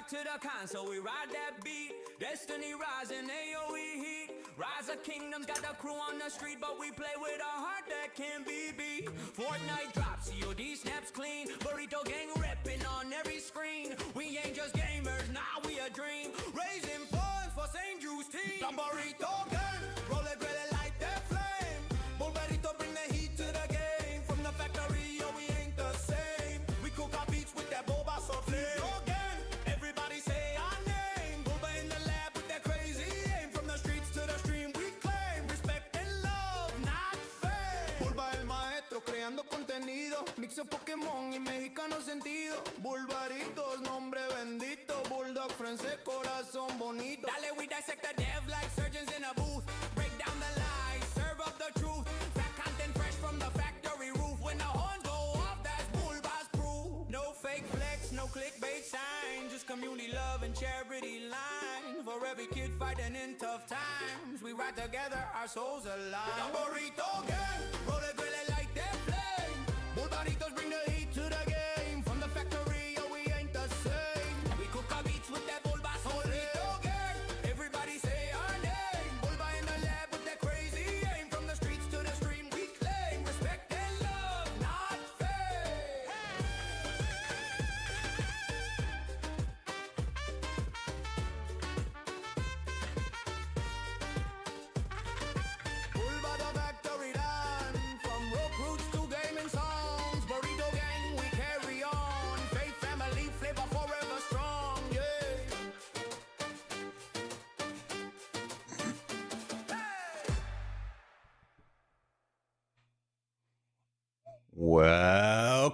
back to the console, we ride that beat. Destiny rising, aoem heat. Rise of kingdoms, got the crew on the street, but we play with a heart that can be beat. Fortnite drops, COD snaps clean. Burrito gang repping on every screen. We ain't just gamers, now we a dream. Raising funds for St. Drew's team. The Burrito gang, roll it, light that flame. Bulbaritos bring the heat to the game. From the factory, yo, we ain't the same. We cook our beats with that boba so flame. Everybody say our name. Bulba in the lab with that crazy aim. From the streets to the stream, we claim respect and love, not fame. Bulba el maestro creando contenido. Mixo Pokémon y mexicano sentido. Bulbaritos, nombre bendito. Bulldog francés, corazón bonito. Dale, we dissect the dev like surgeons in a booth. Break down the lies, serve up the truth. Fat content fresh from the factory roof. When the horns go off, that's Bulba's proof. No fake flex, no clickbait sign. Just community love and charity line. For every kid fighting in tough times, we ride together, our souls alive. The Burrito gang, roll it, grill it like that flame. Bulbaritos bring the heat to the game. From the factory, yo, we ain't the same. We cook our beats with that Bulba Burrito gang. Everybody say our name. Bulba in the lab with that crazy aim. From the streets to the stream, we claim respect and love, not fame. Bulba the factory done. From rock roots to gaming songs. Burrito gang, we carry on. Faith, family, flavor forever strong, yeah.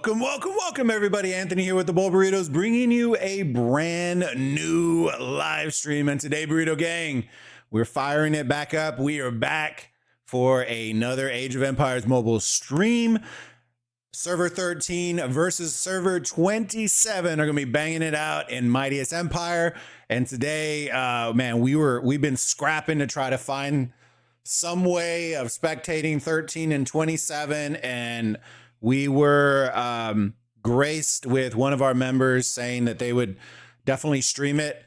Welcome, everybody. Anthony here with the Bulbaritos, bringing you a brand new live stream. And today, Burrito Gang, we're firing it back up. We are back for another Age of Empires mobile stream. Server 13 versus server 27 are going to be banging it out in Mightiest Empire. And today, man, we've been scrapping to try to find some way of spectating 13 and 27, and we were graced with one of our members saying that they would definitely stream it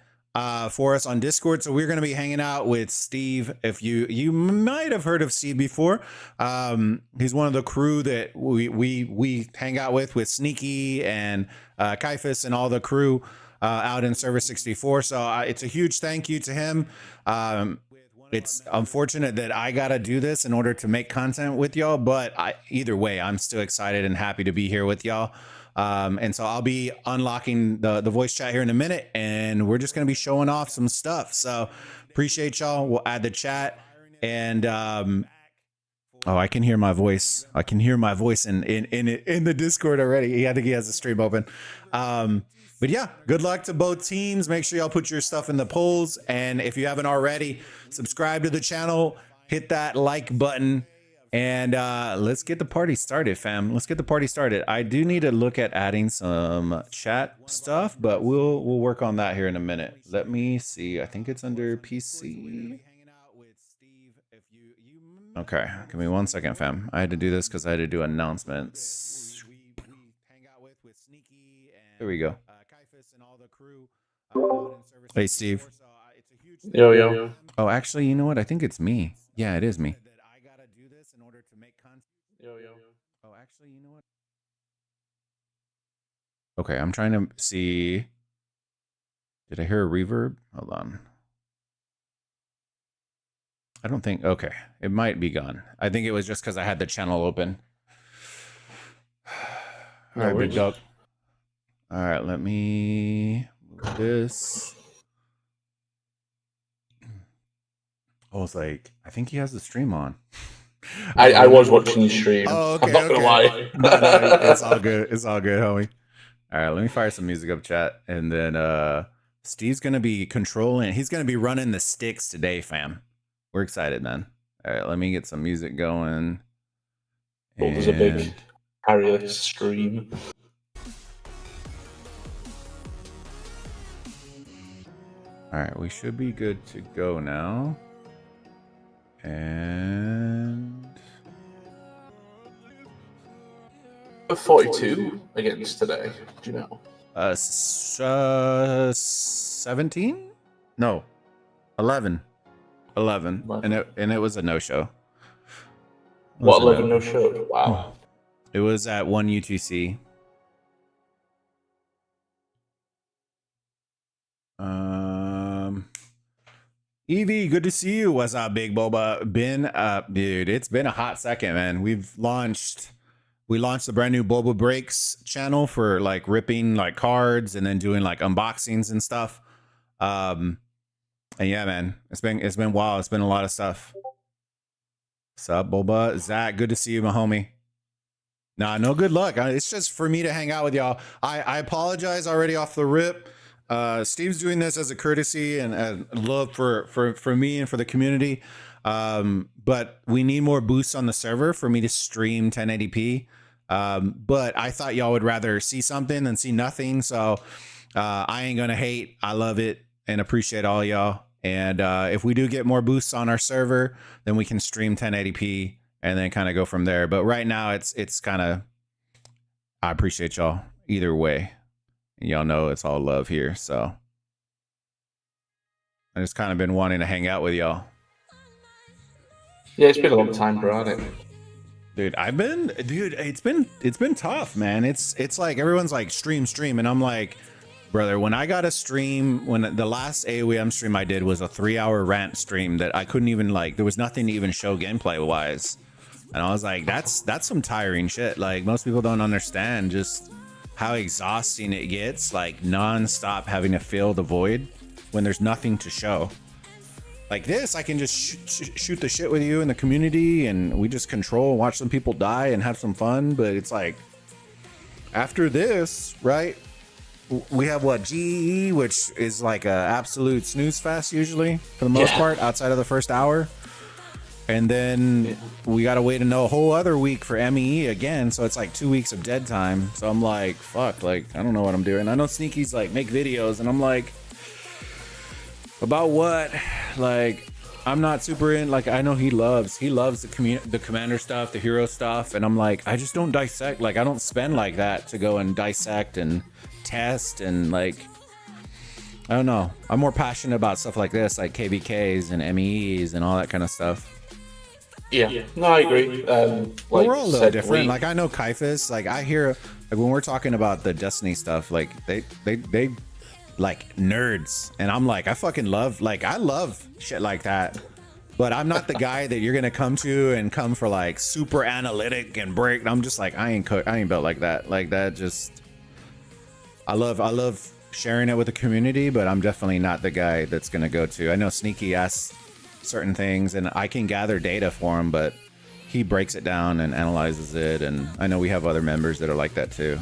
for us on Discord. So we're going to be hanging out with Steve. If you might have heard of Steve before, he's one of the crew that we hang out with Sneaky and Kaifus and all the crew out in server 64. So it's a huge thank you to him. It's unfortunate that I got to do this in order to make content with y'all, but either way, I'm still excited and happy to be here with y'all. And so I'll be unlocking the voice chat here in a minute, and we're just going to be showing off some stuff. So appreciate y'all. We'll add the chat, and oh, I can hear my voice. I can hear my voice in the Discord already. I think he has the stream open. But yeah, good luck to both teams. Make sure y'all put your stuff in the polls. And if you haven't already, subscribe to the channel, hit that like button, and let's get the party started, fam. Let's get the party started. I do need to look at adding some chat stuff, but we'll work on that here in a minute. Let me see. I think it's under PC. Okay, give me 1 second, fam. I had to do this because I had to do announcements. There we go. Hey, Steve. Yo. Oh, actually, you know what? I think it's me. Yeah, it is me. Yo. Oh, actually, you know what? Okay, I'm trying to see. Did I hear a reverb? Hold on. I don't think. Okay, it might be gone. I think it was just because I had the channel open. All right, big dog. All right, let me move this. Oh, it's like, I think he has the stream on. I was watching the stream. Oh, okay. I'm not gonna lie. No, it's all good. It's all good, homie. All right, let me fire some music up, chat. And then Steve's going to be controlling. He's going to be running the sticks today, fam. We're excited, man. All right, let me get some music going. Oh, there's a big Harriet stream. All right, we should be good to go now. And 42 against today, do you know? 17? No, 11. 11. And it was a no-show. What, 11 no show? Wow. It was at one UTC. Evie, good to see you. What's up, Big Boba? Been up, dude. It's been a hot second, man. We launched the brand new Boba Breaks channel for like ripping like cards and then doing like unboxings and stuff. And yeah, man, it's been wild. It's been a lot of stuff. What's up, Boba? Zach, good to see you, my homie. Nah, no good luck. It's just for me to hang out with y'all. I apologize already off the rip. Steve's doing this as a courtesy and love for me and for the community. But we need more boosts on the server for me to stream 1080p. But I thought y'all would rather see something than see nothing. So I ain't gonna hate. I love it and appreciate all y'all. And if we do get more boosts on our server, then we can stream 1080p and then kind of go from there. But right now it's kind of, I appreciate y'all either way. Y'all know it's all love here. So I just kind of been wanting to hang out with y'all. Yeah, it's been a long time, bro, hasn't it? Dude, it's been tough, man. It's like everyone's like stream, and I'm like, brother, when I got a stream, when the last aoem stream I did was a 3-hour rant stream that I couldn't even like, there was nothing to even show gameplay wise. And I was like, that's some tiring shit. Like most people don't understand just how exhausting it gets, like non-stop having to fill the void when there's nothing to show. Like this, I can just shoot the shit with you in the community and we just control and watch some people die and have some fun. But it's like, after this, right, we have what, GE, which is like a absolute snooze fest usually for the most part outside of the first hour. And then we got to wait a whole other week for MEE again. So it's like 2 weeks of dead time. So I'm like, fuck, like, I don't know what I'm doing. I know Sneaky's like make videos and I'm like, about what? Like, I'm not super in, like, I know he loves the commander stuff, the hero stuff. And I'm like, I just don't dissect. Like, I don't spend like that to go and dissect and test and like, I don't know. I'm more passionate about stuff like this, like KVKs and MEEs and all that kind of stuff. Yeah, no, I agree. Like we're all a little different. Like I know Kaifus, like I hear like when we're talking about the Destiny stuff, like they like nerds, and I'm like, I fucking love, like I love shit like that. But I'm not the guy that you're gonna come for like super analytic and break. I'm just like, I ain't built like that. Like that just, I love sharing it with the community, but I'm definitely not the guy that's gonna go to. I know Sneaky asks certain things and I can gather data for him, but he breaks it down and analyzes it, and I know we have other members that are like that too.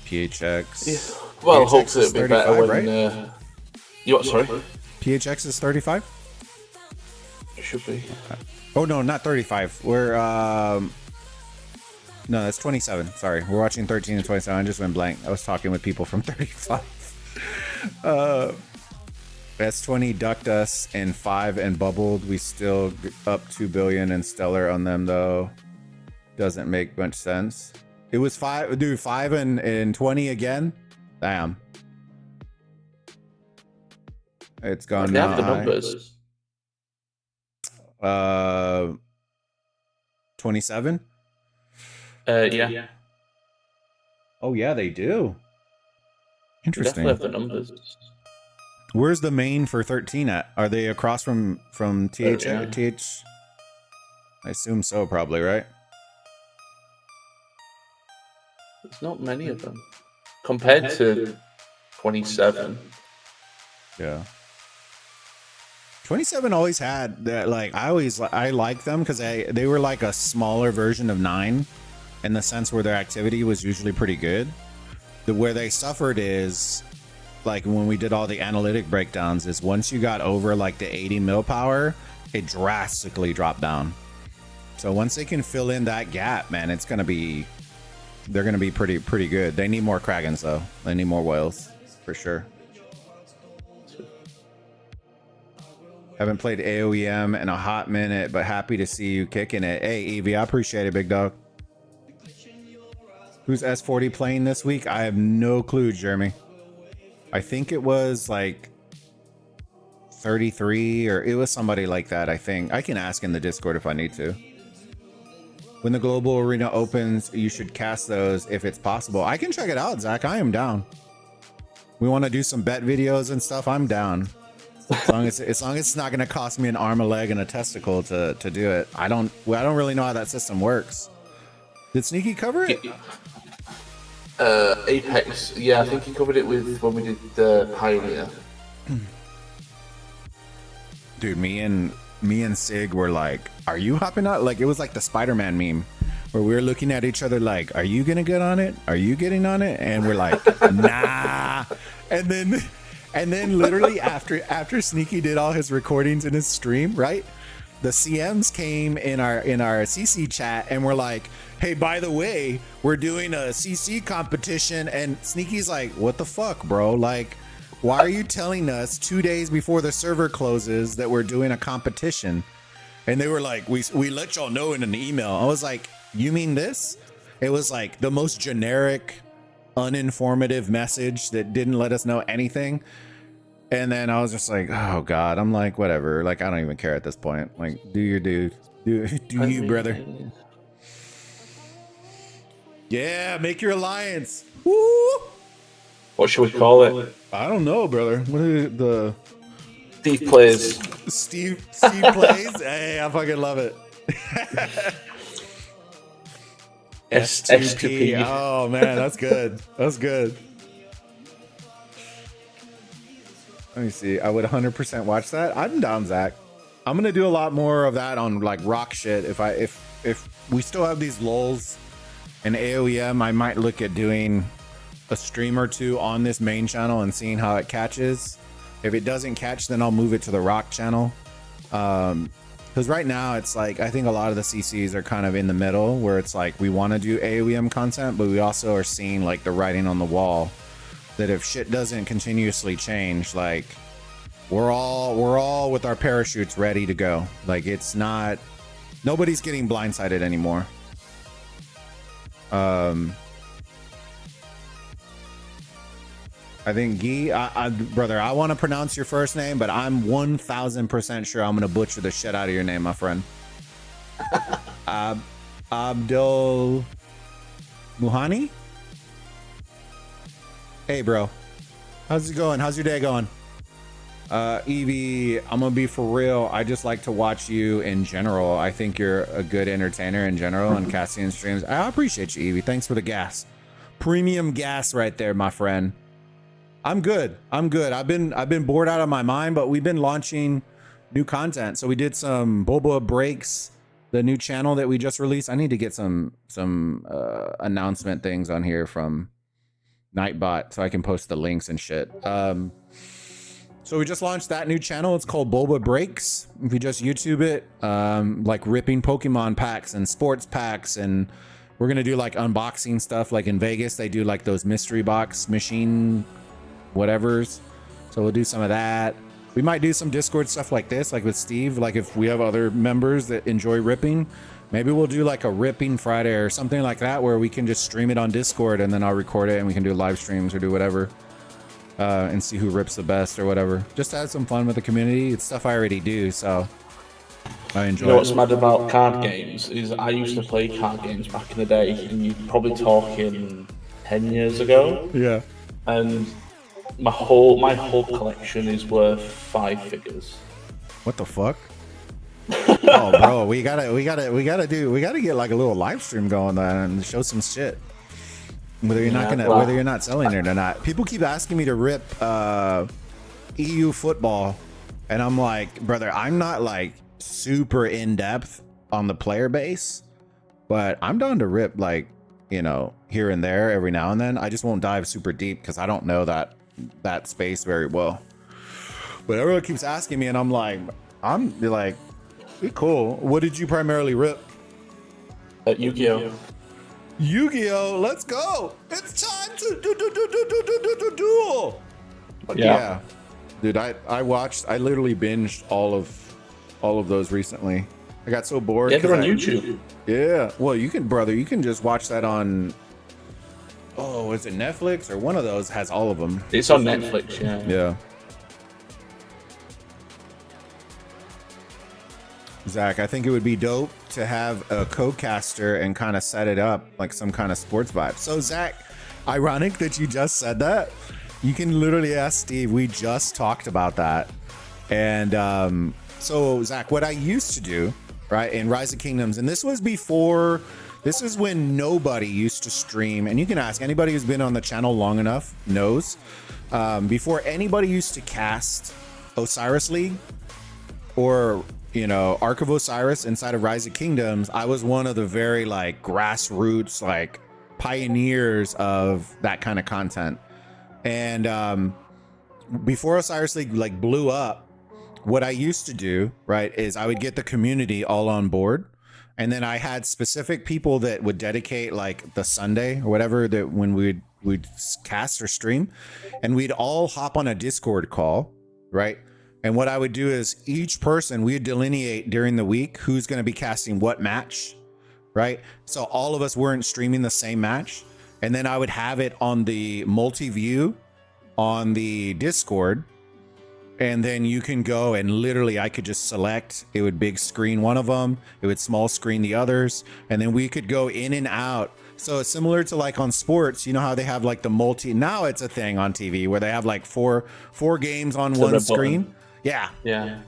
PHX, yeah. Well, PHX hopefully it'll be better when right? You what, sorry? PHX is 35. It should be. Oh no, not 35. We're no, that's 27. Sorry, we're watching 13 and 27. I just went blank. I was talking with people from 35. S20 ducked us in 5 and bubbled. We still up 2 billion and stellar on them though. Doesn't make much sense. It was 5, dude. 5 and 20 again. Damn. It's gone now. Have the numbers. 27. Yeah. Oh yeah, they do. Interesting. They definitely have the numbers. Where's the main for 13 at? Are they across from TH? Yeah. TH? I assume so, probably, right? There's not many of them compared to 27. Yeah. 27 always had that, like, I like them because they were like a smaller version of 9 in the sense where their activity was usually pretty good. Where they suffered is, like when we did all the analytic breakdowns, is once you got over like the 80 mil power, it drastically dropped down. So once they can fill in that gap, man, they're gonna be pretty good. They need more Kragans though. They need more whales for sure. Haven't played AoEM in a hot minute, but happy to see you kicking it. Hey Evie, I appreciate it, big dog. Who's S40 playing this week? I have no clue, Jeremy. I think it was like 33 or it was somebody like that, I think. I can ask in the Discord if I need to. When the global arena opens, you should cast those if it's possible. I can check it out, Zach. I am down. We want to do some bet videos and stuff. I'm down. As long as it's not going to cost me an arm, a leg, and a testicle to do it. I don't really know how that system works. Did Sneaky cover it? Apex. Yeah, I think he covered it with when we did the Pioneer. Dude, me and Sig were like, are you hopping out? Like, it was like the Spider-Man meme where we were looking at each other like, are you gonna get on it? Are you getting on it? And we're like, nah. And then literally after Sneaky did all his recordings in his stream, right? The CMs came in our CC chat and we're like, hey, by the way, we're doing a CC competition. And Sneaky's like, what the fuck, bro? Like, why are you telling us 2 days before the server closes that we're doing a competition? And they were like, we let y'all know in an email. I was like, you mean this? It was like the most generic, uninformative message that didn't let us know anything. And then I was just like, oh God, I'm like, whatever. Like, I don't even care at this point. Like, do your dude. Do you, brother. Yeah, make your alliance. Woo! What should we call it? I don't know, brother. What are the Steve plays. Steve plays? Hey, I fucking love it. S2P. Oh man, that's good. That's good. Let me see. I would 100% watch that. I'm down, Zach. I'm gonna do a lot more of that on like rock shit. If we still have these lulls and AOEM, I might look at doing a stream or two on this main channel and seeing how it catches. If it doesn't catch, then I'll move it to the rock channel. Because right now it's like, I think a lot of the CCs are kind of in the middle where it's like we want to do AOEM content, but we also are seeing like the writing on the wall that if shit doesn't continuously change, like we're all with our parachutes ready to go. Like it's not, nobody's getting blindsided anymore. I think Guy, brother, I want to pronounce your first name, but I'm 1000% sure I'm going to butcher the shit out of your name, my friend. Abdul Muhani? Hey, bro. How's it going? How's your day going? Evie, I'm going to be for real. I just like to watch you in general. I think you're a good entertainer in general on Cassian streams. I appreciate you, Evie. Thanks for the gas. Premium gas right there, my friend. I'm good. I've been bored out of my mind, but we've been launching new content. So we did some Boba Breaks, the new channel that we just released. I need to get some announcement things on here from Nightbot so I can post the links and shit. So we just launched that new channel. It's called Boba Breaks. If you just YouTube it, like ripping Pokemon packs and sports packs, and we're gonna do like unboxing stuff. Like in Vegas, they do like those mystery box machine whatevers. So we'll do some of that. We might do some Discord stuff like this, like with Steve. Like if we have other members that enjoy ripping, maybe we'll do like a ripping Friday or something like that where we can just stream it on Discord and then I'll record it and we can do live streams or do whatever and see who rips the best or whatever. Just to have some fun with the community. It's stuff I already do, so I enjoy it. You know what's mad about card games is I used to play card games back in the day, and you're probably talking 10 years ago. Yeah. And my whole collection is worth 5 figures. What the fuck? Oh, bro, we gotta get like a little live stream going and show some shit. Whether you're not selling it or not. People keep asking me to rip EU football, and I'm like, brother, I'm not like super in depth on the player base, but I'm down to rip like, you know, here and there every now and then. I just won't dive super deep because I don't know that space very well. But everyone keeps asking me, and I'm like, cool. What did you primarily rip? Yu-Gi-Oh. Yu-Gi-Oh, let's go! It's time to duel. Yeah, dude, I literally binged all of those recently. I got so bored. Yeah, they're on YouTube. Yeah, well, you can just watch that on Oh, is it Netflix or one of those has all of them? It's on Netflix, yeah. Yeah. Zach, I think it would be dope to have a co-caster and kind of set it up like some kind of sports vibe. So Zach, ironic that you just said that. You can literally ask Steve. We just talked about that. And so Zach, what I used to do, right, in Rise of Kingdoms, and this was before, this is when nobody used to stream, and you can ask anybody who's been on the channel long enough knows, before anybody used to cast Osiris League or, you know, Ark of Osiris inside of Rise of Kingdoms, I was one of the very like grassroots, like pioneers of that kind of content. And before Osiris League like blew up, what I used to do, right, is I would get the community all on board. And then I had specific people that would dedicate like the Sunday or whatever that when we'd cast or stream, and we'd all hop on a Discord call, right? And what I would do is each person, we'd delineate during the week who's going to be casting what match, right? So all of us weren't streaming the same match. And then I would have it on the multi-view on the Discord. And then you can go and literally I could just select, it would big screen one of them, it would small screen the others, and then we could go in and out. So it's similar to like on sports, you know how they have like the multi, now it's a thing on TV where they have like four games on one screen. Yeah.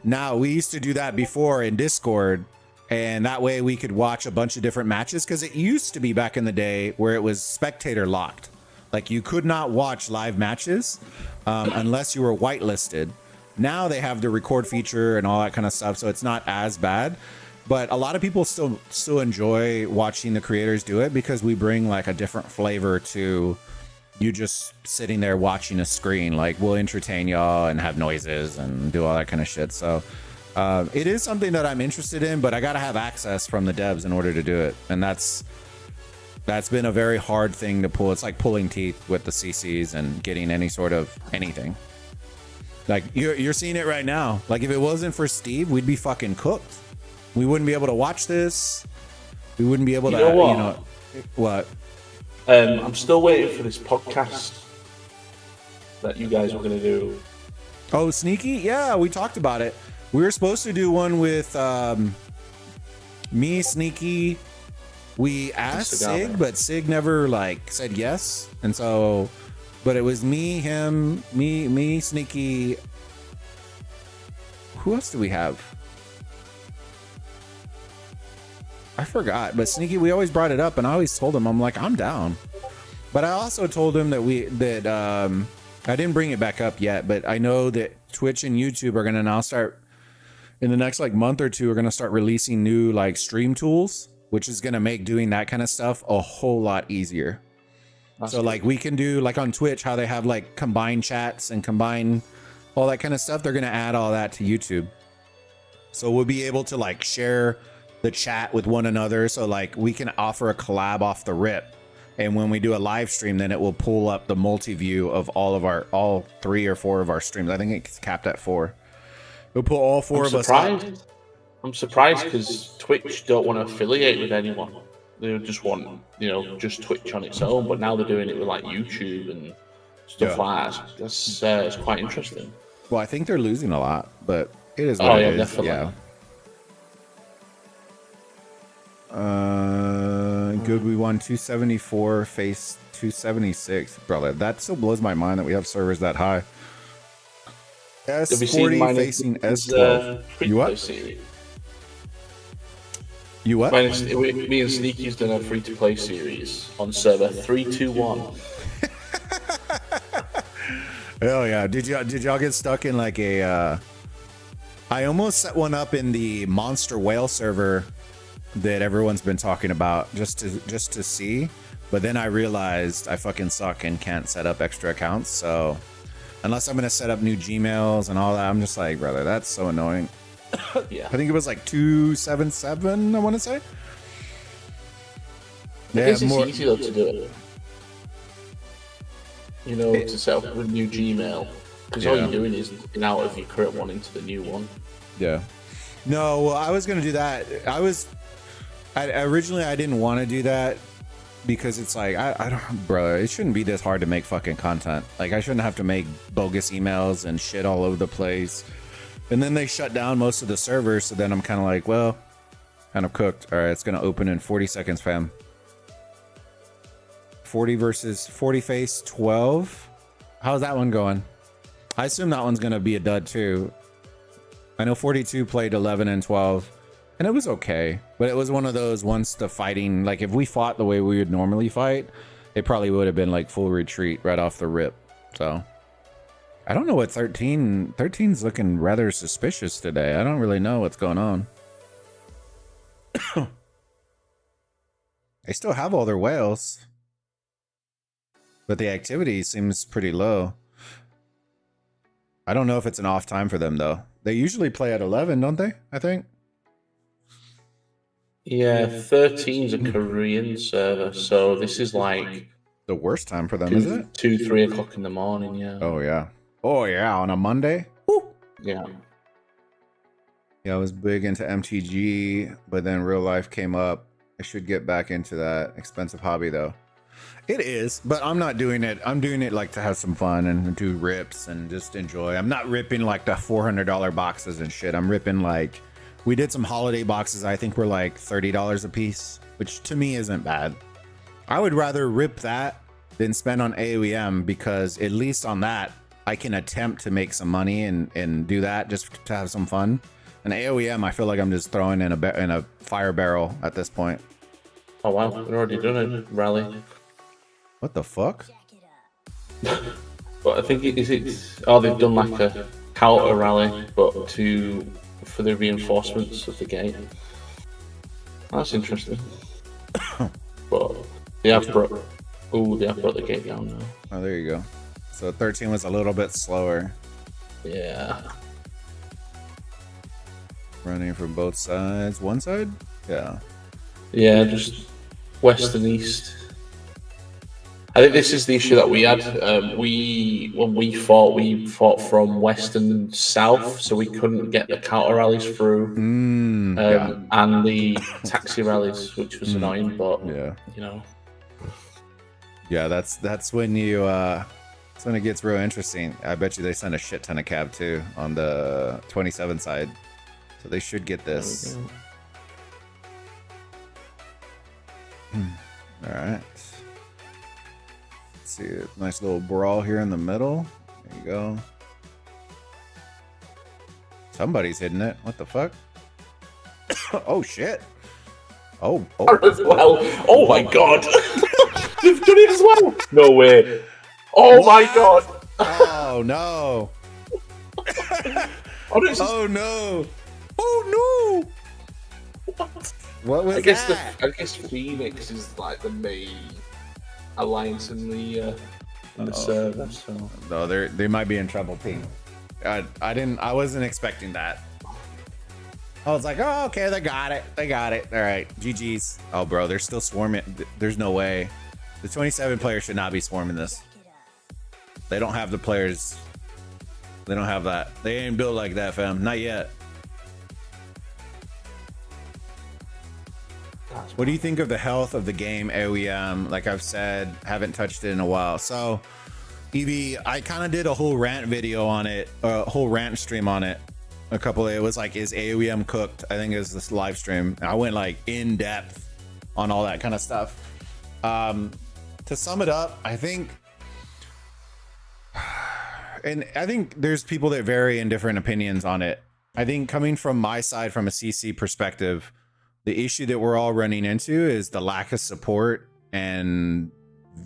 Now we used to do that before in Discord, and that way we could watch a bunch of different matches, because it used to be back in the day where it was spectator locked. Like you could not watch live matches unless you were whitelisted. Now they have the record feature and all that kind of stuff, so it's not as bad. But a lot of people still enjoy watching the creators do it, because we bring like a different flavor to you just sitting there watching a screen. Like we'll entertain y'all and have noises and do all that kind of shit. So it is something that I'm interested in, but I got to have access from the devs in order to do it. And that's been a very hard thing to pull. It's like pulling teeth with the CCs and getting any sort of anything. Like you're seeing it right now. Like if it wasn't for Steve, we'd be fucking cooked. We wouldn't be able to watch this. We wouldn't be able to, what? you know, what? I'm still waiting for this podcast that you guys were going to do. Oh, Sneaky? Yeah, we talked about it. We were supposed to do one with me, Sneaky. We asked Sig, but Sig never like said yes. And so, but it was me, him, me, Sneaky. Who else do we have? I forgot, but Sneaky, we always brought it up, and I always told him, I'm like, I'm down. But I also told him that I didn't bring it back up yet, but I know that Twitch and YouTube are gonna now start in the next like month or two, are gonna start releasing new like stream tools, which is gonna make doing that kind of stuff a whole lot easier. So like we can do like on Twitch how they have like combined chats and combine all that kind of stuff. They're gonna add all that to YouTube, so we'll be able to like share the chat with one another. So like we can offer a collab off the rip, and when we do a live stream, then it will pull up the multi-view of all 3 or 4 of our streams. I think it's capped at 4. We'll pull all 4 of us up. I'm surprised because Twitch don't want to affiliate with anyone. They just want, you know, just Twitch on its own. But now they're doing it with like YouTube and stuff like that. That's it's quite interesting. Well, I think they're losing a lot, but it is what it is. Definitely. Yeah. Good. We won 274, face 276, brother. That still blows my mind that we have servers that high. S40 facing S12. You what? Series? You what? Me and Sneaky's done a free-to-play series on server 321. Hell yeah! Did y'all get stuck in like a? I almost set one up in the Monster Whale server that everyone's been talking about just to see, but then I realized I fucking suck and can't set up extra accounts. So unless I'm gonna set up new Gmails and all that, I'm just like, brother, that's so annoying. Yeah, I think it was like 277. I want to say. It's easy though to do it. You know, to set up a new Gmail, because all you're doing is looking out of your current one into the new one. Yeah. No, well, I was gonna do that. Originally I didn't want to do that, because it's like I don't, bro, it shouldn't be this hard to make fucking content. Like I shouldn't have to make bogus emails and shit all over the place. And then they shut down most of the servers, so then I'm kind of like, well, kind of cooked. All right, it's gonna open in 40 seconds, fam. 40 versus 40 face 12. How's that one going? I assume that one's gonna be a dud too. I know 42 played 11 and 12, and it was okay, but it was one of those, once the fighting, like if we fought the way we would normally fight, it probably would have been like full retreat right off the rip. So I don't know what 13's looking rather suspicious today. I don't really know what's going on. They still have all their whales, but the activity seems pretty low. I don't know if it's an off time for them though. They usually play at 11, don't they? I think. Yeah, 13's a Korean server, so this is like the worst time for them, is it? 2-3 o'clock in the morning. Yeah. Oh yeah. Oh yeah, on a Monday. Woo. Yeah. Yeah, I was big into MTG, but then real life came up. I should get back into that. Expensive hobby though. It is, but I'm not doing it. I'm doing it like to have some fun and do rips and just enjoy. I'm not ripping like the $400 boxes and shit. I'm ripping like, we did some holiday boxes. I think were like $30 a piece, which to me isn't bad. I would rather rip that than spend on aoem, because at least on that I can attempt to make some money and do that just to have some fun. And aoem, I feel like I'm just throwing in a fire barrel at this point. Oh wow, we've already done a rally. What the fuck? But I think it's oh, they've done like a counter rally, but for the reinforcements of the gate. That's interesting. But they have brought the gate down now. Oh, there you go. So 13 was a little bit slower. Yeah. Running from both sides. One side? Yeah. Yeah, just west and east. I think this is the issue that we had. When we fought from west and south, so we couldn't get the counter rallies through, and the taxi rallies, which was annoying. But yeah, you know, yeah, that's when you that's when it gets real interesting. I bet you they sent a shit ton of cab too on the 27 side, so they should get this. All right. See a nice little brawl here in the middle. There you go. Somebody's hitting it. What the fuck? Oh shit. Oh. As well. Oh my god. They've done it as well. No way. Oh what? My god. Oh no. Oh no. Oh no. What was that? I guess Phoenix is like the main alliance in the server. So no, they might be in trouble, team. I wasn't expecting that. I was like, oh, okay, they got it. All right, GG's. Oh, bro, they're still swarming. There's no way. The 27 players should not be swarming this. They don't have the players. They don't have that. They ain't built like that, fam. Not yet. What do you think of the health of the game aoem? Like I've said, haven't touched it in a while. So, EB, I kind of did a whole rant video on it, a whole rant stream on it. It was like, is aoem cooked? I think it was this live stream. And I went like in depth on all that kind of stuff. To sum it up, I think, and I think there's people that vary in different opinions on it. I think coming from my side, from a CC perspective, the issue that we're all running into is the lack of support and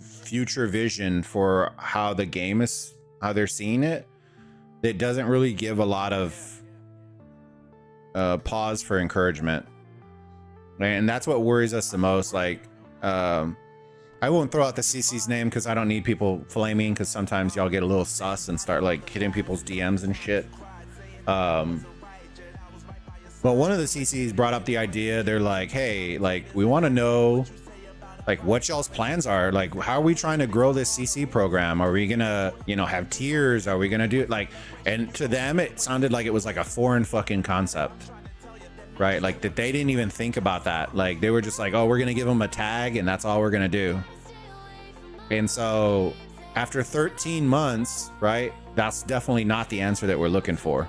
future vision for how the game is, how they're seeing it. That doesn't really give a lot of pause for encouragement. And that's what worries us the most. Like, I won't throw out the CC's name because I don't need people flaming, because sometimes y'all get a little sus and start like hitting people's DMs and shit. But one of the CCs brought up the idea. They're like, hey, like, we want to know like what y'all's plans are. Like, how are we trying to grow this CC program? Are we gonna, you know, have tiers? Are we gonna do it like, and to them it sounded like it was like a foreign fucking concept. right? Like that they didn't even think about that. Like they were just like, oh, we're gonna give them a tag and that's all we're gonna do. And so after 13 months, right, that's definitely not the answer that we're looking for.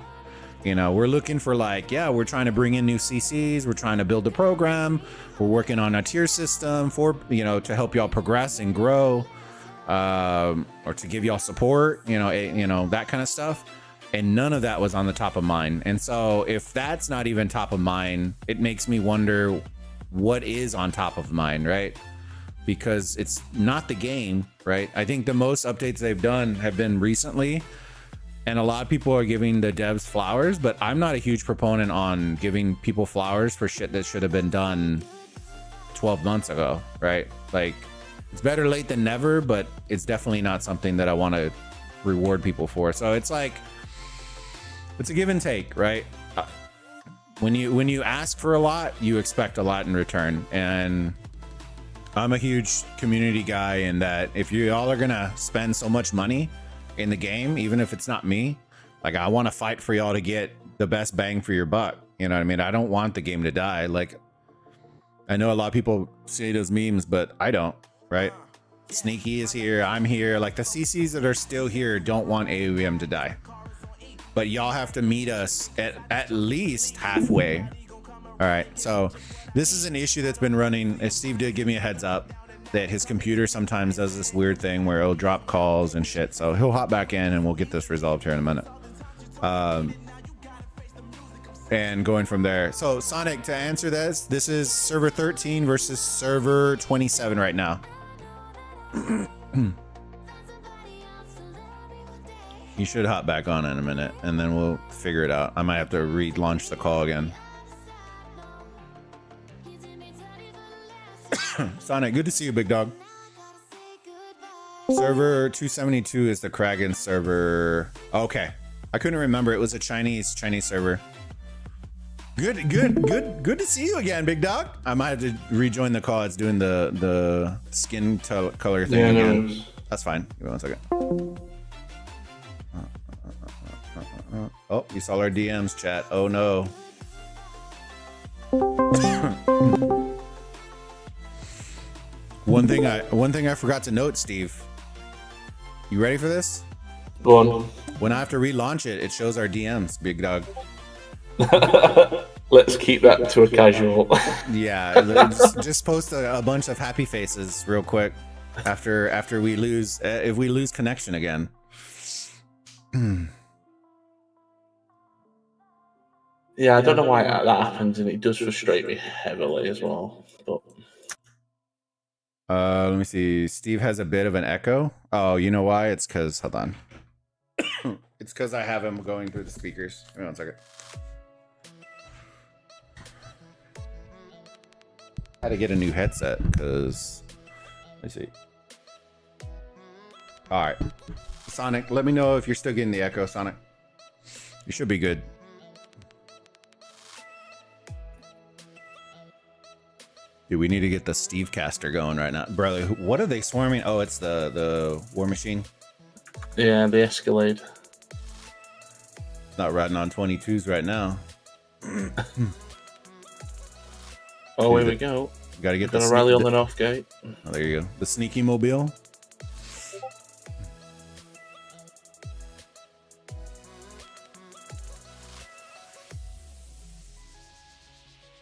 You know, we're looking for like, yeah, we're trying to bring in new CCs, we're trying to build a program, we're working on a tier system for, you know, to help y'all progress and grow, or to give y'all support, you know, that kind of stuff. And none of that was on the top of mind. And so if that's not even top of mind, it makes me wonder what is on top of mind, right? Because it's not the game, right? I think the most updates they've done have been recently, and a lot of people are giving the devs flowers, but I'm not a huge proponent on giving people flowers for shit that should have been done 12 months ago, right? Like, it's better late than never, but it's definitely not something that I want to reward people for. So it's like, it's a give and take, right? When you ask for a lot, you expect a lot in return. And I'm a huge community guy in that if you all are gonna spend so much money in the game, even if it's not me, like I want to fight for y'all to get the best bang for your buck. You know what I mean? I don't want the game to die. Like, I know a lot of people say those memes, but I don't, right? Sneaky is here, I'm here. Like the CCs that are still here don't want aoem to die, but y'all have to meet us at least halfway. All right, so this is an issue that's been running. Steve did give me a heads up that his computer sometimes does this weird thing where it'll drop calls and shit. So he'll hop back in and we'll get this resolved here in a minute. And going from there. So Sonic, to answer this is server 13 versus server 27 right now. You should hop back on in a minute and then we'll figure it out. I might have to relaunch the call again. Sonic, good to see you, big dog. Server 272 is the Kraken server. Okay, I couldn't remember. It was a Chinese server. Good to see you again, big dog. I might have to rejoin the call. It's doing the skin color thing again. No. That's fine. Give me 1 second. Oh, you saw our DMs, chat. Oh no. One thing I forgot to note, Steve. You ready for this? Go on. When I have to relaunch it, it shows our DMs, big dog. Let's keep that to a casual. Yeah, just post a bunch of happy faces real quick after we lose if we lose connection again. Yeah, I don't know why that happens, and it does frustrate me heavily as well. But let me see. Steve has a bit of an echo. Oh, you know why? It's because, hold on. It's because I have him going through the speakers. Give me 1 second. I had to get a new headset because, let's see. All right. Sonic, let me know if you're still getting the echo, Sonic. You should be good. Dude, we need to get the Steve caster going right now. Brother, what are they swarming? Oh, it's the War Machine. Yeah, the Escalade. Not riding on 22s right now. Oh, here we go. Got to get the rally on the North Gate. Oh, there you go. The sneaky mobile.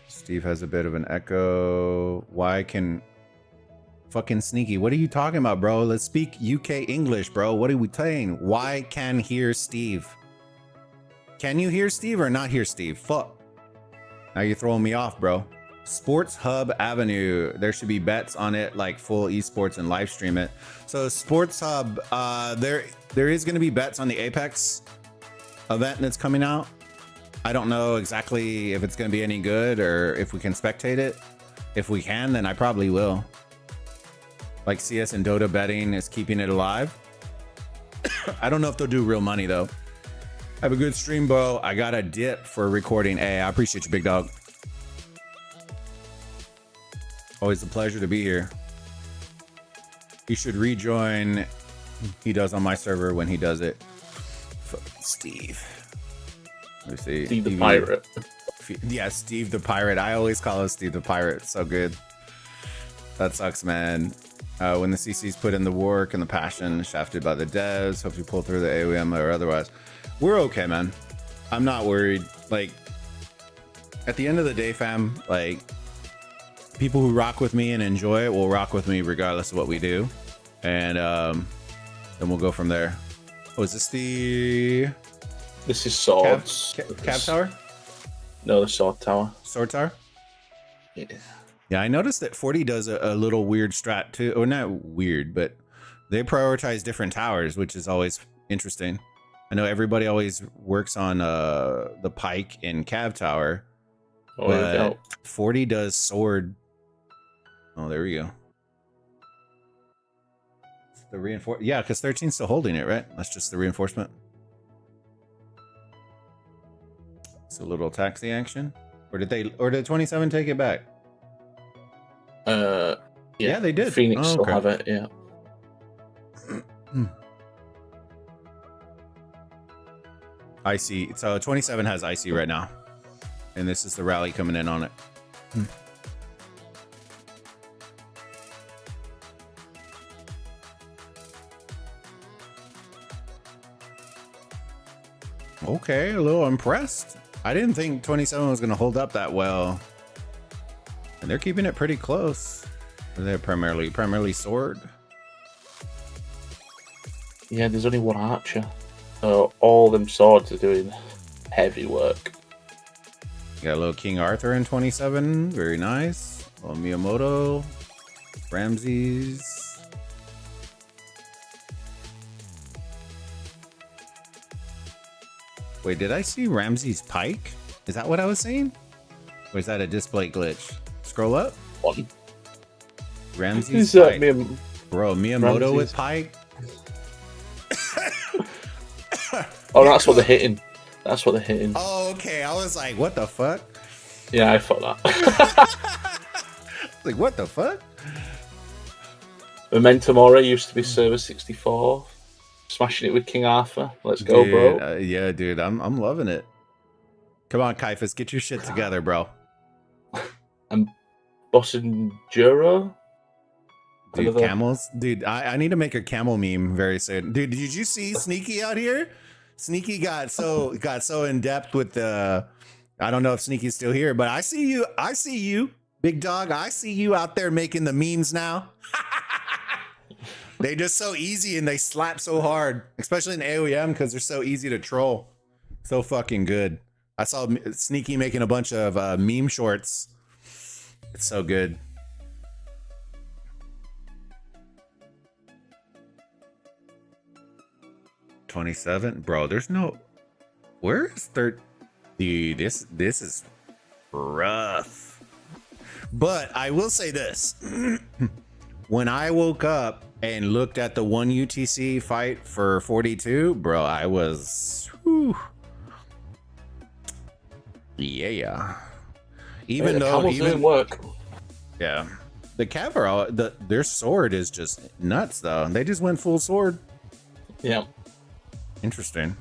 Steve has a bit of an echo. Why can fucking sneaky? What are you talking about, bro? Let's speak UK English, bro. What are we saying? Why can hear Steve? Can you hear Steve or not hear Steve? Fuck. Now you're throwing me off, bro. Sports Hub Avenue. There should be bets on it, like full esports and live stream it. So Sports Hub, there is going to be bets on the Apex event that's coming out. I don't know exactly if it's going to be any good or if we can spectate it. If we can, then I probably will. Like CS and Dota betting is keeping it alive. I don't know if they'll do real money though. Have a good stream, Bo. I got a dip for recording. Hey, I appreciate you, big dog. Always a pleasure to be here. You should rejoin. He does on my server when he does it. Steve. Let me see. Steve the pirate. Yeah, Steve the Pirate. I always call him Steve the Pirate. So good. That sucks, man. When the CC's put in the work and the passion, shafted by the devs, hope you pull through the aoem or otherwise. We're okay, man. I'm not worried. Like, at the end of the day, fam, like, people who rock with me and enjoy it will rock with me regardless of what we do. And then we'll go from there. Oh, is this the... This is swords. Cab tower? No, the sword tower. Sword tower? Yeah. Yeah, I noticed that 40 does a little weird strat too. Or not weird, but they prioritize different towers, which is always interesting. I know everybody always works on the pike and cav tower. Oh, but 40 does sword. Oh, there we go. It's the reinforce. Yeah, because 13's still holding it, right? That's just the reinforcement. It's a little taxi action. Or did 27 take it back? Yeah, they did. Phoenix still have it, yeah. Icy. So 27 has Icy right now. And this is the rally coming in on it. Okay, a little impressed. I didn't think 27 was going to hold up that well. And they're keeping it pretty close. They're primarily sword. Yeah, there's only one archer. So all them swords are doing heavy work. You got a little King Arthur in 27. Very nice. A little Miyamoto. Ramses. Wait, did I see Ramses Pike? Is that what I was seeing? Or is that a display glitch? Scroll up. One. Ramses Pike. Bro, Miyamoto Ramses. with Pike? Oh, that's what they're hitting. That's what they're hitting. Oh, okay. I was like, what the fuck? Yeah, I thought that. Like, what the fuck? Memento Mori used to be server 64. Smashing it with King Arthur. Let's go, Dude, bro. Yeah, dude. I'm loving it. Come on, Kaifas. Get your shit together, bro. I'm bossing Juro. Dude, camels. Dude, I need to make a camel meme very soon. Dude, did you see Sneaky out here? Sneaky got so in depth with the. I don't know if Sneaky's still here, but I see you, big dog. I see you out there making the memes now. They just so easy and they slap so hard, especially in aoem because they're so easy to troll. So fucking good. I saw Sneaky making a bunch of meme shorts. It's so good. $27, bro. There's no. Where is third? Dude, this is rough. But I will say this: when I woke up and looked at the one UTC fight for 42, bro, I was. Whew, yeah. Even though didn't work. Yeah, the Cav their sword is just nuts though. They just went full sword. Yeah. Interesting.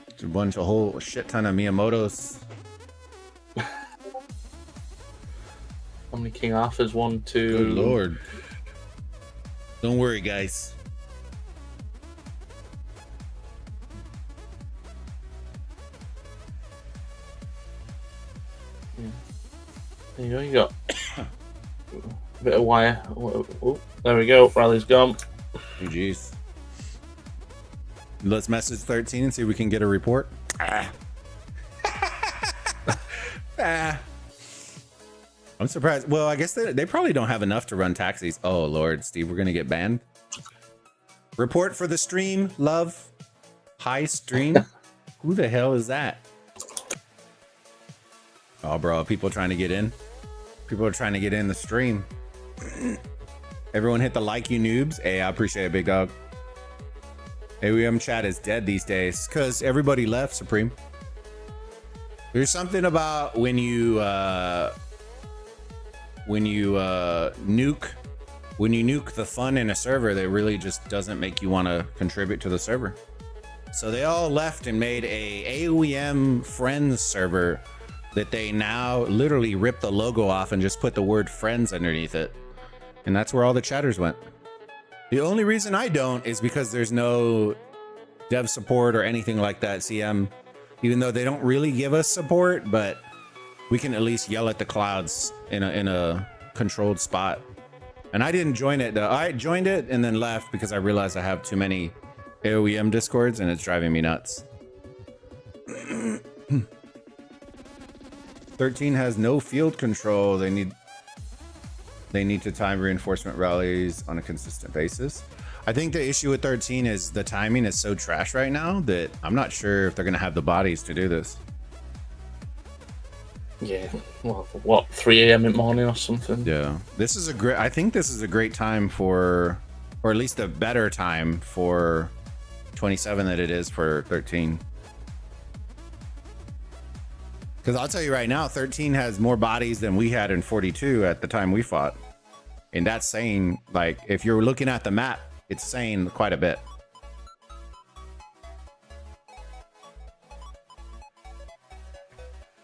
It's a whole shit ton of Miyamotos. How many King Arthurs? 1, 2. Good lord. Don't worry, guys. There you go. You got a bit of wire. Oh, there we go. Rally's gone. GG's. Let's message 13 and see if we can get a report. I'm surprised. Well, I guess they probably don't have enough to run taxis. Oh, Lord, Steve, we're going to get banned. Report for the stream, love. High stream. Who the hell is that? Oh, bro, people trying to get in. People are trying to get in the stream. Everyone hit the like, you noobs. Hey, I appreciate it, big dog. aoem chat is dead these days because everybody left, Supreme. There's something about when you nuke the fun in a server that really just doesn't make you want to contribute to the server. So they all left and made a aoem friends server that they now literally ripped the logo off and just put the word friends underneath it. And that's where all the chatters went. The only reason I don't is because there's no dev support or anything like that, CM. Even though they don't really give us support, but we can at least yell at the clouds in a controlled spot. And I didn't join it though. I joined it and then left because I realized I have too many aoem discords and it's driving me nuts. 13 has no field control. They need to time reinforcement rallies on a consistent basis. I think the issue with 13 is the timing is so trash right now that I'm not sure if they're going to have the bodies to do this. Yeah, well, what, 3 a.m. in the morning or something? Yeah, this is a great. I think this is a great time for, or at least a better time for 27 than it is for 13. Because I'll tell you right now, 13 has more bodies than we had in 42 at the time we fought, and that's saying, like, if you're looking at the map, it's saying quite a bit.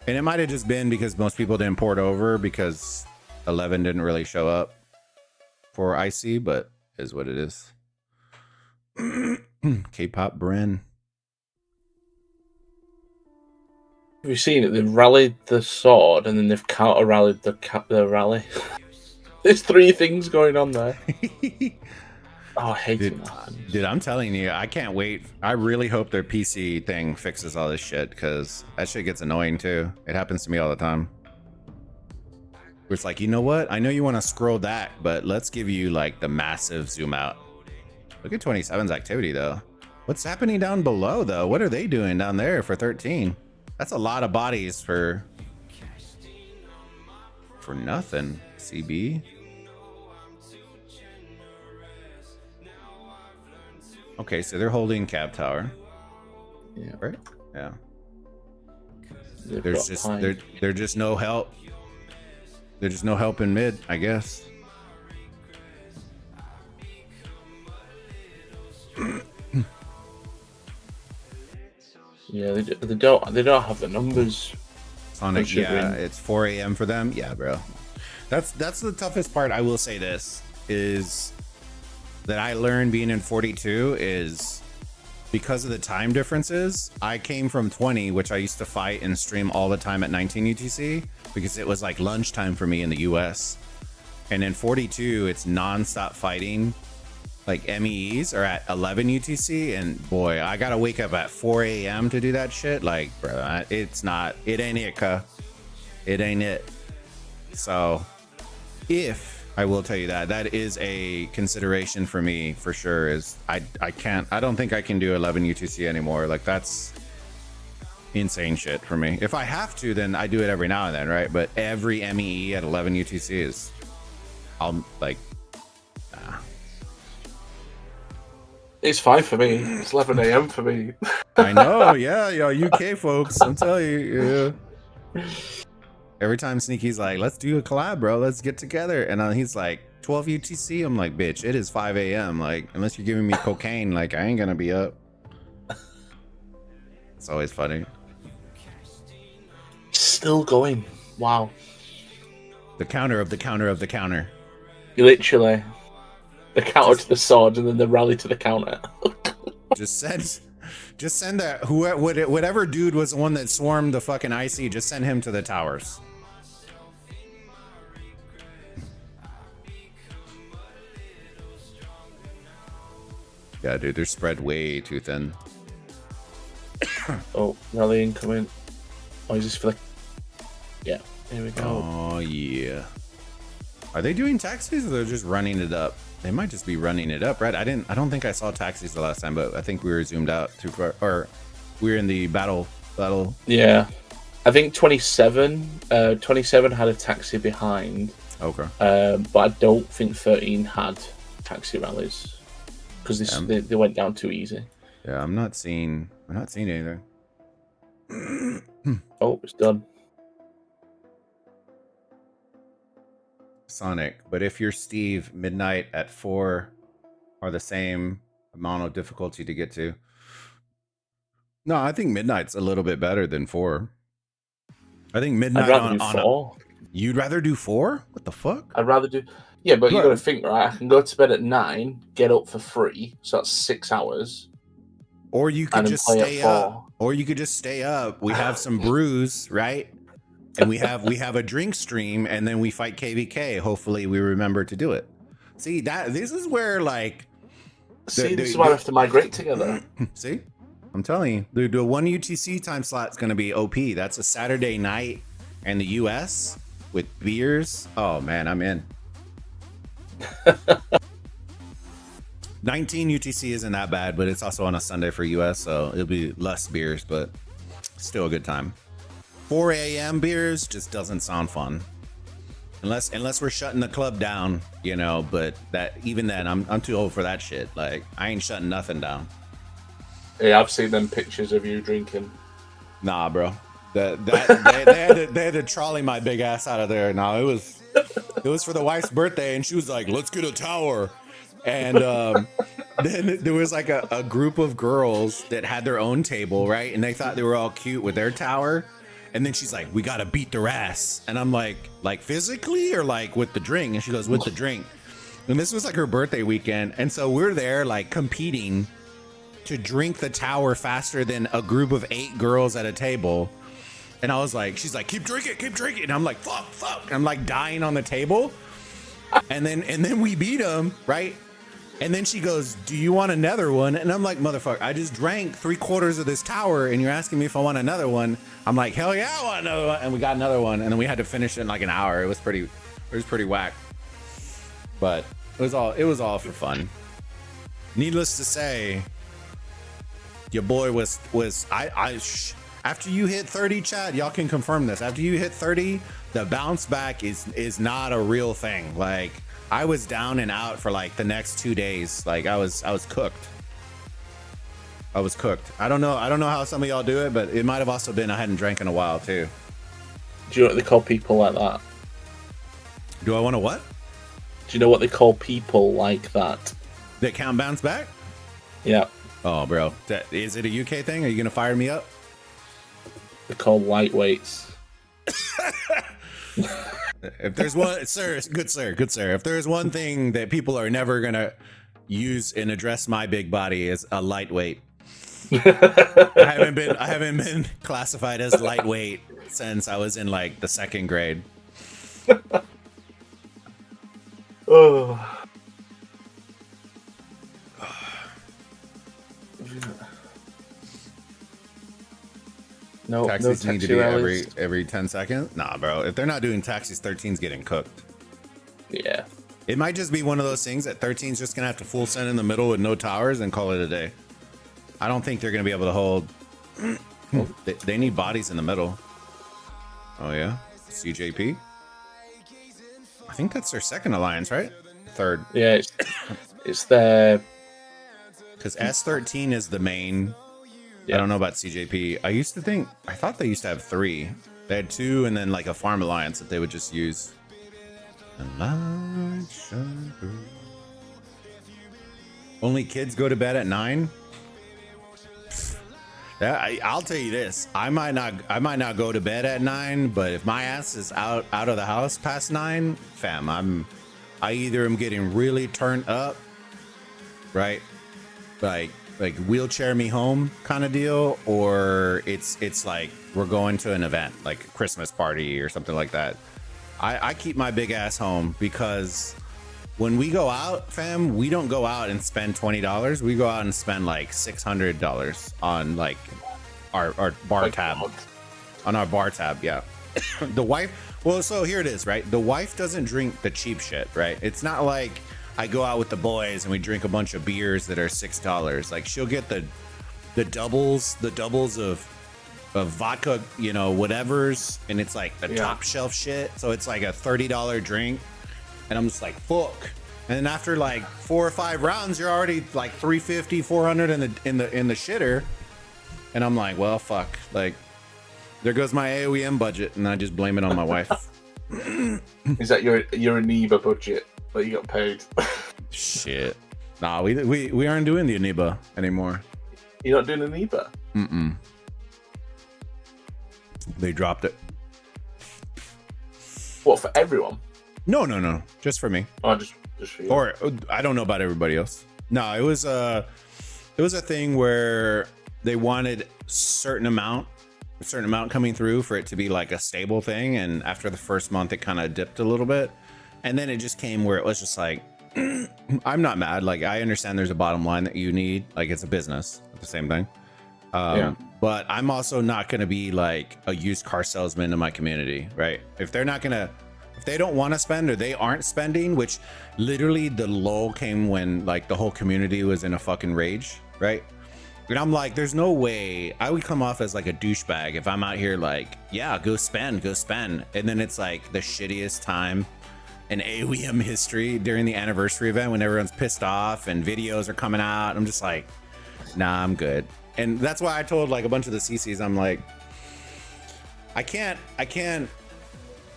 And it might have just been because most people didn't port over because 11 didn't really show up for IC, but is what it is. K-pop Bren. Have you seen it? They've rallied the sword and then they've counter-rallied the rally. There's 3 things going on there. Oh, I hate it. Dude, I'm telling you, I can't wait. I really hope their PC thing fixes all this shit because that shit gets annoying too. It happens to me all the time. It's like, you know what? I know you want to scroll back, but let's give you like the massive zoom out. Look at 27's activity though. What's happening down below though? What are they doing down there for 13? That's a lot of bodies for nothing, CB. Okay, so they're holding Cab Tower. Yeah. Right? Yeah. There's just no help. There's just no help in mid, I guess. Yeah, they don't have the numbers. Sonic, yeah, it's 4 a.m. for them. Yeah, bro. That's the toughest part. I will say this is that I learned being in 42 is because of the time differences. I came from 20, which I used to fight and stream all the time at 19 UTC because it was like lunchtime for me in the US. And in 42, it's nonstop fighting. Like MEEs are at 11 UTC, and boy, I gotta wake up at 4 a.m. to do that shit. Like, bro, it ain't it, cuh. It ain't it. So, if I will tell you that is a consideration for me for sure. Is I don't think I can do 11 UTC anymore. Like, that's insane shit for me. If I have to, then I do it every now and then, right? But every MEE at 11 UTC is, I'll like. It's 5 for me. It's 11 a.m. for me. I know, yeah, yo, UK folks. I'm telling you, yeah. Every time Sneaky's like, let's do a collab, bro. Let's get together. And he's like, 12 UTC? I'm like, bitch, it is 5 a.m. Like, unless you're giving me cocaine, like, I ain't gonna be up. It's always funny. Still going. Wow. The counter of the counter of the counter. Literally. The counter to the sword and then the rally to the counter. just send that whatever dude was the one that swarmed the fucking IC, just send him to the towers. Yeah, dude, they're spread way too thin. Oh, rally incoming. Oh, is this for the... Yeah, here we go. Oh, yeah. Are they doing taxis or they're just running it up? They might just be running it up, right? I don't think I saw taxis the last time, but I think we were zoomed out too far, or we were in the battle. Yeah, I think 27 had a taxi behind. Okay. But I don't think 13 had taxi rallies because they went down too easy. Yeah, I'm not seeing anything. Oh, it's done. Sonic, but if you're Steve, midnight at 4 are the same amount of difficulty to get to. No, I think midnight's a little bit better than 4. I think midnight I'd rather on, do on 4. You'd rather do 4? What the fuck? I'd rather do. Yeah, but you Bro. got to think, right? I can go to bed at 9, get up for 3, so that's 6 hours. Or you could And then just play at stay 4. up. Or you could just stay up. We have some brews, right? And we have a drink stream, and then we fight KVK. Hopefully, we remember to do it. See that this is where like. This is why we have to migrate together. See, I'm telling you, the 1 UTC time slot's gonna be OP. That's a Saturday night in the US with beers. Oh man, I'm in. 19 UTC isn't that bad, but it's also on a Sunday for US, so it'll be less beers, but still a good time. 4 a.m. beers just doesn't sound fun. Unless we're shutting the club down, you know, but that even then I'm too old for that shit. Like I ain't shutting nothing down. Yeah, I've seen them pictures of you drinking. Nah, bro. They had to trolley my big ass out of there. No, it was for the wife's birthday, and she was like, "Let's get a tower." And then there was like a group of girls that had their own table, right? And they thought they were all cute with their tower. And then she's like, "We gotta beat their ass." And I'm like physically or like with the drink? And she goes, "With the drink." And this was like her birthday weekend, and so we're there like competing to drink the tower faster than a group of 8 girls at a table. And I was like, she's like, keep drinking. And I'm like, fuck. I'm like dying on the table. And then we beat them, right? And then she goes, "Do you want another one?" And I'm like, "Motherfucker, I just drank 3/4 of this tower and you're asking me if I want another one." I'm like, "Hell yeah, I want another one." And we got another one, and then we had to finish it in like an hour. It was pretty whack. But it was all for fun. Needless to say, your boy was after you hit 30, Chad, y'all can confirm this. After you hit 30, the bounce back is not a real thing. Like I was down and out for like the next 2 days. Like I was cooked. I don't know how some of y'all do it, but it might have also been I hadn't drank in a while too. Do you know what they call people like that? Do I want to what? Do you know what they call people like that? That can't bounce back? Yeah. Oh, bro. Is it a UK thing? Are you gonna fire me up? They're called lightweights. If there's one, good sir. If there's one thing that people are never gonna use and address my big body is a lightweight. I haven't been classified as lightweight since I was in like the 2nd grade. Oh. No, Taxis no need to do every 10 seconds. Nah, bro. If they're not doing taxis, 13's getting cooked. Yeah. It might just be one of those things that 13's just gonna have to full send in the middle with no towers and call it a day. I don't think they're gonna be able to hold. They need bodies in the middle. Oh yeah, CJP. I think that's their 2nd alliance, right? 3rd. Yeah, it's their. Because S13 is the main. Yeah. I don't know about CJP. I thought they used to have 3. They had 2 and then like a farm alliance that they would just use. Only kids go to bed at 9. I'll tell you this. I might not go to bed at 9, but if my ass is out of the house past 9, fam, I either am getting really turned up, right? Like wheelchair me home kind of deal, or it's like we're going to an event like a Christmas party or something like that. I keep my big ass home because when we go out, fam, we don't go out and spend $20. We go out and spend like $600 on like our bar tab. On our bar tab, yeah. The wife, well, so here it is, right? The wife doesn't drink the cheap shit, right? It's not like I go out with the boys and we drink a bunch of beers that are $6. Like she'll get the doubles of vodka, you know, whatever's, and it's like the top shelf shit. So it's like a $30 drink, and I'm just like, fuck. And then after like 4 or 5 rounds, you're already like 350, 400 in the shitter, and I'm like, well, fuck. Like, there goes my aoem budget, and I just blame it on my wife. Is that your Aniba budget that you got paid? Shit. Nah, we aren't doing the Aniba anymore. You're not doing an eBay? Mm-mm. They dropped it. What, for everyone? No. Just for me. Oh, just for you. Or I don't know about everybody else. No, it was a thing where they wanted a certain amount coming through for it to be like a stable thing, and after the first month it kind of dipped a little bit, and then it just came where it was just like I'm not mad. Like, I understand there's a bottom line that you need, like it's a business, the same thing. But I'm also not going to be like a used car salesman in my community, right? If they don't want to spend, or they aren't spending, which literally the lull came when like the whole community was in a fucking rage, right? And I'm like, there's no way I would come off as like a douchebag if I'm out here like, yeah, go spend. And then it's like the shittiest time in aoem history during the anniversary event when everyone's pissed off and videos are coming out. I'm just like, nah, I'm good. And that's why I told like a bunch of the CCs, I'm like, I can't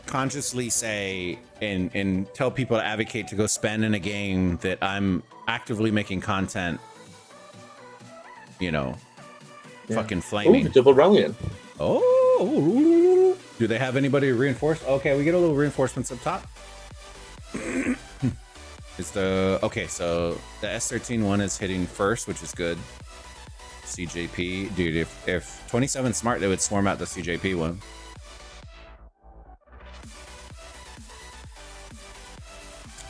consciously say and tell people to advocate to go spend in a game that I'm actively making content, fucking flaming. Ooh, double rallying. Oh, do they have anybody reinforced? Okay, we get a little reinforcements up top. So the S13 one is hitting first, which is good. CJP, dude, if 27 smart, they would swarm out the CJP one.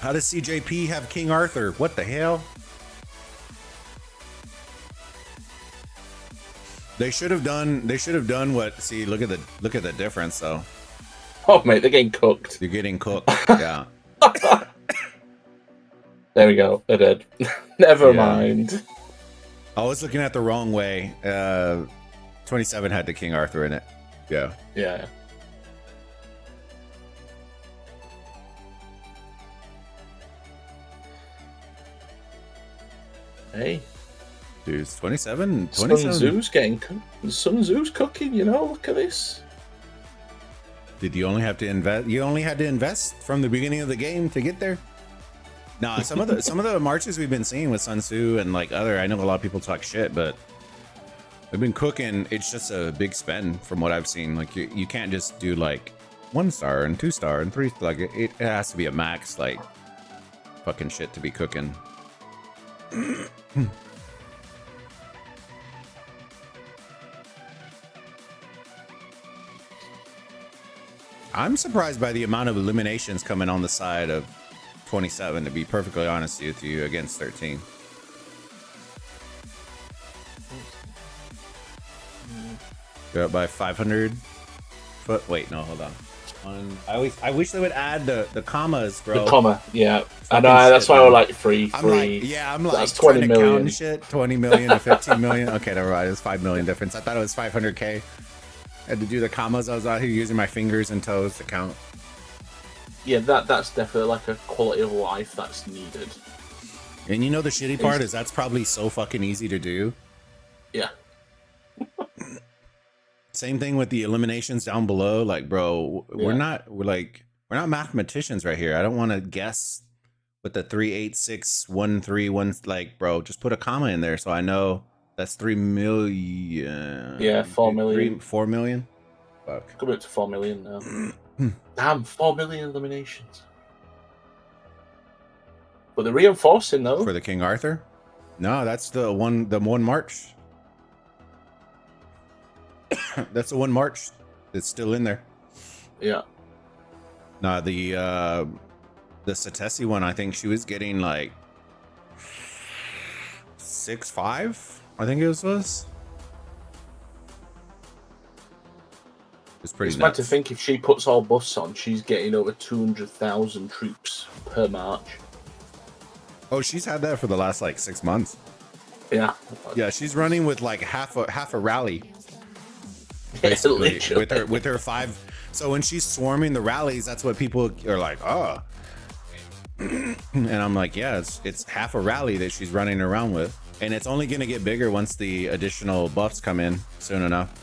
How does CJP have King Arthur? What the hell? They should have done what? See, look at the difference though. Oh mate, they're getting cooked. You're getting cooked. Yeah. There we go. They're dead. Never mind. I was looking at the wrong way. 27 had the King Arthur in it. Yeah. Yeah. Hey. Dude, it's 27. Sun Tzu's getting cooked. Sun Tzu's cooking, look at this. Did you only have to invest? You only had to invest from the beginning of the game to get there? Nah, some of the marches we've been seeing with Sun Tzu and like I know a lot of people talk shit, but they've been cooking. It's just a big spend from what I've seen. Like you can't just do like 1 star and 2 star and 3. Like it has to be a max like fucking shit to be cooking. I'm surprised by the amount of eliminations coming on the side of 27, to be perfectly honest with you, against 13. You're up by 500 foot. Wait, no, hold on. I wish they would add the commas, bro. The comma, yeah. I know, that's why we're like free. I'm like that's 20 million. Count shit. 20 million to 15 million. Okay, never mind. It's 5 million difference. I thought it was 500K. I had to do the commas. I was out here using my fingers and toes to count. Yeah, that's definitely like a quality of life that's needed. And the shitty part is that's probably so fucking easy to do. Yeah. Same thing with the eliminations down below. Like, bro, we're not mathematicians right here. I don't want to guess with the 38613 like, bro, just put a comma in there so I know that's 3 million. Yeah, 4 million. 4 million. Fuck. Coming up to 4 million now. Damn, 4 million eliminations. But they're reinforcing though. For the King Arthur? No, that's the one March. That's the one March that's still in there. Yeah. No, the Satesi one, I think she was getting like 6.5. I think it was. It's pretty It's nuts. mad to think if she puts all buffs on, she's getting over 200,000 troops per march. Oh, she's had that for the last like 6 months. Yeah. Yeah, she's running with like half a rally. Basically, with her 5. So when she's swarming the rallies, that's what people are like, oh. And I'm like, yeah, it's half a rally that she's running around with. And it's only going to get bigger once the additional buffs come in soon enough.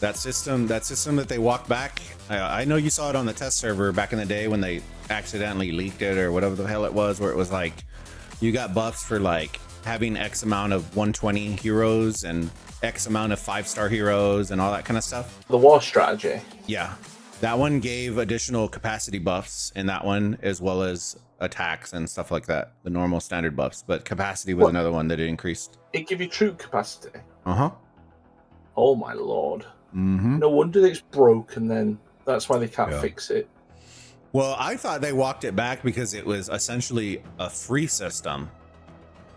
That system that they walked back, I know you saw it on the test server back in the day when they accidentally leaked it or whatever the hell it was, where it was like you got buffs for like having X amount of 120 heroes and X amount of 5-star heroes and all that kind of stuff. The war strategy. Yeah, that one gave additional capacity buffs in that one, as well as attacks and stuff like that. The normal standard buffs, but capacity was another one that it increased. It give you troop capacity. Uh-huh. Oh my lord. Mm-hmm. No wonder it's broken then. That's why they can't fix it. Well, I thought they walked it back because it was essentially a free system.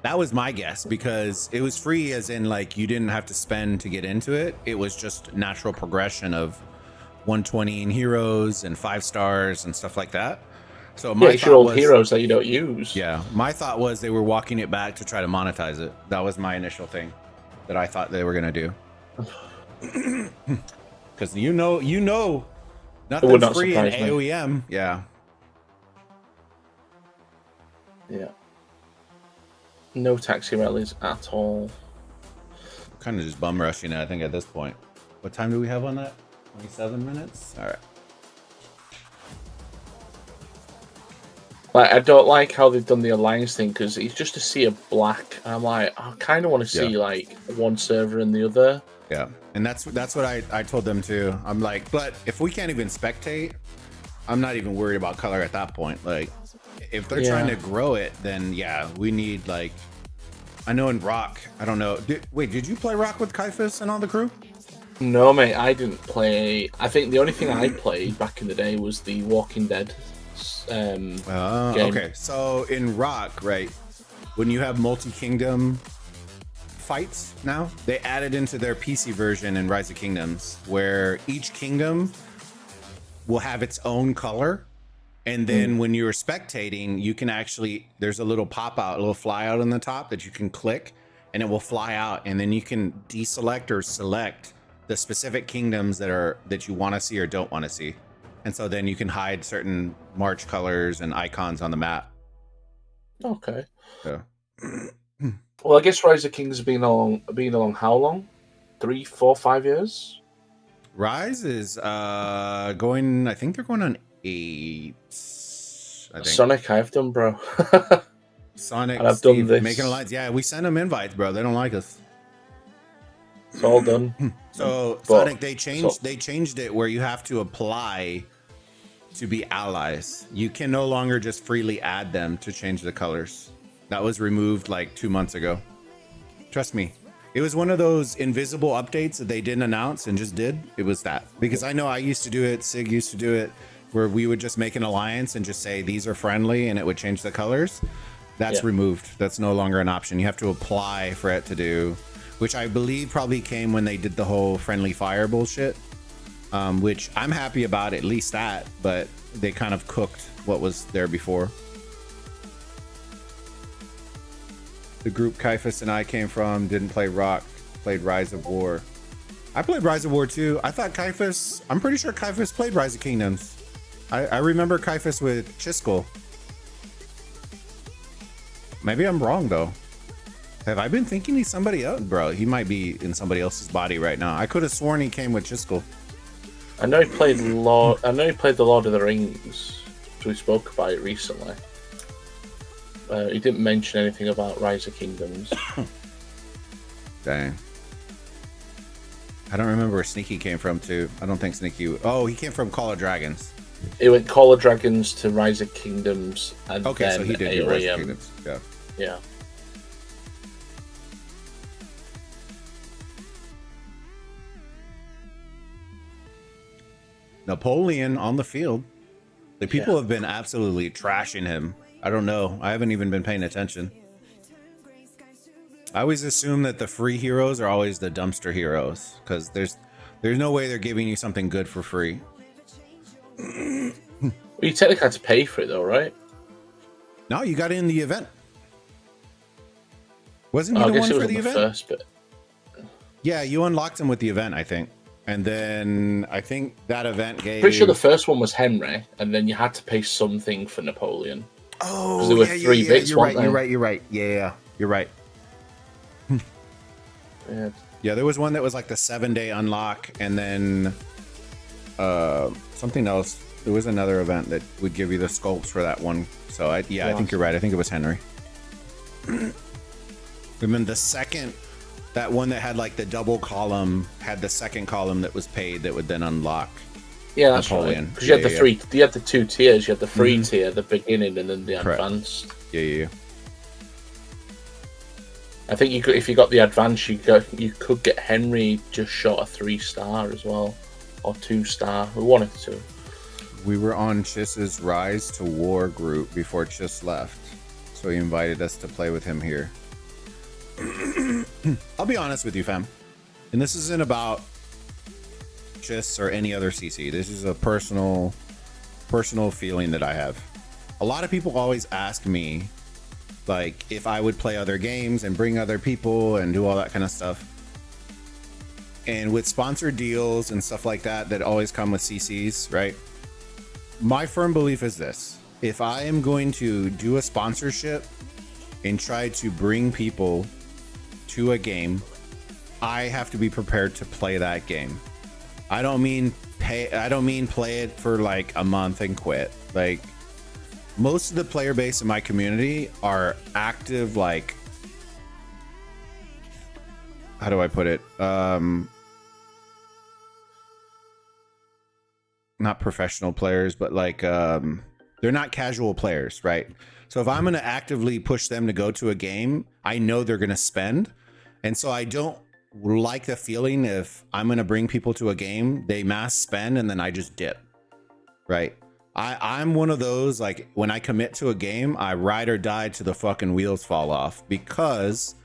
That was my guess, because it was free as in like you didn't have to spend to get into it. It was just natural progression of 120 in heroes and 5 stars and stuff like that. So my it's your old heroes that you don't use. Yeah, my thought was they were walking it back to try to monetize it. That was my initial thing that I thought they were gonna do. Because you know, nothing's free in AoEM. Yeah. Yeah. No taxi rallies at all. Kind of just bum rushing it, I think, at this point. What time do we have on that? 27 minutes? All right. Like, I don't like how they've done the alliance thing, because it's just a sea of black. And I'm like, I kind of want to see like one server and the other. Yeah, and that's what I told them too. I'm like, but if we can't even spectate, I'm not even worried about color at that point. Like, if they're trying to grow it, then yeah, we need like, I know in Rock, I don't know. Did you play Rock with Kaifus and all the crew? No, mate, I didn't play. I think the only thing I played back in the day was the Walking Dead game. Okay, so in Rock, right, when you have multi-kingdom fights now, they added into their PC version in Rise of Kingdoms, where each kingdom will have its own color. And then when you're spectating, you can actually, there's a little pop out, a little fly out on the top that you can click and it will fly out. And then you can deselect or select the specific kingdoms that you want to see or don't want to see. And so then you can hide certain march colors and icons on the map. Okay. Yeah. Well, I guess Rise of Kings has been along how long? 3, 4, 5 years? Rise is going, I think they're going on 8. I think. Sonic, I've done, bro. Sonic, and I've Steve, done this. making alliance. Yeah, we send them invites, bro. They don't like us. It's all done. So Sonic, they changed it where you have to apply to be allies. You can no longer just freely add them to change the colors. That was removed like 2 months ago. Trust me. It was one of those invisible updates that they didn't announce and just did. It was that. Because I know I used to do it, Sig used to do it, where we would just make an alliance and just say these are friendly and it would change the colors. That's removed. That's no longer an option. You have to apply for it to do, which I believe probably came when they did the whole friendly fire bullshit, which I'm happy about, at least that, but they kind of cooked what was there before. The group Kaifus and I came from didn't play Rock, played Rise of War. I played Rise of War too. I thought Kaifus, I'm pretty sure Kaifus played Rise of Kingdoms. I remember Kaifus with Chiskel. Maybe I'm wrong though. Have I been thinking he's somebody else? Bro, he might be in somebody else's body right now. I could have sworn he came with Chiskel. I know he played the Lord of the Rings. So we spoke about it recently. He didn't mention anything about Rise of Kingdoms. Dang. I don't remember where Sneaky came from too. I don't think Sneaky. Oh, he came from Call of Dragons. It went Call of Dragons to Rise of Kingdoms, and then so he did do Rise of Kingdoms. Yeah. Yeah. Napoleon on the field. The people have been absolutely trashing him. I don't know. I haven't even been paying attention. I always assume that the free heroes are always the dumpster heroes, because there's no way they're giving you something good for free. Well, you technically had to pay for it though, right? No, you got it in the event. Wasn't he the one for the event? First bit. Yeah, you unlocked him with the event, I think. And then I think that event gave... Pretty sure the first one was Henry, and then you had to pay something for Napoleon. Oh, there were three bits, you're right. Yeah, you're right. Yeah, there was one that was like the 7-day unlock, and then something else. There was another event that would give you the sculpts for that one. So I think you're right. I think it was Henry. And then the second, that one that had like the double column had the second column that was paid that would then unlock. Yeah, that's Napoleon. right. Because you had the three, you had the two tiers. You had the free tier, the beginning, and then the Correct. advanced. Yeah. I think you could, if you got the advanced, you could get Henry just short of 3-star as well, or 2-star. We wanted to. We were on Chiss's Rise to War group before Chiss left, so he invited us to play with him here. I'll be honest with you, fam, and this isn't about Chiss or any other CC. This is a personal feeling that I have. A lot of people always ask me, like, if I would play other games and bring other people and do all that kind of stuff. And with sponsored deals and stuff like that that always come with CCs, right? My firm belief is this: if I am going to do a sponsorship and try to bring people to a game, I have to be prepared to play that game. I don't mean play it for like a month and quit. Like, most of the player base in my community are active, like, how do I put it? Not professional players, but like, they're not casual players, right? So if I'm going to actively push them to go to a game, I know they're going to spend. And so I don't like the feeling if I'm going to bring people to a game, they mass spend, and then I just dip, right? I'm one of those, like, when I commit to a game, I ride or die till the fucking wheels fall off, because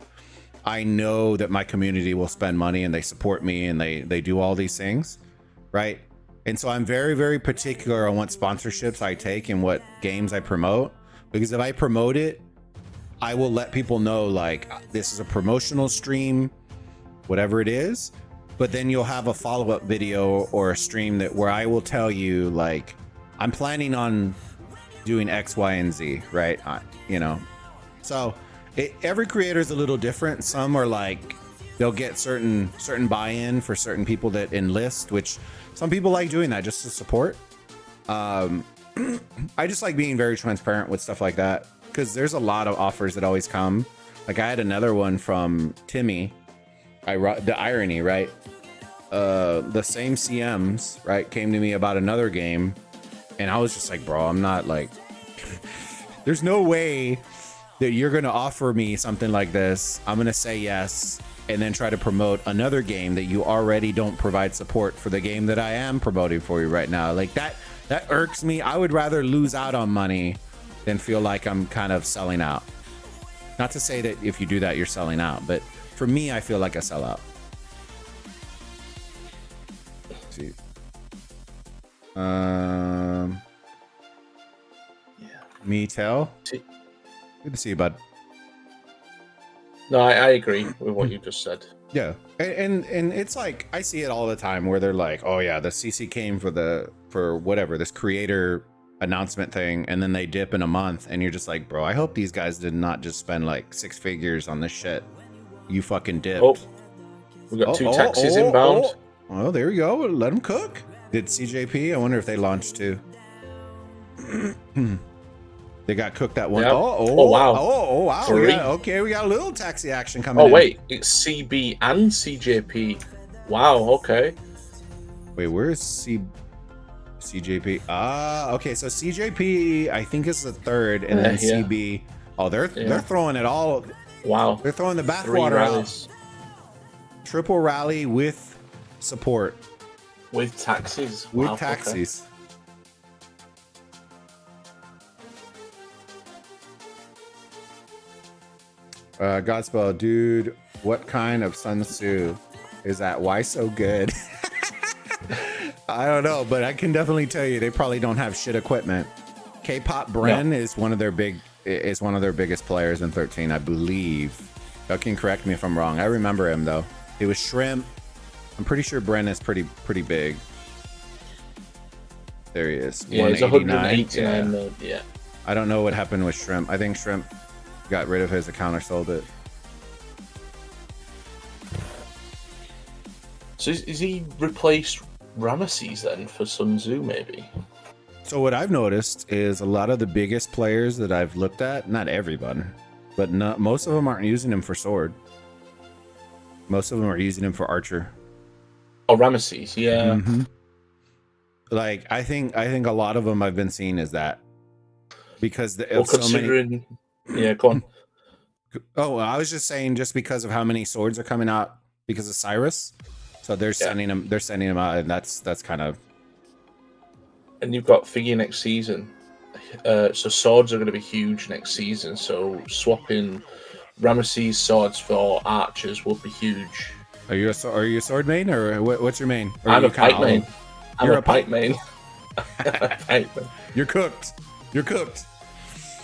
I know that my community will spend money and they support me and they do all these things, right? And so I'm very, very particular on what sponsorships I take and what games I promote, because if I promote it, I will let people know, like, this is a promotional stream, whatever it is. But then you'll have a follow-up video or a stream where I will tell you, like, I'm planning on doing X, Y, and Z, right? You know, so every creator is a little different. Some are like, they'll get certain buy-in for certain people that enlist, which some people like doing that just to support. I just like being very transparent with stuff like that, because there's a lot of offers that always come. Like, I had another one from Timmy, the irony, right? The same CMs, right, came to me about another game. And I was just like, bro, I'm not like, there's no way that you're going to offer me something like this. I'm going to say yes and then try to promote another game that you already don't provide support for the game that I am promoting for you right now. Like, that irks me. I would rather lose out on money than feel like I'm kind of selling out. Not to say that if you do that, you're selling out, but for me, I feel like I sell out. Let's see. Me tell. Good to see you, bud. No, I agree with what you just said. Yeah, and it's like, I see it all the time where they're like, oh yeah, the CC came for whatever, this creator announcement thing, and then they dip in a month, and you're just like, bro, I hope these guys did not just spend like 6 figures on this shit. You fucking dipped. Oh, we got two taxis inbound. Oh, there we go. Let them cook. Did CJP? I wonder if they launched too. They got cooked that one. Yep. Oh, wow. Oh, wow. Three. We got a little taxi action coming in. Oh, wait. It's CB and CJP. Wow, okay. Wait, where's CJP? Okay. So CJP, I think, is the third, and then CB. Oh, they're throwing it all. Wow. They're throwing the bathwater out. Triple rally with support. With taxis. With wow, taxis. Godspell, dude, what kind of Sun Tzu is that? Why so good? I don't know, but I can definitely tell you they probably don't have shit equipment. K-pop Bren is one of their biggest players in 13, I believe. Y'all can correct me if I'm wrong. I remember him though. It was Shrimp. I'm pretty sure Bren is pretty big. There he is. Yeah, he's 189. Yeah. I don't know what happened with Shrimp. I think Shrimp got rid of his account or sold it. So is he replaced Ramesses then for Sun Tzu maybe? So what I've noticed is a lot of the biggest players that I've looked at, not everyone, but most of them aren't using him for sword. Most of them are using him for archer. Oh, Ramesses, yeah. Mm-hmm. Like I think a lot of them I've been seeing is that because considering, yeah, go on. Oh, I was just saying, just because of how many swords are coming out because of Cyrus, so they're sending them. They're sending them out, and that's kind of. And you've got Figgy next season, so swords are going to be huge next season. So swapping Ramesses swords for archers would be huge. Are you a sword main, or what's your main? Or I'm a pike main. You're a pike main. You're cooked. You're cooked.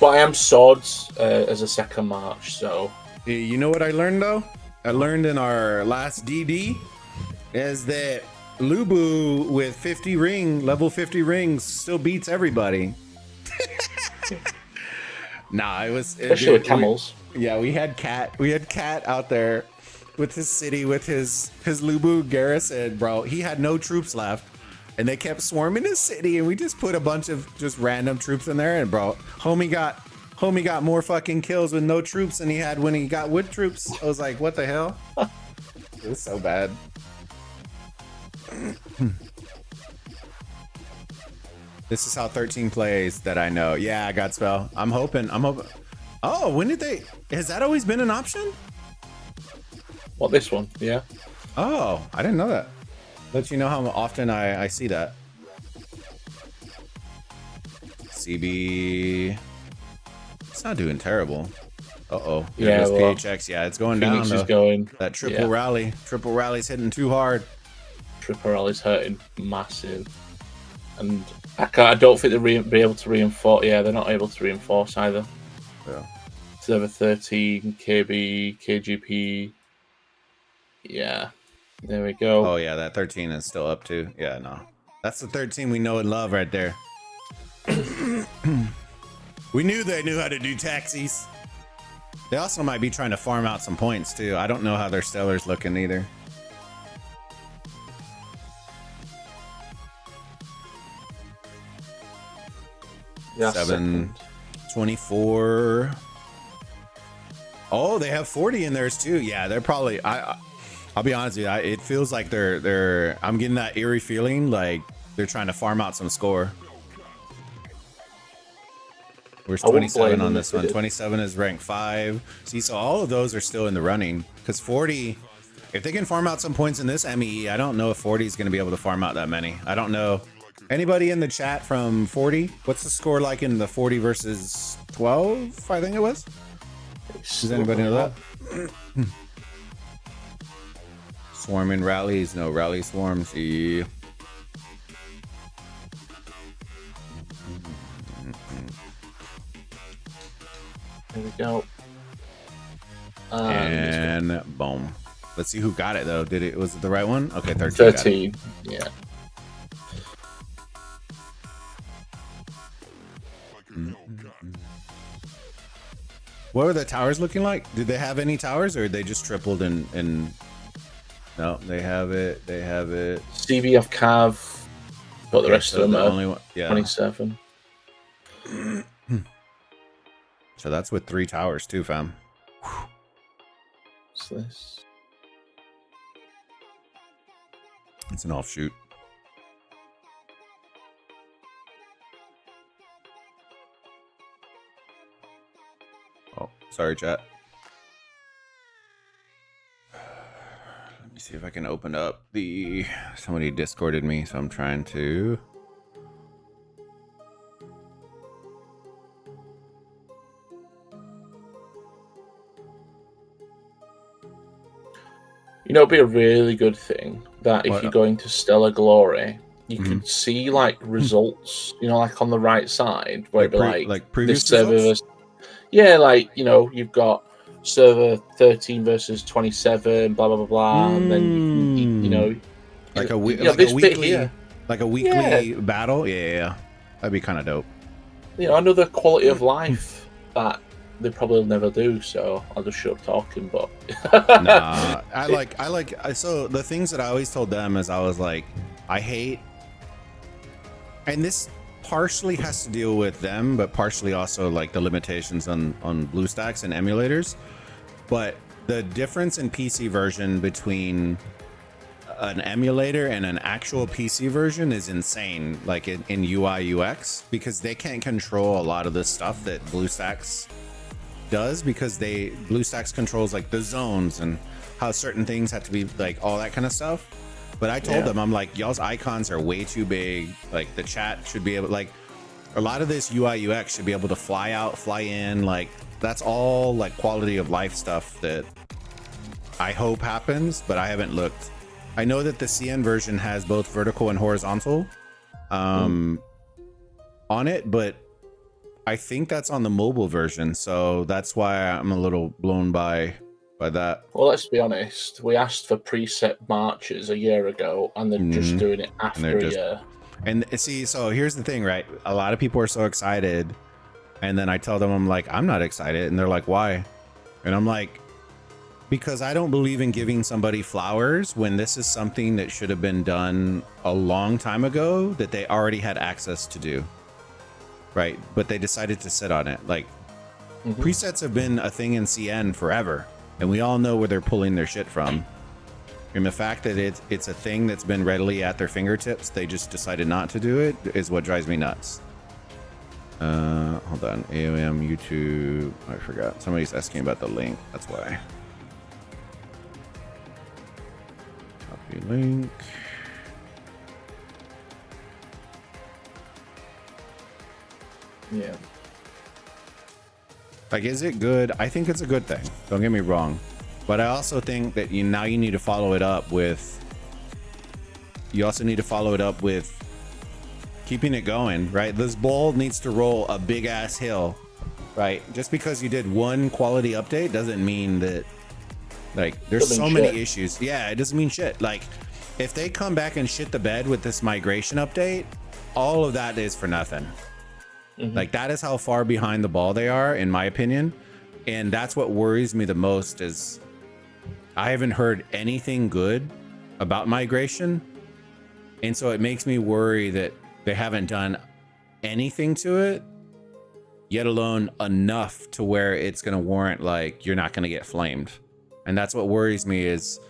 But I am swords as a second march, so... You know what I learned, though? I learned in our last DD is that Lubu with level 50 rings still beats everybody. Nah, it was... Especially with camels. We had Cat. We had Cat out there with his city, with his Lubu garrison, bro. He had no troops left. And they kept swarming his city, and we just put a bunch of just random troops in there, and bro, homie got more fucking kills with no troops than he had when he got with troops. I was like, what the hell? It was so bad. This is how 13 plays that I know. Yeah, I got spell. I'm hoping. Oh, when did they? Has that always been an option? What, this one? Yeah. Oh, I didn't know that. Let you know how often I see that. CB. It's not doing terrible. Uh-oh. Yeah, well, PHX. Yeah, it's going Phoenix down. Is going. That triple rally. Triple rally's hitting too hard. Triple rally's hurting massive. And I don't think they'll be able to reinforce. Yeah, they're not able to reinforce either. Yeah. Server 13, KB, KGP. Yeah. There we go. Oh, yeah, that 13 is still up too. Yeah, no. That's the 13 we know and love right there. We knew they knew how to do taxis. They also might be trying to farm out some points too. I don't know how their stellar's looking either. Yeah, 724. Oh, they have 40 in theirs too. Yeah, they're probably. I'll be honest with you. It feels like they're. I'm getting that eerie feeling like they're trying to farm out some score. Where's 27 on this one? 27 is rank 5. See, so all of those are still in the running because 40. If they can farm out some points in this MEE, I don't know if 40 is going to be able to farm out that many. I don't know. Anybody in the chat from 40? What's the score like in the 40 versus 12? I think it was. Does anybody know that? Swarming rallies, no rally swarms. Yeah. There we go. And boom. Let's see who got it though. Was it the right one? Okay, 13. 13. Yeah. What were the towers looking like? Did they have any towers, or they just tripled and no, they have it. They have it. CBF Cav. Got the rest of them. Only one, yeah. 27. So that's with 3 towers too, fam. What's this? It's an offshoot. Oh, sorry, chat. Let me see if I can open up the... Somebody Discorded me, so I'm trying to... You know, it'd be a really good thing that if you're going to Stellar Glory, you could see like results, you know, like on the right side, where it'd be like previous server results? Yeah, like, you know, you've got server 13 versus 27, blah blah blah blah, and then you know, like a weekly battle. Yeah, that'd be kind of dope. You know, another quality of life that they probably never do, so I'll just shut up talking. But nah, so the things that I always told them is I was like, I hate, and this partially has to deal with them, but partially also like the limitations on BlueStacks and emulators. But the difference in PC version between an emulator and an actual PC version is insane, like in UI UX, because they can't control a lot of the stuff that BlueStacks does, because BlueStacks controls like the zones and how certain things have to be, like all that kind of stuff. But I told them, I'm like, y'all's icons are way too big. Like the chat should be able, like a lot of this UI UX should be able to fly out, fly in. Like that's all like quality of life stuff that I hope happens, but I haven't looked. I know that the CN version has both vertical and horizontal on it, but I think that's on the mobile version. So that's why I'm a little blown by that. Well, let's be honest. We asked for preset marches a year ago, and they're just doing it after a year. And see, so here's the thing, right? A lot of people are so excited, and then I tell them, I'm like, I'm not excited, and they're like, why? And I'm like, because I don't believe in giving somebody flowers when this is something that should have been done a long time ago, that they already had access to do, right? But they decided to sit on it. Like presets have been a thing in CN forever, and we all know where they're pulling their shit from. And the fact that it's a thing that's been readily at their fingertips, they just decided not to do it, is what drives me nuts. Hold on, aoem YouTube, I forgot. Somebody's asking about the link, that's why. Copy link. Yeah. Like, is it good? I think it's a good thing. Don't get me wrong. But I also think that now you need to follow it up with, you also need to follow it up with keeping it going, right? This ball needs to roll a big ass hill, right? Just because you did one quality update doesn't mean that, like, there's so many issues. Yeah, it doesn't mean shit. Like, if they come back and shit the bed with this migration update, all of that is for nothing. Like, that is how far behind the ball they are, in my opinion. And that's what worries me the most, is I haven't heard anything good about migration. And so it makes me worry that they haven't done anything to it, yet alone enough to where it's going to warrant, like, you're not going to get flamed. And that's what worries me, is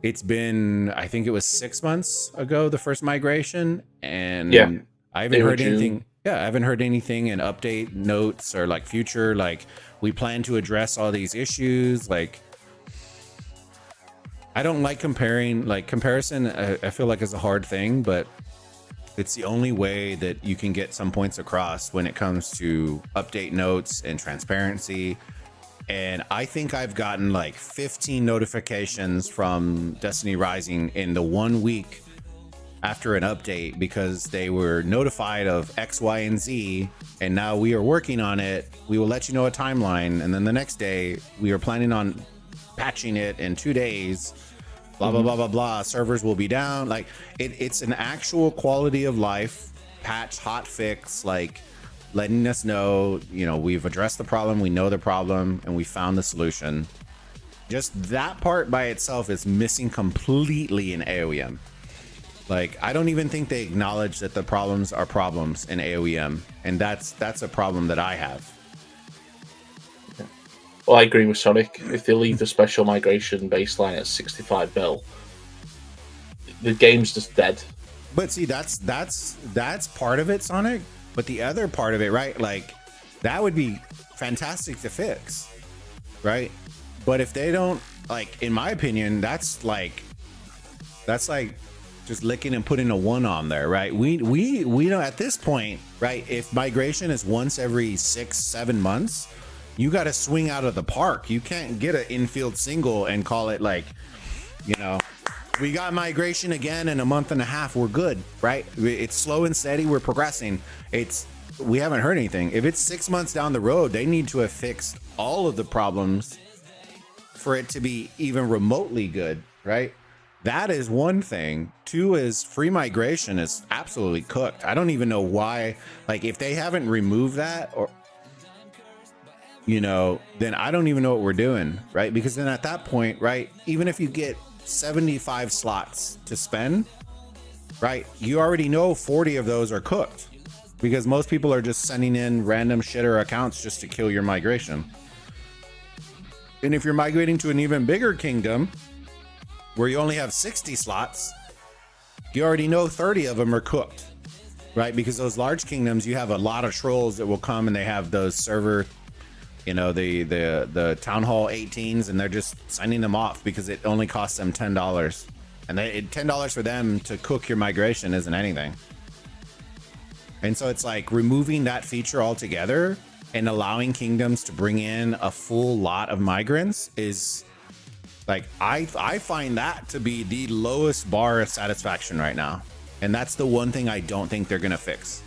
it's been, I think it was 6 months ago, the first migration. And I haven't heard anything. Yeah, I haven't heard anything in update notes or like future, like we plan to address all these issues. Like, I don't like comparing, like comparison, I feel like is a hard thing, but it's the only way that you can get some points across when it comes to update notes and transparency. And I think I've gotten like 15 notifications from Destiny Rising in the 1 week after an update, because they were notified of X, Y, and Z, and now we are working on it. We will let you know a timeline, and then the next day we are planning on patching it in 2 days. Blah blah blah blah blah. Servers will be down. Like it's an actual quality of life patch, hot fix, like letting us know, you know, we've addressed the problem, we know the problem, and we found the solution. Just that part by itself is missing completely in AoEM. Like, I don't even think they acknowledge that the problems are problems in AoEM, and that's a problem that I have. Well, I agree with Sonic. If they leave the special migration baseline at 65 mil, the game's just dead. But see, that's part of it, Sonic. But the other part of it, right? Like, that would be fantastic to fix, right? But if they don't, like, in my opinion, that's like just licking and putting a 1 on there, right? We know at this point, right? If migration is once every 6-7 months, you got to swing out of the park. You can't get an infield single and call it like, you know, we got migration again in a month and a half. We're good, right? It's slow and steady. We're progressing. We haven't heard anything. If it's 6 months down the road, they need to have fixed all of the problems for it to be even remotely good, right? That is one thing. 2 is free migration is absolutely cooked. I don't even know why. Like, if they haven't removed that, or, you know, then I don't even know what we're doing, right? Because then at that point, right, even if you get 75 slots to spend, right, you already know 40 of those are cooked. because most people are just sending in random shitter accounts just to kill your migration. And if you're migrating to an even bigger kingdom where you only have 60 slots, you already know 30 of them are cooked, right? Because those large kingdoms, you have a lot of trolls that will come and they have those server, you know, the town hall 18s, and they're just signing them off because it only costs them $10. And $10 for them to cook your migration isn't anything. And so it's like removing that feature altogether and allowing kingdoms to bring in a full lot of migrants is like, I find that to be the lowest bar of satisfaction right now. And that's the one thing I don't think they're going to fix.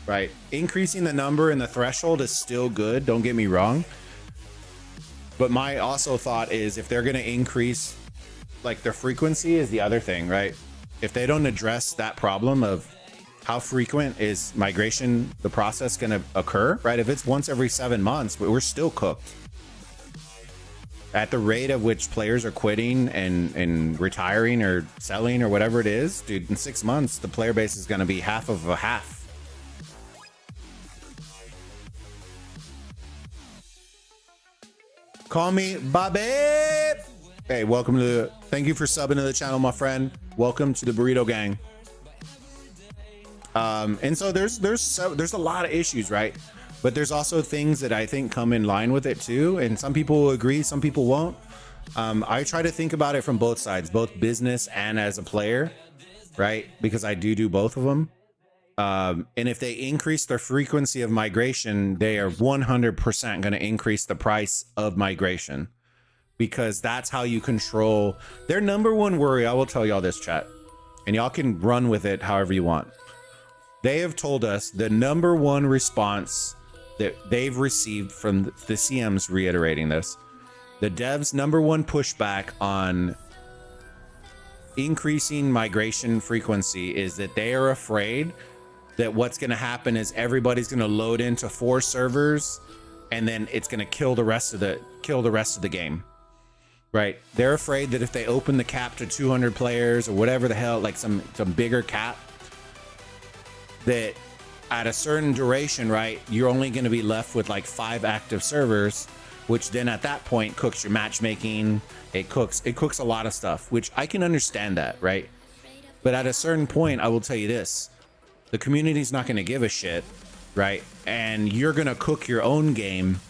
Right? Increasing the number and the threshold is still good. Don't get me wrong. But my also thought is if they're going to increase like their frequency is the other thing, right? If they don't address that problem of how frequent is migration, the process going to occur, right? If it's once every 7 months, we're still cooked. At the rate of which players are quitting and retiring or selling or whatever it is, dude, in 6 months, the player base is going to be half of a half. Call me Bobby. Hey, welcome to thank you for subbing to the channel, my friend. Welcome to the Burrito Gang. And so there's a lot of issues, right? But there's also things that I think come in line with it too. And some people will agree, some people won't. I try to think about it from both sides, both business and as a player, right? Because I do both of them. And if they increase their frequency of migration, they are 100% going to increase the price of migration, because that's how you control their number one worry. I will tell y'all this, chat, and y'all can run with it however you want. They have told us the number one response that they've received from the CMs reiterating this, the devs' number one pushback on increasing migration frequency is that they are afraid that what's going to happen is everybody's going to load into 4 servers and then it's going to kill the rest of the game, right? They're afraid that if they open the cap to 200 players or whatever the hell, like some bigger cap, that at a certain duration, right, you're only going to be left with like 5 active servers, which then at that point cooks your matchmaking. It cooks a lot of stuff, which I can understand that, right? But at a certain point, I will tell you this, the community's not going to give a shit, right? And you're going to cook your own game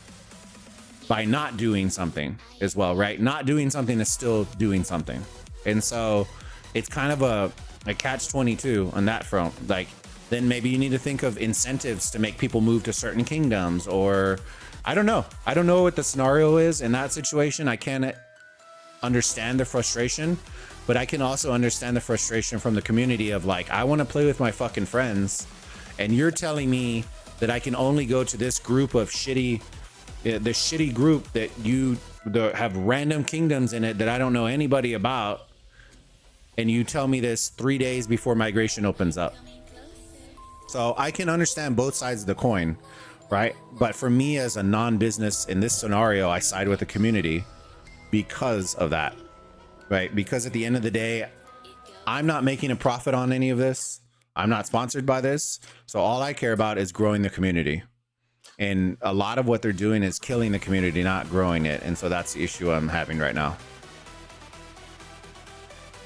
by not doing something as well, right? Not doing something is still doing something. And so it's kind of a catch-22 on that front. Like, then maybe you need to think of incentives to make people move to certain kingdoms, or I don't know. I don't know what the scenario is in that situation. I can't understand the frustration, but I can also understand the frustration from the community of like, I want to play with my fucking friends, and you're telling me that I can only go to this group of shitty, the shitty group that have random kingdoms in it that I don't know anybody about, and you tell me this 3 days before migration opens up. So I can understand both sides of the coin, right? But for me as a non-business in this scenario, I side with the community because of that, right? Because at the end of the day, I'm not making a profit on any of this. I'm not sponsored by this. So all I care about is growing the community. And a lot of what they're doing is killing the community, not growing it. And so that's the issue I'm having right now.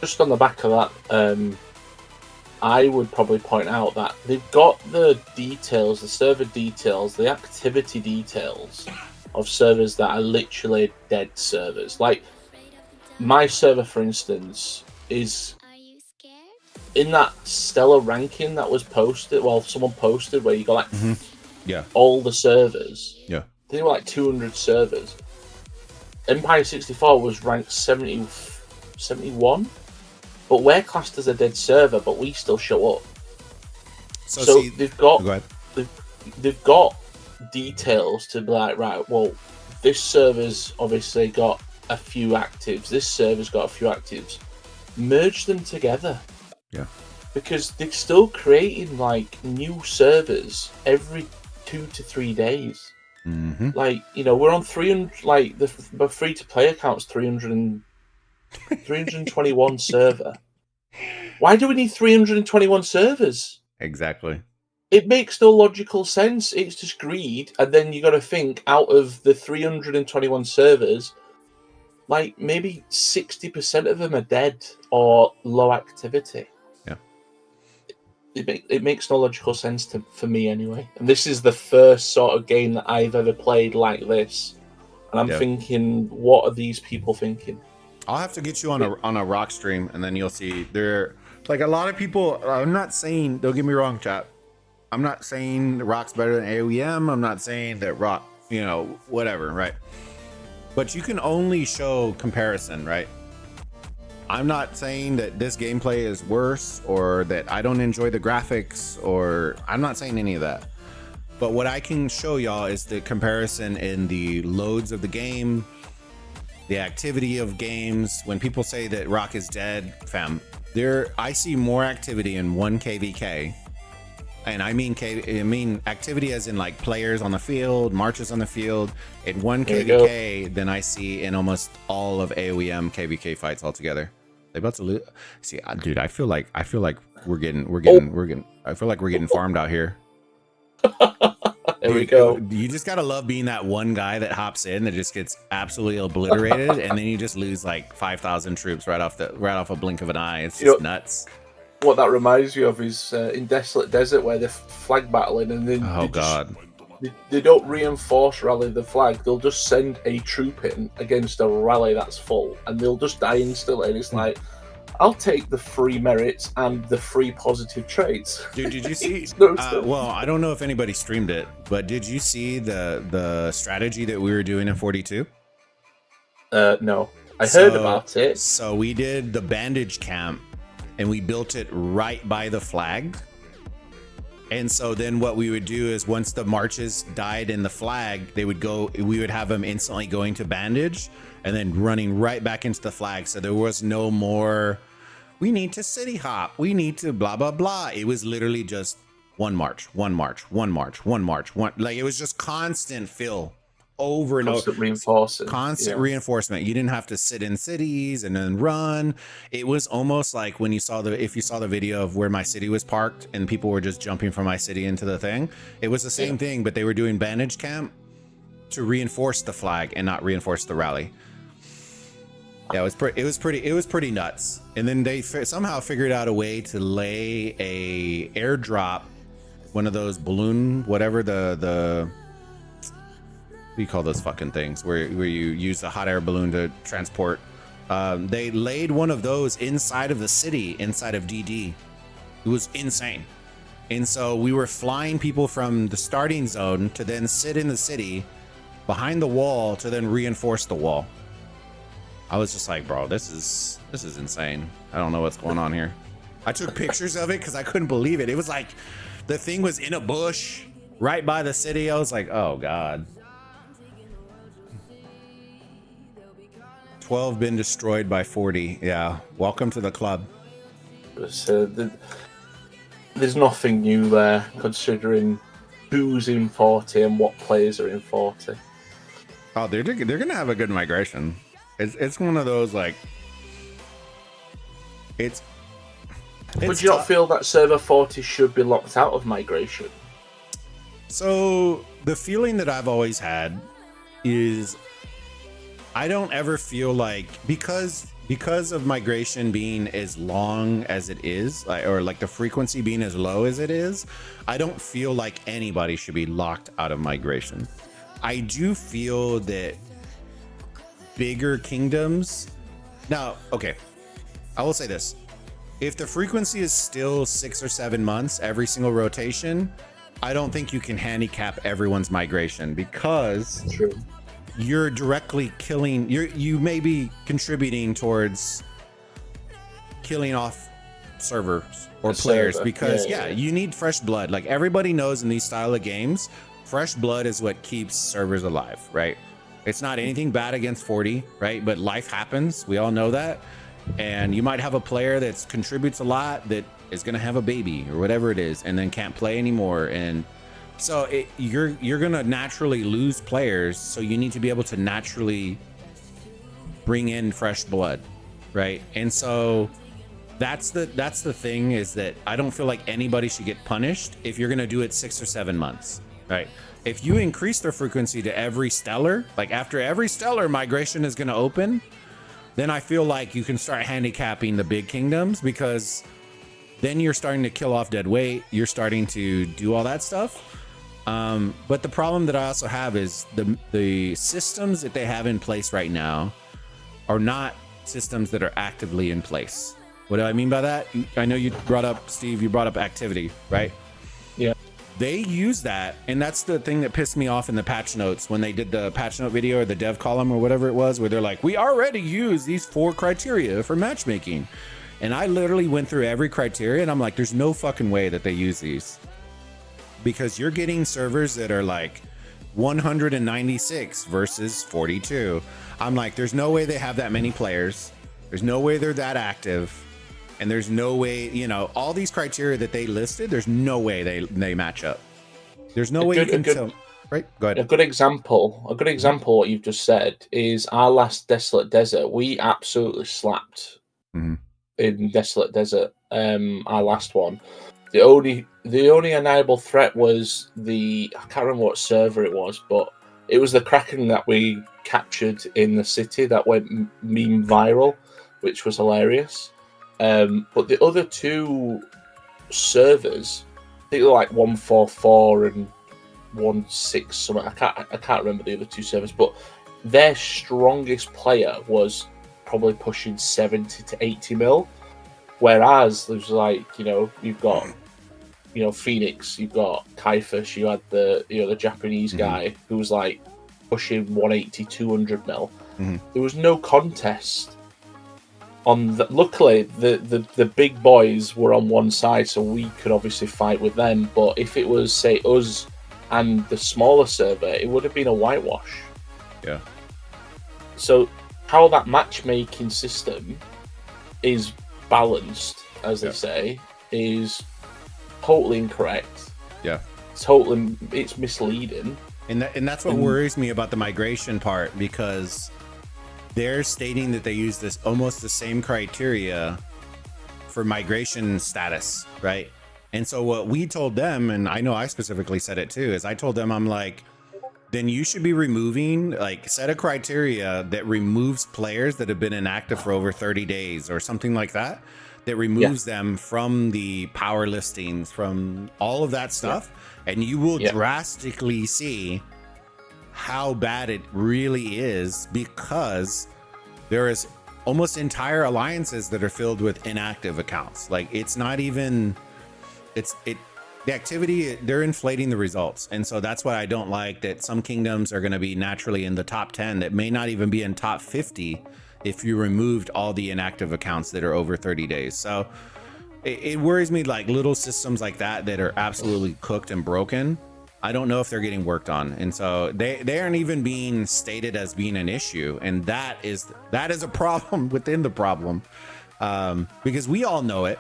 Just on the back of that, I would probably point out that they've got the details, the server details, the activity details of servers that are literally dead servers. Like my server, for instance, is in that stellar ranking that was posted. Well, someone posted where you got like all the servers. Yeah, they were like 200 servers. Empire 64 was ranked 71. But we're classed as a dead server, but we still show up. So see, they've got they've got details to be like, right, well, this server's obviously got a few actives. This server's got a few actives. Merge them together. Yeah. Because they're still creating like new servers every 2 to 3 days. Mm-hmm. Like, you know, we're on 300. Like the free-to-play account's 321 server. Why do we need 321 servers? Exactly. It makes no logical sense. It's just greed, and then you got to think out of the 321 servers, like maybe 60% of them are dead or low activity. Yeah, it makes no logical sense for me anyway. And this is the first sort of game that I've ever played like this, and I'm thinking, what are these people thinking? I'll have to get you on a rock stream, and then you'll see there. Like a lot of people, I'm not saying. Don't get me wrong, chat. I'm not saying rock's better than aoem. I'm not saying that rock, whatever, right? But you can only show comparison, right? I'm not saying that this gameplay is worse or that I don't enjoy the graphics, or I'm not saying any of that. But what I can show y'all is the comparison in the loads of the game, the activity of games. When people say that rock is dead, fam, I see more activity in 1 kvk. And I mean activity as in like players on the field, marches on the field, in 1 kvk than I see in almost all of aoem kvk fights altogether. They about to lose. See, dude, I feel like we're getting farmed out here. There we go. You just gotta love being that one guy that hops in that just gets absolutely obliterated, and then you just lose like 5,000 troops right off a blink of an eye. It's just nuts. What that reminds me of is in Desolate Desert, where they're flag battling, and then they don't reinforce rally the flag. They'll just send a troop in against a rally that's full, and they'll just die instantly. And it's like, I'll take the free merits and the free positive traits. Dude, did you see? Well, I don't know if anybody streamed it, but did you see the strategy that we were doing in 42? No, I heard about it. So we did the bandage camp, and we built it right by the flag. And so then what we would do is once the marches died in the flag, we would have them instantly going to bandage and then running right back into the flag. So there was no more, we need to city hop, we need to blah, blah, blah. It was literally just one march, one march, one march, one march, one. Like it was just constant fill over and over. Constant reinforcement. You didn't have to sit in cities and then run. It was almost like when if you saw the video of where my city was parked and people were just jumping from my city into the thing. It was the same thing, but they were doing bandage camp to reinforce the flag and not reinforce the rally. Yeah, it was pretty nuts. And then they somehow figured out a way to lay a airdrop, one of those balloon, whatever what do you call those fucking things where you use a hot air balloon to transport? They laid one of those inside of the city, inside of DD. It was insane. And so we were flying people from the starting zone to then sit in the city behind the wall to then reinforce the wall. I was just like, bro, this is insane. I don't know what's going on here. I took pictures of it because I couldn't believe it. It was like the thing was in a bush right by the city. I was like, oh God. 12 been destroyed by 40. Yeah, welcome to the club. There's nothing new there, considering who's in 40 and what players are in 40. Oh, they're gonna have a good migration. It's one of those like it's Would you not feel that server 40 should be locked out of migration? So the feeling that I've always had is I don't ever feel like because of migration being as long as it is, or like the frequency being as low as it is, I don't feel like anybody should be locked out of migration. I do feel that bigger kingdoms. Now, okay, I will say this. If the frequency is still 6 or 7 months every single rotation, I don't think you can handicap everyone's migration because True. You're directly killing, you may be contributing towards killing off servers or players because you need fresh blood. Like everybody knows in these style of games, fresh blood is what keeps servers alive, right? It's not anything bad against 40, right? But life happens. We all know that. And you might have a player that contributes a lot that is going to have a baby or whatever it is and then can't play anymore. And so you're going to naturally lose players. So you need to be able to naturally bring in fresh blood, right? And so that's the thing, is that I don't feel like anybody should get punished if you're gonna do it 6 or 7 months, right? If you increase their frequency to every stellar, like after every stellar migration is gonna open, then I feel like you can start handicapping the big kingdoms, because then you're starting to kill off dead weight. You're starting to do all that stuff. But the problem that I also have is the systems that they have in place right now are not systems that are actively in place. What do I mean by that? I know you brought up, Steve, you brought up activity, right? Yeah. They use that, and that's the thing that pissed me off in the patch notes when they did the patch note video or the dev column or whatever it was, where they're like, we already use these 4 criteria for matchmaking. And I literally went through every criteria and I'm like, there's no fucking way that they use these. Because you're getting servers that are like 196 versus 42. I'm like, there's no way they have that many players. There's no way they're that active. And there's no way, you know, all these criteria that they listed, there's no way they match up. There's no way you can tell. Right? Go ahead. A good example what you've just said is our last Desolate Desert. We absolutely slapped in Desolate Desert, our last one. The only enable threat was I can't remember what server it was, but it was the Kraken that we captured in the city that went meme viral, which was hilarious. But the other 2 servers, I think they're like 144 and 16 something. I can't remember the other 2 servers, but their strongest player was probably pushing 70 to 80 mil. Whereas there's like, you know, you've got, you know, Phoenix, you've got Kaifus, you had the Japanese guy who was like pushing 180, 200 mil. There was no contest on the, luckily the big boys were on one side, so we could obviously fight with them. But if it was, say, us and the smaller server, it would have been a whitewash. Yeah. So how that matchmaking system is balanced, as they say, is totally incorrect. Yeah. It's misleading. And that's what worries me about the migration part, because they're stating that they use this almost the same criteria for migration status, right? And so what we told them, and I know I specifically said it too, is I told them, I'm like, then you should be removing, like, set a criteria that removes players that have been inactive for over 30 days or something like that, that removes them from the power listings, from all of that stuff. And you will drastically see how bad it really is, because there is almost entire alliances that are filled with inactive accounts. Like, it's not even, the activity, they're inflating the results. And so that's why I don't like that some kingdoms are going to be naturally in the top 10 that may not even be in top 50 if you removed all the inactive accounts that are over 30 days. So it worries me, like little systems like that are absolutely cooked and broken. I don't know if they're getting worked on. And so they aren't even being stated as being an issue. And that is a problem within the problem, because we all know it.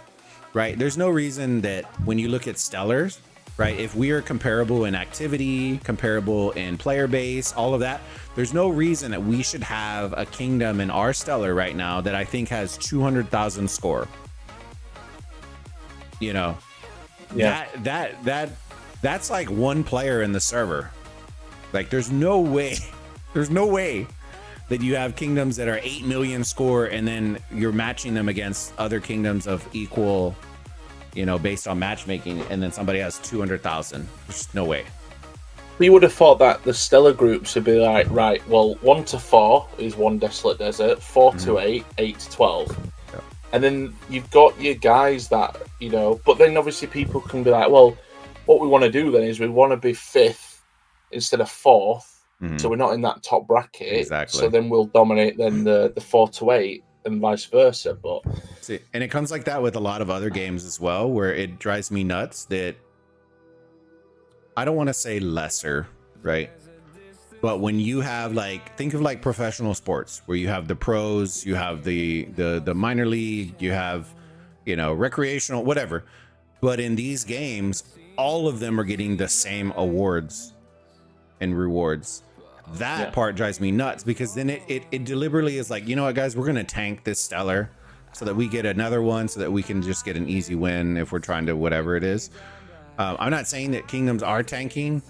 Right. There's no reason that when you look at stellars, right, if we are comparable in activity, comparable in player base, all of that, there's no reason that we should have a kingdom in our stellar right now that I think has 200,000 score. You know, that's like one player in the server. Like, there's no way that you have kingdoms that are 8 million score and then you're matching them against other kingdoms of equal, you know, based on matchmaking, and then somebody has 200,000. There's no way. We would have thought that the stellar groups would be like, right, well, 1 to 4 is one Desolate Desert, 4 to 8, 8 to 12. Yeah. And then you've got your guys that, you know, but then obviously people can be like, well, what we want to do then is we want to be 5th instead of 4th. So we're not in that top bracket. Exactly. So then we'll dominate then the 4 to 8 and vice versa. But see, and it comes like that with a lot of other games as well, where it drives me nuts that I don't want to say lesser, right? But when you have, like, think of like professional sports, where you have the pros, you have the minor league, you have, you know, recreational, whatever. But in these games, all of them are getting the same awards and rewards. That part drives me nuts, because then it deliberately is like, you know what, guys, we're going to tank this stellar. so that we get another one, so that we can just get an easy win if we're trying to whatever it is. I'm not saying that kingdoms are tanking,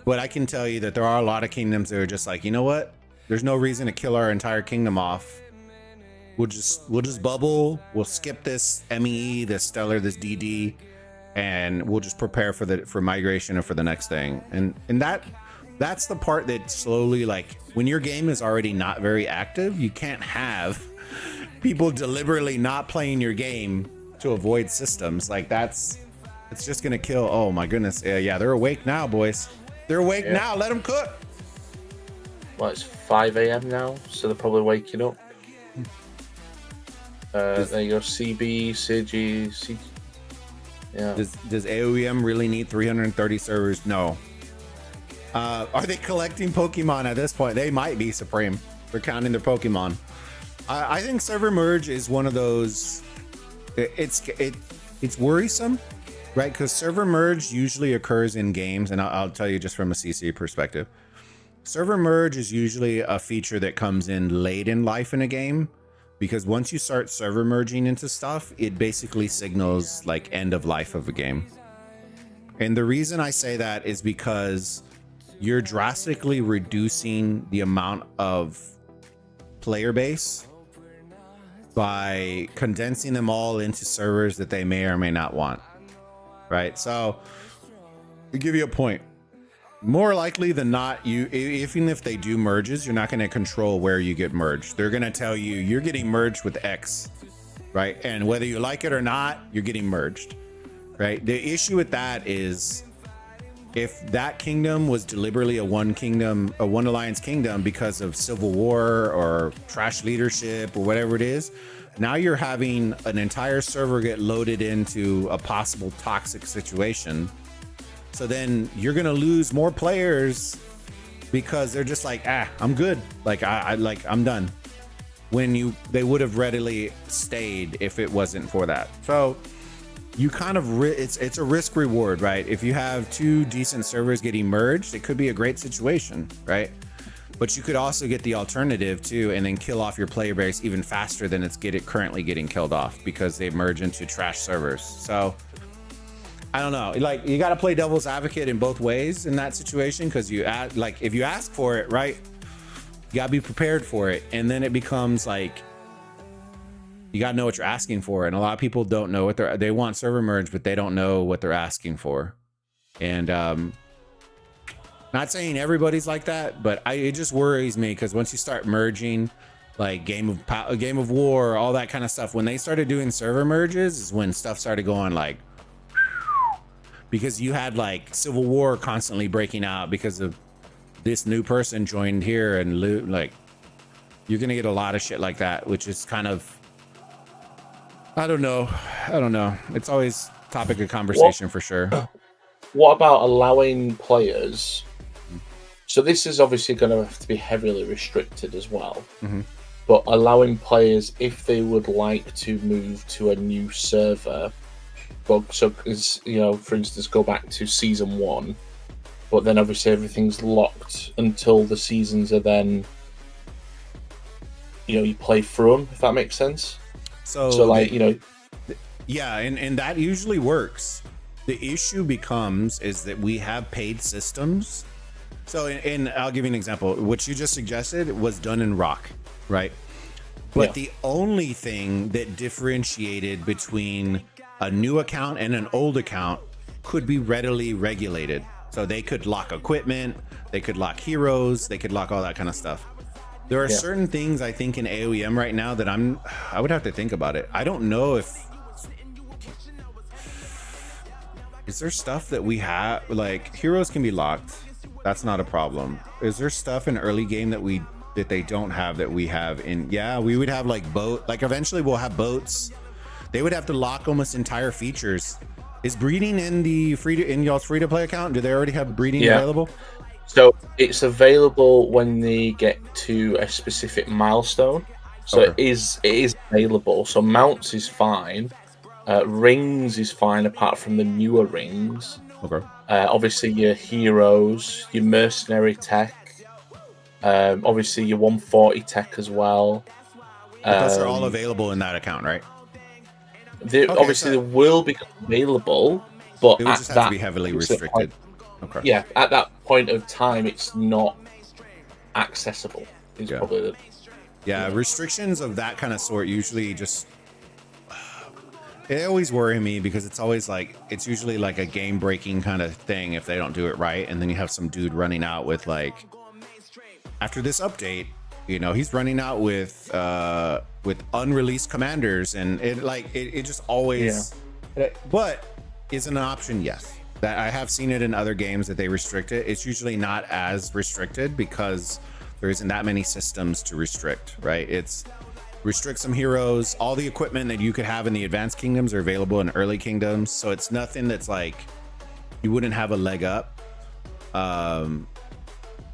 but I can tell you that there are a lot of kingdoms that are just like, you know what? There's no reason to kill our entire kingdom off. We'll just bubble. We'll skip this MEE, this stellar, this DD, and we'll just prepare for migration or for the next thing. And that's the part that slowly, like, when your game is already not very active, you can't have people deliberately not playing your game to avoid systems. Like, it's just gonna kill. Oh my goodness. Yeah, they're awake now, boys. They're awake now. Let them cook. Well, it's 5 a.m. now, so they're probably waking up. There you go. CB, CG, CG. Yeah. Does aoem really need 330 servers? No. Are they collecting Pokemon at this point? They might be, Supreme. They're counting their Pokemon. I think server merge is one of those. It's worrisome, right? Because server merge usually occurs in games, and I'll tell you just from a CC perspective. Server merge is usually a feature that comes in late in life in a game, because once you start server merging into stuff, it basically signals like end of life of a game. And the reason I say that is because you're drastically reducing the amount of player base by condensing them all into servers that they may or may not want, right? So to give you a point, more likely than not, even if they do merges, you're not going to control where you get merged. They're going to tell you you're getting merged with X, right? And whether you like it or not, you're getting merged, right? The issue with that is if that kingdom was deliberately a one alliance kingdom because of civil war or trash leadership or whatever it is, now you're having an entire server get loaded into a possible toxic situation. So then you're gonna lose more players because they're just like, I'm good. Like I'm done. When they would have readily stayed if it wasn't for that. So you kind of it's a risk reward, right? If you have two decent servers getting merged, it could be a great situation, right? But you could also get the alternative too, and then kill off your player base even faster than it's currently getting killed off because they merge into trash servers. So I don't know. Like, you got to play devil's advocate in both ways in that situation, because if you ask for it, right, you got to be prepared for it, and then it becomes like you got to know what you're asking for. And a lot of people don't know what they want server merge, but they don't know what they're asking for. And not saying everybody's like that, but it just worries me, because once you start merging, like Game of War, all that kind of stuff, when they started doing server merges is when stuff started going like, because you had like civil war constantly breaking out because of this new person joined here, and like you're gonna get a lot of shit like that, which is kind of, I don't know. It's always topic of conversation for sure. What about allowing players? So this is obviously going to have to be heavily restricted as well. Mm-hmm. But allowing players, if they would like to move to a new server, but so for instance, go back to season 1, but then obviously everything's locked until the seasons are then, you play through them, if that makes sense. So like, yeah, and that usually works. The issue is that we have paid systems. So, and I'll give you an example. What you just suggested was done in Rock, right? But the only thing that differentiated between a new account and an old account could be readily regulated. So they could lock equipment, they could lock heroes, they could lock all that kind of stuff. There are certain things I think in aoem right now that I would have to think about it. I don't know if is there stuff that we have, like heroes can be locked. That's not a problem. Is there stuff in early game that they don't have that we have in? Yeah, we would have like eventually we'll have boats. They would have to lock almost entire features. Is breeding in y'all's free to play account? Do they already have breeding available? So it's available when they get to a specific milestone. So it is available. So mounts is fine. Rings is fine apart from the newer rings. Okay. Obviously your heroes, your mercenary tech, obviously your 140 tech as well. But those are all available in that account, right? Obviously, they will be available, but it would just have to be heavily restricted. Okay. Yeah, at that point of time, it's not accessible. Is probably the restrictions of that kind of sort usually just they always worry me because it's always like it's usually like a game breaking kind of thing if they don't do it right, and then you have some dude running out with like after this update, you know, he's running out with unreleased commanders, and it just always but is an option. Yes, that I have seen it in other games that they restrict it. It's usually not as restricted because there isn't that many systems to restrict, right? It's restrict some heroes. All the equipment that you could have in the advanced kingdoms are available in early kingdoms, so it's nothing that's like you wouldn't have a leg up.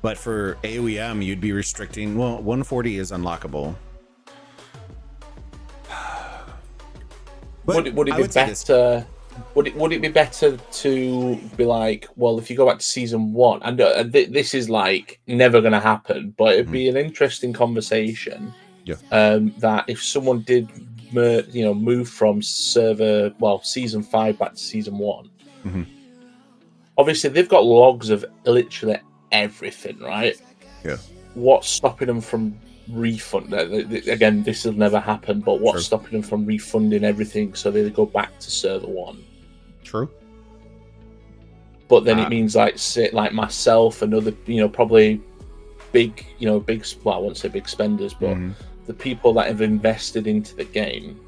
But for AoEM, you'd be restricting. Well, 140 is unlockable. Would it be better? Would it be better to be like, well, if you go back to season 1, and this is like never going to happen, but it'd be an interesting conversation. Yeah. That if someone did, move from season 5 back to season 1, obviously they've got logs of literally everything, right? Yeah. What's stopping them from refund? Again, this will never happen, but what's stopping them from refunding everything so they go back to server 1? True. But then it means like myself and other, probably big, well, I won't say big spenders, but the people that have invested into the game,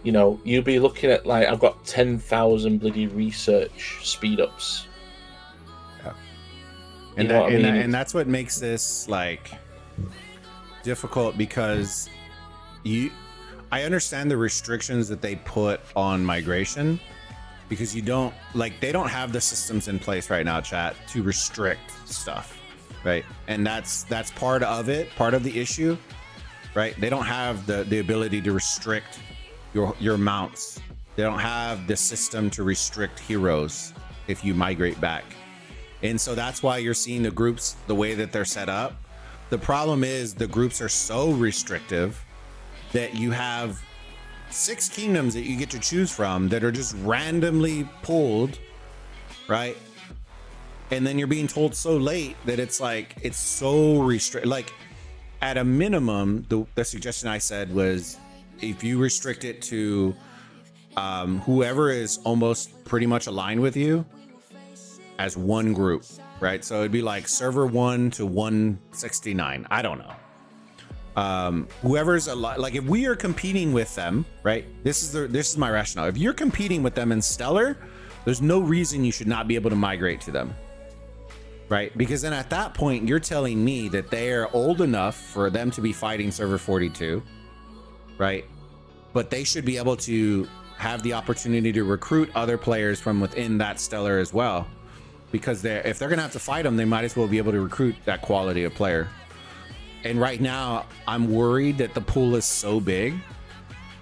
you'll be looking at like I've got 10,000 bloody research speed ups. Yeah. And that's what makes this like difficult because I understand the restrictions that they put on migration because they don't have the systems in place right now, chat, to restrict stuff, right? And that's part of it, part of the issue, right? They don't have the ability to restrict your mounts. They don't have the system to restrict heroes if you migrate back. And so that's why you're seeing the groups the way that they're set up. The problem is the groups are so restrictive that you have 6 kingdoms that you get to choose from that are just randomly pulled, right? And then you're being told so late that it's like it's so restricted. Like at a minimum, the suggestion I said was if you restrict it to whoever is almost pretty much aligned with you as one group, right? So it'd be like server 1 to 169. I don't know. Whoever's like if we are competing with them, right? This is my rationale. If you're competing with them in Stellar, there's no reason you should not be able to migrate to them, right? Because then at that point, you're telling me that they are old enough for them to be fighting server 42, right? But they should be able to have the opportunity to recruit other players from within that Stellar as well. Because if they're gonna have to fight them, they might as well be able to recruit that quality of player. And right now, I'm worried that the pool is so big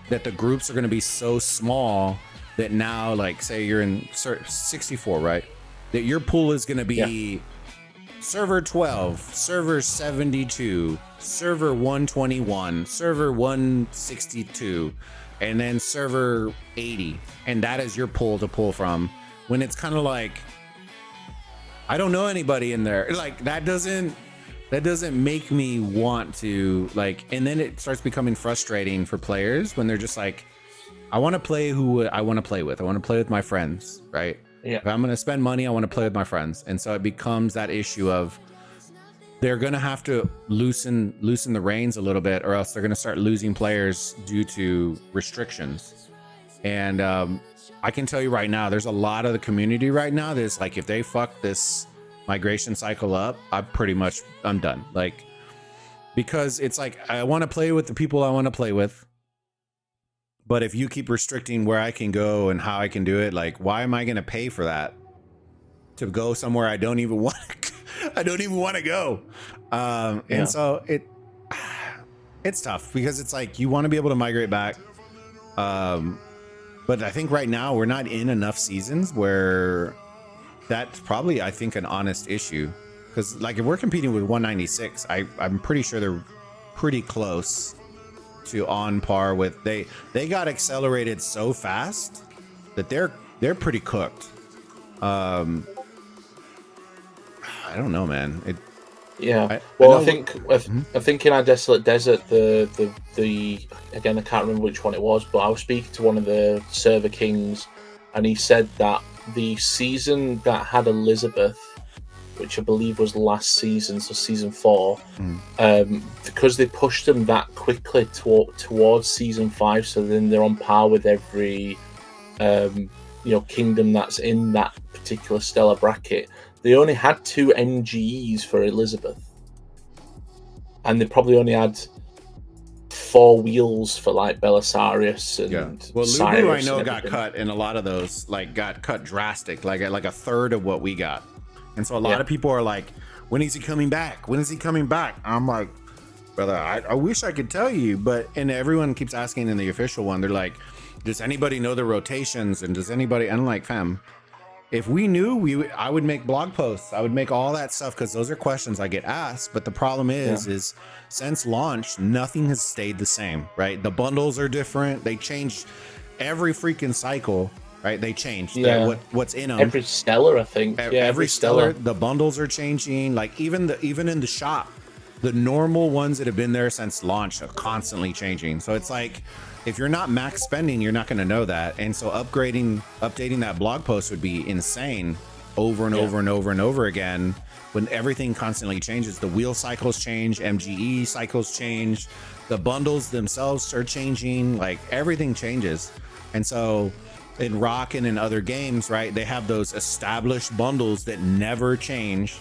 that the groups are gonna be so small that now, like, say you're in 64, right? That your pool is gonna be server 12, server 72, server 121, server 162, and then server 80, and that is your pool to pull from. When it's kind of like, I don't know anybody in there. Like that doesn't make me want to like, and then it starts becoming frustrating for players when they're just like, I want to play who I want to play with. I want to play with my friends, right? Yeah. If I'm going to spend money, I want to play with my friends. And so it becomes that issue of they're going to have to loosen the reins a little bit, or else they're going to start losing players due to restrictions. And I can tell you right now, there's a lot of the community right now that's like, if they fuck this migration cycle up, I'm done. Like, because it's like, I want to play with the people I want to play with. But if you keep restricting where I can go and how I can do it, like, why am I going to pay for that to go somewhere I don't even want to go? And so it's tough because it's like, you want to be able to migrate back. But I think right now we're not in enough seasons where that's probably, I think, an honest issue. Because like if we're competing with 196, I'm pretty sure they're pretty close to on par with they got accelerated so fast that they're pretty cooked. I don't know, man. I think in our desolate desert, the again, I can't remember which one it was, but I was speaking to one of the server kings, and he said that the season that had Elizabeth, which I believe was last season, so season 4, because they pushed them that quickly towards season 5, so then they're on par with every kingdom that's in that particular stellar bracket. They only had 2 MGEs for Elizabeth, and they probably only had 4 wheels for like Belisarius and Well, Cyrus. Lubu, I know, got cut, and a lot of those got cut drastic, like a third of what we got. And so a lot of people are like, when is he coming back? When is he coming back? I'm like, brother, I wish I could tell you, and everyone keeps asking in the official one, they're like, does anybody know the rotations? And does anybody, I'm like, fam, if we knew, I would make blog posts. I would make all that stuff, because those are questions I get asked. But the problem is since launch, nothing has stayed the same, right? The bundles are different. They change every freaking cycle. Right, they changed what's in them. Every stellar, I think. Every stellar, the bundles are changing. Like even in the shop, the normal ones that have been there since launch are constantly changing. So it's like, if you're not max spending, you're not going to know that. And so updating that blog post would be insane, over and over and over and over again. When everything constantly changes, the wheel cycles change, MGE cycles change, the bundles themselves are changing. Like everything changes, and so. In Rock and in other games, right, they have those established bundles that never change.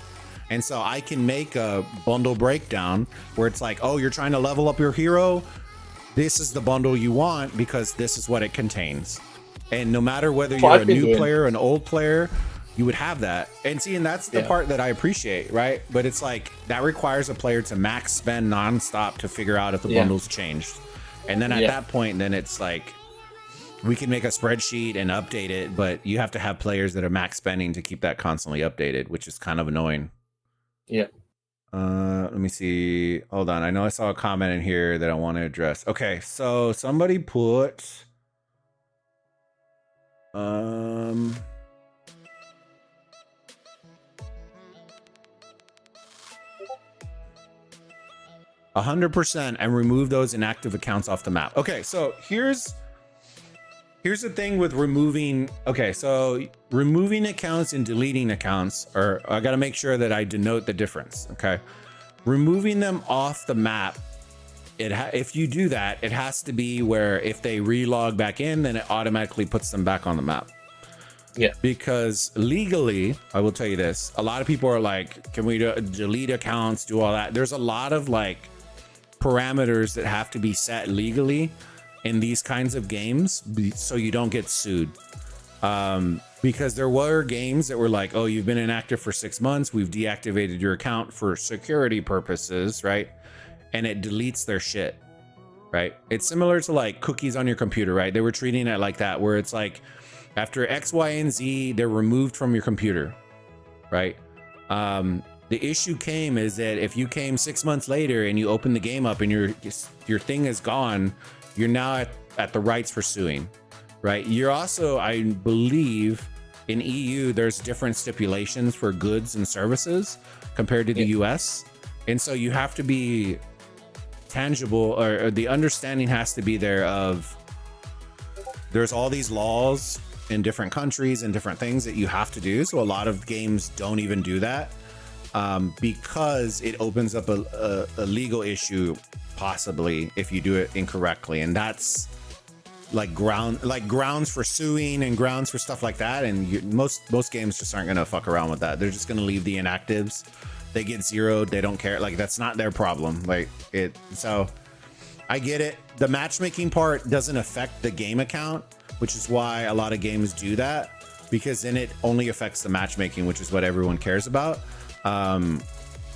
And so I can make a bundle breakdown where it's like, oh, you're trying to level up your hero, this is the bundle you want because this is what it contains. And no matter whether you're a new player, an old player, you would have that. And see, and that's the part that I appreciate, right? But it's like, that requires a player to max spend nonstop to figure out if the bundle's changed. And then at that point, then it's like, we can make a spreadsheet and update it, but you have to have players that are max spending to keep that constantly updated, which is kind of annoying. Yeah. Let me see. Hold on. I know I saw a comment in here that I want to address. Okay, so somebody put 100% and remove those inactive accounts off the map. Okay, so here's the thing with removing. Okay, so removing accounts and deleting accounts are, I got to make sure that I denote the difference. Okay, removing them off the map, if you do that, it has to be where if they relog back in, then it automatically puts them back on the map. Yeah, because legally, I will tell you this, a lot of people are like, can we delete accounts, do all that? There's a lot of like parameters that have to be set legally in these kinds of games so you don't get sued. Because there were games that were like, oh, you've been inactive for 6 months, we've deactivated your account for security purposes, right? And it deletes their shit, right? It's similar to like cookies on your computer, right? They were treating it like that, where it's like after X, Y, and Z, they're removed from your computer, right? The issue came is that if you came 6 months later and you open the game up and your thing is gone, you're now at the rights for suing, right? You're also, I believe, in EU, there's different stipulations for goods and services compared to the US. And so you have to be tangible, or the understanding has to be there of, there's all these laws in different countries and different things that you have to do. So a lot of games don't even do that because it opens up a legal issue, possibly, if you do it incorrectly. And that's like grounds for suing and grounds for stuff like that. And most games just aren't gonna fuck around with that. They're just gonna leave the inactives. They get zeroed, they don't care. Like, that's not their problem. Like it. So I get it. The matchmaking part doesn't affect the game account, which is why a lot of games do that, because then it only affects the matchmaking, which is what everyone cares about.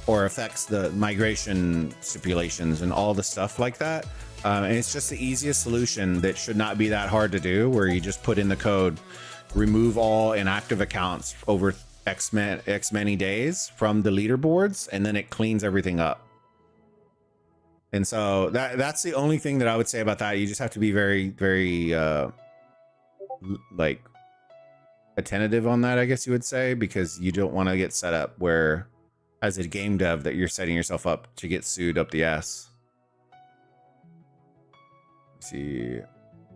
Or affects the migration stipulations and all the stuff like that. And it's just the easiest solution that should not be that hard to do, where you just put in the code, remove all inactive accounts over X many days from the leaderboards, and then it cleans everything up. And so that's the only thing that I would say about that. You just have to be very, very like attentive on that, I guess you would say, because you don't want to get set up where, as a game dev, that you're setting yourself up to get sued up the ass. Let's see,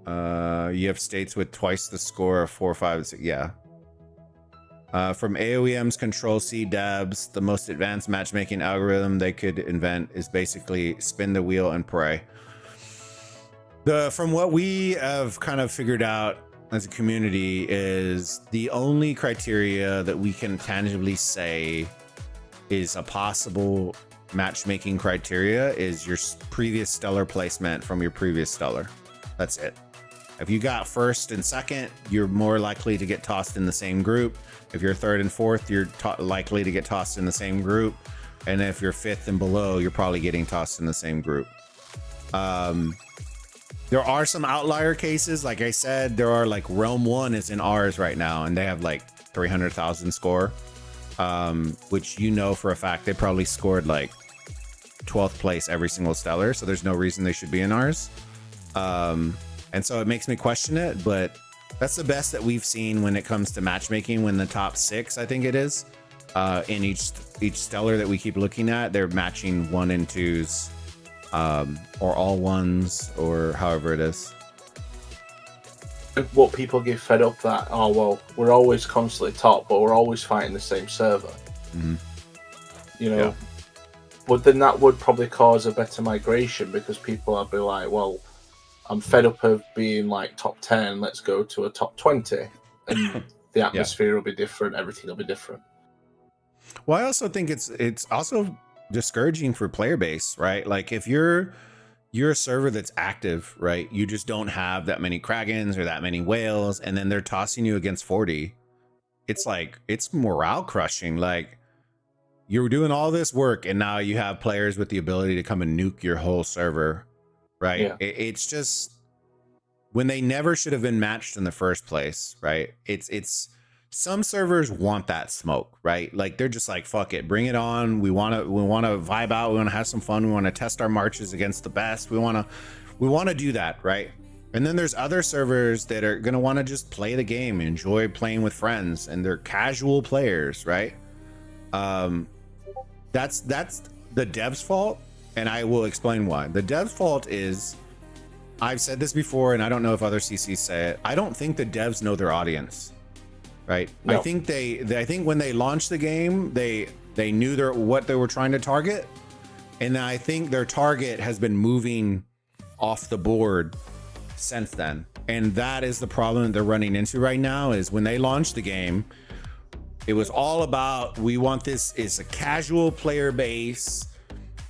you have states with twice the score of 4, 5, 6. Yeah. From aoem's Control C devs, the most advanced matchmaking algorithm they could invent is basically spin the wheel and pray. From what we have kind of figured out as a community is the only criteria that we can tangibly say is a possible matchmaking criteria is your previous stellar placement from your previous stellar. That's it. If you got first and second, you're more likely to get tossed in the same group. If you're third and fourth, you're likely to get tossed in the same group. And if you're fifth and below, you're probably getting tossed in the same group. There are some outlier cases. Like I said, there are like Realm 1 is in ours right now, and they have like 300,000 score, which you know for a fact they probably scored like 12th place every single stellar. So there's no reason they should be in ours. And so it makes me question it, but that's the best that we've seen when it comes to matchmaking. When the top 6, I think it is, in each stellar that we keep looking at, they're matching 1 and 2s, or all 1s, or however it is. What people get fed up that, oh well, we're always constantly top, but we're always fighting the same server. Mm-hmm. You know, yeah. But then that would probably cause a better migration because people would be like, well, I'm fed up of being like top 10. Let's go to a top 20, and the atmosphere will be different. Everything will be different. Well, I also think it's also discouraging for player base, right? Like if you're a server that's active, right? You just don't have that many Kragans or that many whales, and then they're tossing you against 40. It's like, it's morale crushing. Like you're doing all this work, and now you have players with the ability to come and nuke your whole server, right? Yeah. It's just when they never should have been matched in the first place, right? It's some servers want that smoke, right? Like they're just like, fuck it, bring it on. We want to vibe out. We want to have some fun. We want to test our marches against the best. We want to do that, right? And then there's other servers that are going to want to just play the game, enjoy playing with friends, and they're casual players, right? That's the dev's fault, and I will explain why. The dev's fault is, I've said this before, and I don't know if other CCs say it. I don't think the devs know their audience. Right. No. I think I think when they launched the game, they knew what they were trying to target. And I think their target has been moving off the board since then. And that is the problem that they're running into right now is when they launched the game, it was all about, we want this is a casual player base.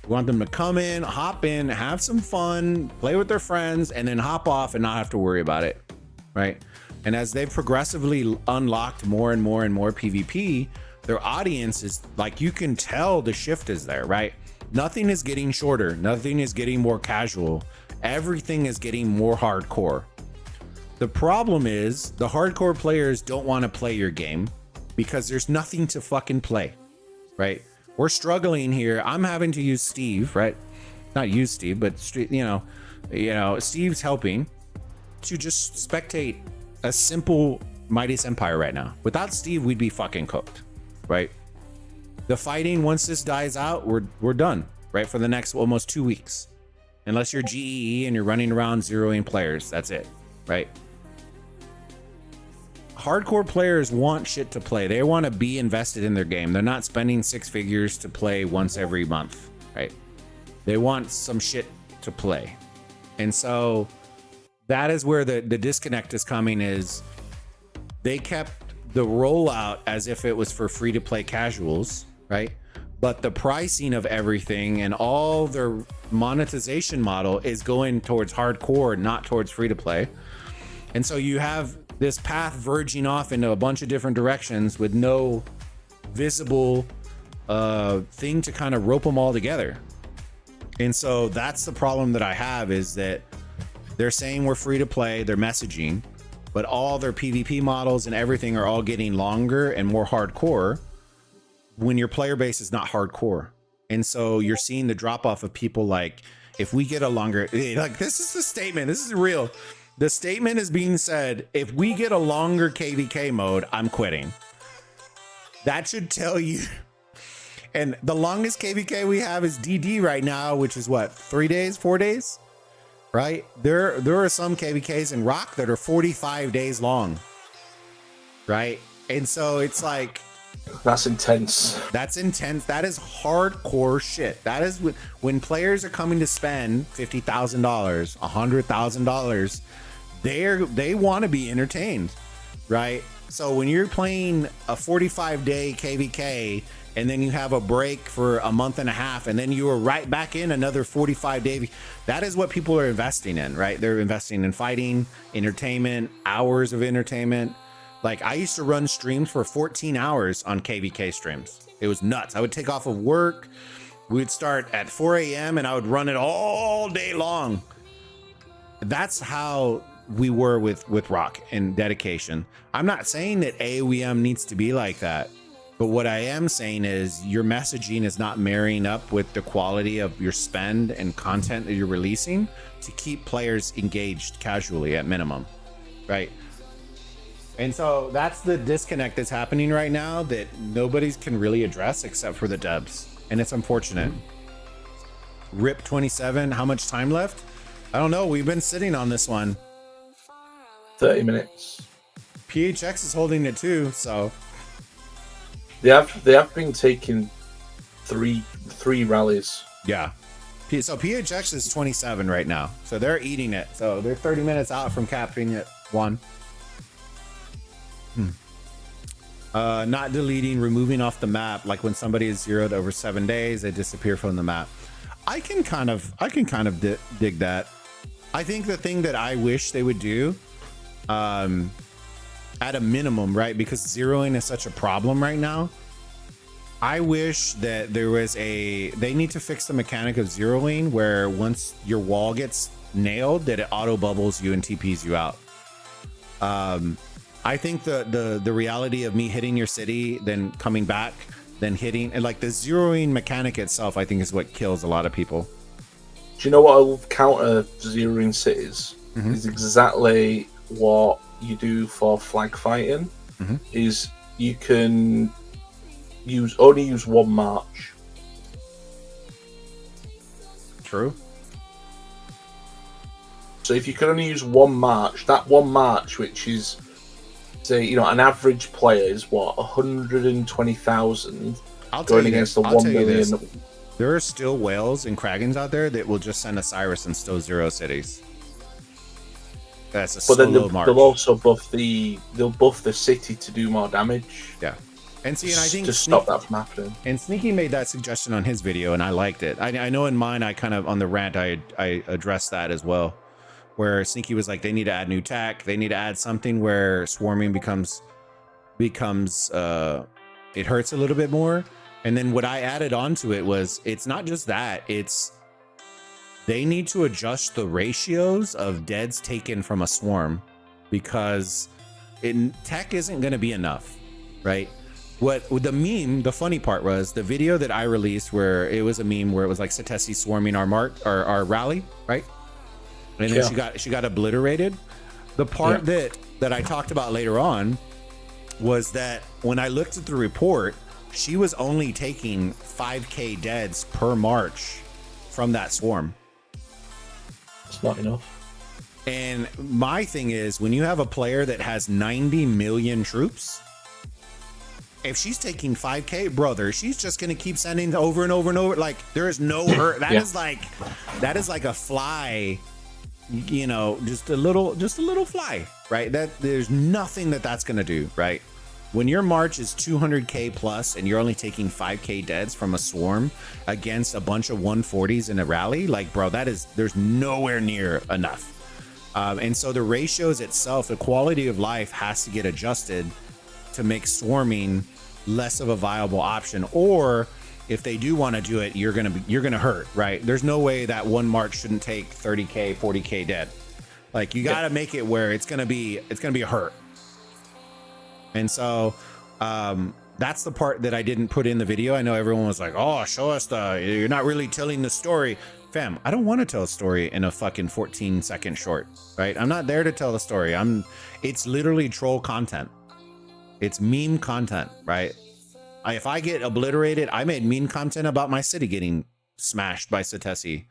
We want them to come in, hop in, have some fun, play with their friends, and then hop off and not have to worry about it. Right. And as they've progressively unlocked more and more and more PvP, their audience is like, you can tell the shift is there, right? Nothing is getting shorter. Nothing is getting more casual. Everything is getting more hardcore. The problem is the hardcore players don't want to play your game because there's nothing to fucking play, right? We're struggling here. I'm having to use Steve, right? Not use Steve, but Steve's helping to just spectate a simple Mightiest Empire right now. Without Steve, we'd be fucking cooked, right? The fighting, once this dies out, we're done, right? For the next almost 2 weeks. Unless you're GEE and you're running around zeroing players, that's it, right? Hardcore players want shit to play. They want to be invested in their game. They're not spending 6 figures to play once every month, right? They want some shit to play. And so that is where the disconnect is coming, is they kept the rollout as if it was for free to play casuals, right? But the pricing of everything and all their monetization model is going towards hardcore, not towards free to play. And so you have this path verging off into a bunch of different directions with no visible thing to kind of rope them all together. And so that's the problem that I have, is that they're saying we're free to play, they're messaging, but all their PvP models and everything are all getting longer and more hardcore when your player base is not hardcore. And so you're seeing the drop off of people like if we get a longer, like this is the statement, this is real. The statement is being said, if we get a longer KVK mode, I'm quitting. That should tell you. And the longest KVK we have is DD right now, which is what, 3 days, 4 days, right? There are some KVKs in Rock that are 45 days long, right? And so it's like, that's intense. That's intense. That is hardcore shit. That is when players are coming to spend $50,000, $100,000. They want to be entertained, right? So when you're playing a 45-day KVK and then you have a break for a month and a half and then you are right back in another 45-day, that is what people are investing in, right? They're investing in fighting, entertainment, hours of entertainment. Like I used to run streams for 14 hours on KVK streams. It was nuts. I would take off of work. We'd start at 4 a.m. and I would run it all day long. That's how we were with Rock and dedication. I'm not saying that aoem needs to be like that, but what I am saying is your messaging is not marrying up with the quality of your spend and content that you're releasing to keep players engaged casually at minimum, right? And so that's the disconnect that's happening right now that nobody can really address except for the devs. And it's unfortunate. RIP 27, how much time left? I don't know. We've been sitting on this one. 30 minutes. PHX is holding it too, so. They have been taking three rallies. Yeah. So PHX is 27 right now. So they're eating it. So they're 30 minutes out from capping it one. Not deleting, removing off the map. Like when somebody is zeroed over 7 days, they disappear from the map. I can kind of dig that. I think the thing that I wish they would do, at a minimum, right? Because zeroing is such a problem right now. I wish that there was they need to fix the mechanic of zeroing where once your wall gets nailed, that it auto bubbles you and TPs you out. I think the reality of me hitting your city, then coming back, then hitting, and like the zeroing mechanic itself, I think is what kills a lot of people. Do you know what will counter zeroing cities? Is exactly what you do for flag fighting. Is you can only use one march. True. So if you can only use one march, that one march, which is, say, an average player is what, 120,000 going against the 1 million. There are still whales and kragans out there that will just send a Cyrus and still zero cities. That's a solo march. They'll also buff the city to do more damage. Yeah. And see, and I think to stop that from happening. And Sneaky made that suggestion on his video, and I liked it. I know in mine, I kind of on the rant, I addressed that as well, where Sneaky was like, they need to add new tech. They need to add something where swarming becomes it hurts a little bit more. And then what I added onto it was, it's not just that, it's they need to adjust the ratios of deads taken from a swarm, because tech isn't going to be enough, right? What the meme, the funny part was the video that I released where it was a meme where it was like Satesi swarming our rally, right? And then she got obliterated. The part that I talked about later on was that when I looked at the report, she was only taking 5k deads per march from that swarm. It's not enough. And my thing is, when you have a player that has 90 million troops, if she's taking 5k, brother, she's just gonna keep sending over and over and over. Like there is no hurt. That is like a fly, just a little fly, right? That there's nothing that's gonna do, right? When your march is 200k plus and you're only taking 5k deads from a swarm against a bunch of 140s in a rally, like, bro, there's nowhere near enough. And so the ratios itself, the quality of life has to get adjusted to make swarming less of a viable option. Or if they do want to do it, you're gonna hurt, right? There's no way that one march shouldn't take 30k, 40k dead. Like you got to make it where it's gonna be a hurt. And so that's the part that I didn't put in the video. I know everyone was like, oh, show us you're not really telling the story. fam, I don't want to tell a story in a fucking 14-second short, right? I'm not there to tell the story. It's literally troll content. It's meme content, right? If I get obliterated, I made meme content about my city getting smashed by Satesi.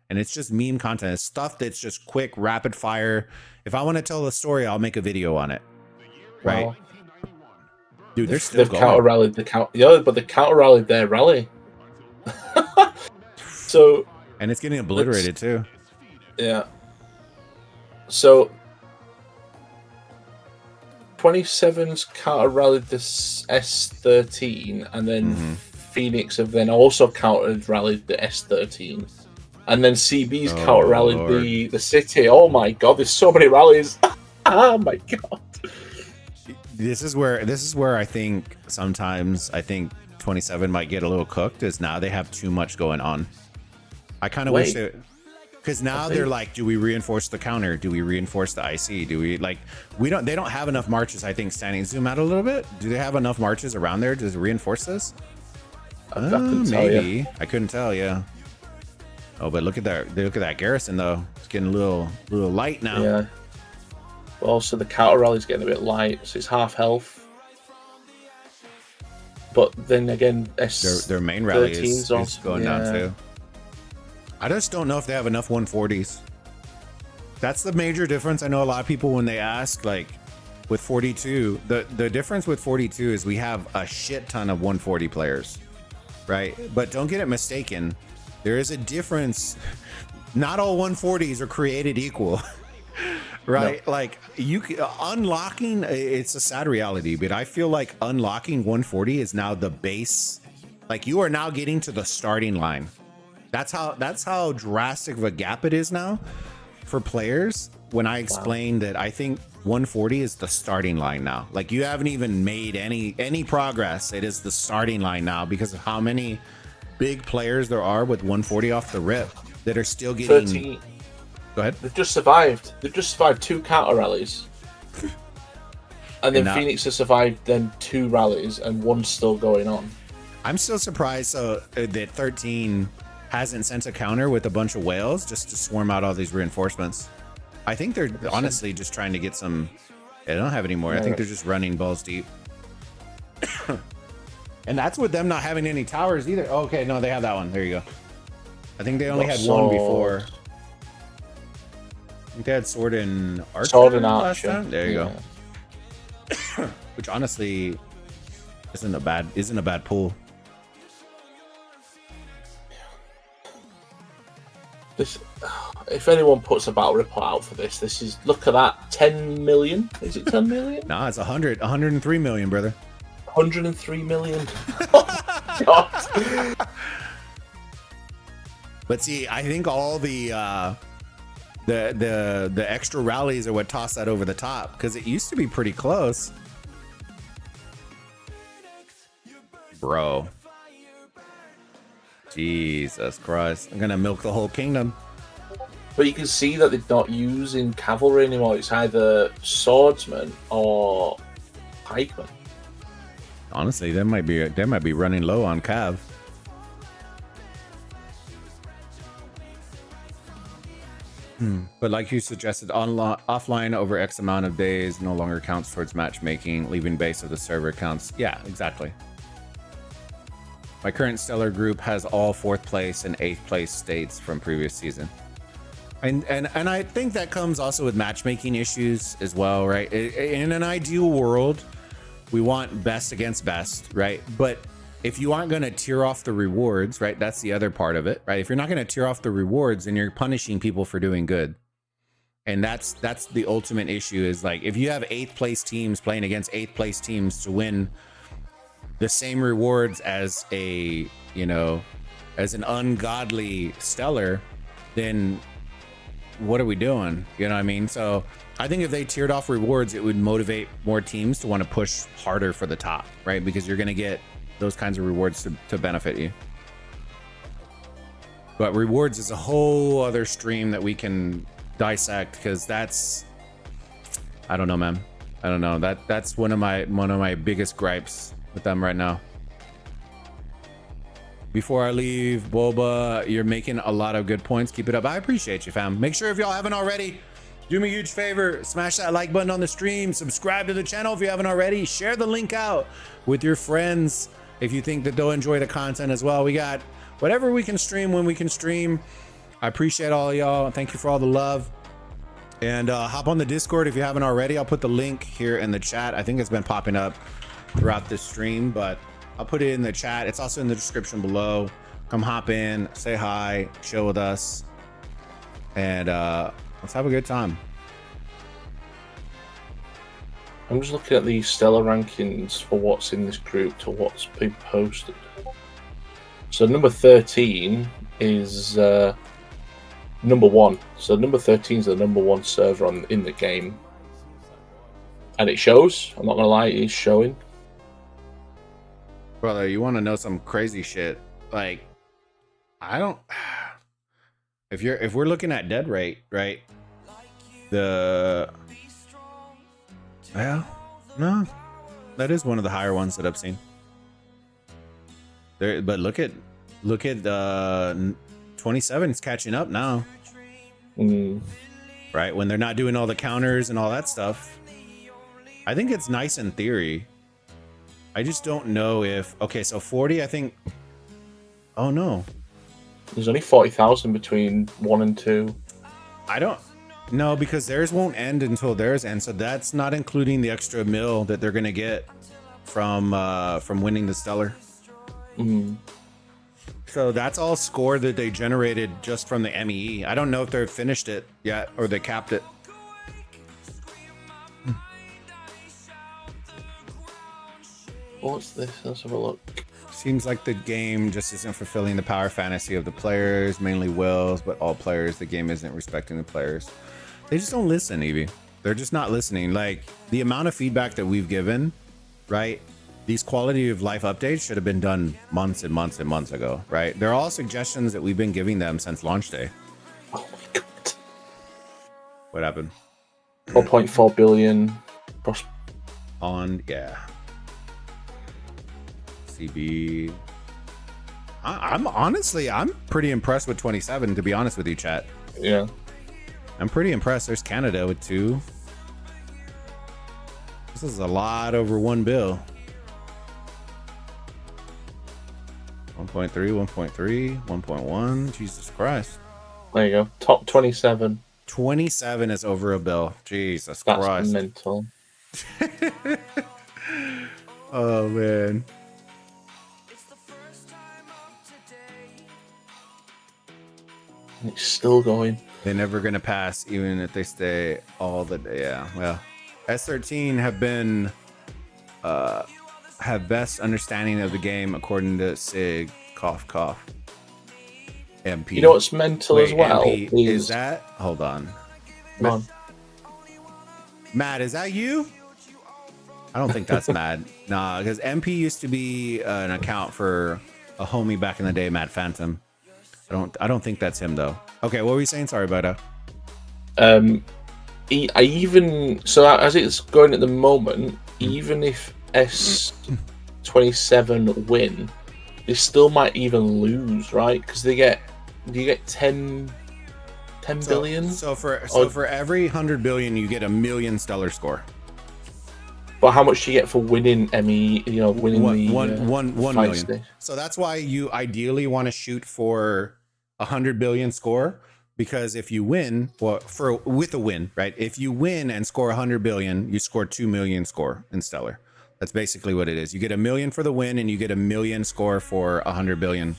And it's just meme content. It's stuff that's just quick, rapid fire. If I want to tell the story, I'll make a video on it. Right? Wow. Dude, they're still going. Counter rallied but the counter rallied their rally. So, and it's getting obliterated too. Yeah. So 27's counter rallied this S13, and then Phoenix have then also countered rallied the S13, and then CB's counter rallied the city. Oh my god, there's so many rallies. Oh my god. This is where I think sometimes 27 might get a little cooked, is now they have too much going on. I kind of wish it, because now they're like, do we reinforce the counter? Do we reinforce the IC? Do we they don't have enough marches, I think, standing. Zoom out a little bit. Do they have enough marches around there to reinforce this? Maybe. I couldn't tell, yeah. Oh, but look at that garrison though. It's getting a little light now. Yeah. But also the counter rally's getting a bit light, so it's half health. But then again, their main rally is going down too. I just don't know if they have enough 140s. That's the major difference. I know a lot of people, when they ask, like, with 42, the difference with 42 is we have a shit ton of 140 players, right? But don't get it mistaken. There is a difference. Not all 140s are created equal, right? No. Like, unlocking, it's a sad reality, but I feel like unlocking 140 is now the base. Like, you are now getting to the starting line. That's how drastic of a gap it is now for players. When I explained that I think 140 is the starting line now. Like, you haven't even made any progress. It is the starting line now because of how many big players there are with 140 off the rip that are still getting 13. Go ahead. They've just survived 2 counter rallies. And then Phoenix has survived then 2 rallies and 1's still going on. I'm still surprised that 13 hasn't sent a counter with a bunch of whales just to swarm out all these reinforcements. I think they're honestly just trying to get some. They don't have any more. I think they're just running balls deep. And that's with them not having any towers either. Oh, okay, no, they have that one. There you go. I think they only had one before. I think they had sword and archer. Sword and archer. Last time. There you go. Which honestly isn't a bad pull. This, if anyone puts a battle report out for this is, look at that, 10 million. Is it 10 million? Nah, it's 103 million, brother. 103 million. Oh, God. But see, I think all the extra rallies are what toss that over the top, because it used to be pretty close. Bro. Jesus Christ. I'm gonna milk the whole kingdom. But you can see that they're not using cavalry anymore. It's either swordsmen or pikemen. Honestly, they might be running low on cav. But like you suggested, offline over X amount of days no longer counts towards matchmaking. Leaving base of the server counts. Yeah, exactly. My current stellar group has all 4th place and 8th place states from previous season. And I think that comes also with matchmaking issues as well, right? In an ideal world, we want best against best, right? But if you aren't going to tier off the rewards, right? That's the other part of it, right? If you're not going to tier off the rewards, then you're punishing people for doing good. And that's the ultimate issue, is like, if you have 8th place teams playing against 8th place teams to win the same rewards as as an ungodly stellar, then what are we doing? You know what I mean? So I think if they tiered off rewards, it would motivate more teams to want to push harder for the top, right? Because you're going to get those kinds of rewards to benefit you. But rewards is a whole other stream that we can dissect, because I don't know, man. I don't know. That's one of my biggest gripes with them right now. Before I leave, Boba, you're making a lot of good points. Keep it up. I appreciate you, fam. Make sure if y'all haven't already, do me a huge favor, smash that like button on the stream, subscribe to the channel if you haven't already, share the link out with your friends if you think that they'll enjoy the content as well. We got whatever we can stream when we can stream. I appreciate all of y'all. Thank you for all the love. And hop on the Discord if you haven't already. I'll put the link here in the chat. I think it's been popping up throughout this stream, but I'll put it in the chat. It's also in the description below. Come hop in, say hi, chill with us, and let's have a good time. I'm just looking at the stellar rankings for what's in this group to what's been posted. So number 13 is number 1. So number 13 is the number 1 server in the game, and it shows. I'm not gonna lie, it is showing. Brother, you want to know some crazy shit? Like, I don't. If we're looking at dead rate, right? Well, no, that is one of the higher ones that I've seen. There, but look at 27 is catching up now. Right, when they're not doing all the counters and all that stuff. I think it's nice in theory. I just don't know if... Okay, so 40, I think... Oh, no. There's only 40,000 between 1 and 2. I don't... No, because theirs won't end until theirs ends. So that's not including the extra mil that they're going to get from winning the Stellar. So that's all score that they generated just from the MEE. I don't know if they've finished it yet or they capped it. What's this? Let's have a look. Seems like the game just isn't fulfilling the power fantasy of the players, mainly Wills, but all players. The game isn't respecting the players. They just don't listen, Evie. They're just not listening. Like, the amount of feedback that we've given, right? These quality of life updates should have been done months and months and months ago, right? They're all suggestions that we've been giving them since launch day. Oh my god. What happened? 4.4 billion. Yeah. CB. I'm honestly, I'm pretty impressed with 27, to be honest with you, chat. Yeah. I'm pretty impressed. There's Canada with 2. This is a lot over 1 bill. 1.3, 1.3, 1.1. Jesus Christ. There you go. Top 27. 27 is over a bill. Jesus That's Christ. mental. Oh, man. It's still going. They're never going to pass, even if they stay all the day. Yeah, well, S13 have been, have best understanding of the game, according to Sig, cough, cough. MP. You know what's mental as well? MP, is that, hold on. Come on. Matt, is that you? I don't think that's Matt. Nah, because MP used to be an account for a homie back in the day, Matt Phantom. I don't think that's him though. Okay, what were you saying? Sorry about that. I even so as it's going at the moment, even if S27 win, they still might even lose, right? Because you get 10 billion. So for every 100 billion, you get 1 million stellar score. But how much do you get for winning ME? You know, winning one million. Stage? So that's why you ideally want to shoot for 100 billion score, because if you win, with a win, right? If you win and score 100 billion, you score 2 million score in stellar. That's basically what it is. You get 1 million for the win, and you get 1 million score for 100 billion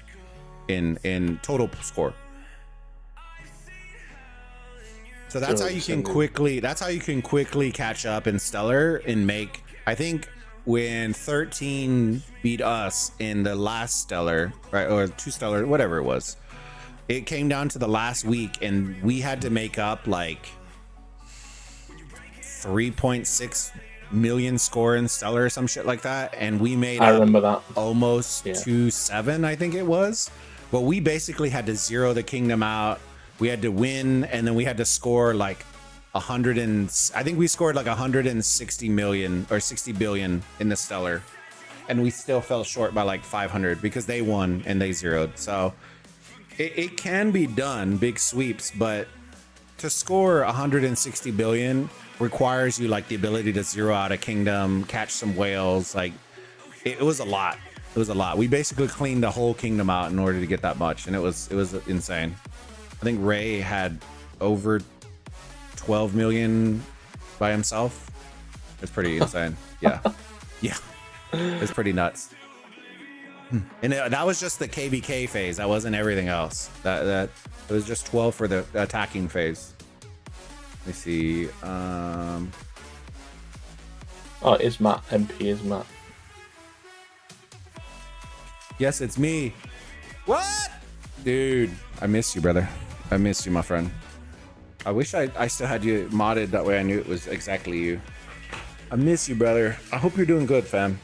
in total score. So that's how you can quickly. That's how you can quickly catch up in stellar and make. I think when 13 beat us in the last stellar, right, or 2 stellar, whatever it was, it came down to the last week, and we had to make up like 3.6 million score in stellar or some shit like that, and we made. I remember that almost 2.7, I think it was. But we basically had to zero the kingdom out. We had to win, and then we had to score like 100 and I think we scored like 160 million or 60 billion in the stellar, and we still fell short by like 500 because they won and they zeroed. So it can be done, big sweeps, but to score 160 billion requires you like the ability to zero out a kingdom, catch some whales. Like it was a lot. It was a lot. We basically cleaned the whole kingdom out in order to get that much, and it was insane. I think Ray had over 12 million by himself. It's pretty insane. Yeah. Yeah. It's pretty nuts. And that was just the KVK phase. That wasn't everything else. That it was just 12 for the attacking phase. Let me see. Oh, it's Matt. MP is Matt. Yes, it's me. What? Dude, I miss you, brother. I miss you, my friend. I wish I still had you modded. That way I knew it was exactly you. I miss you, brother. I hope you're doing good, fam.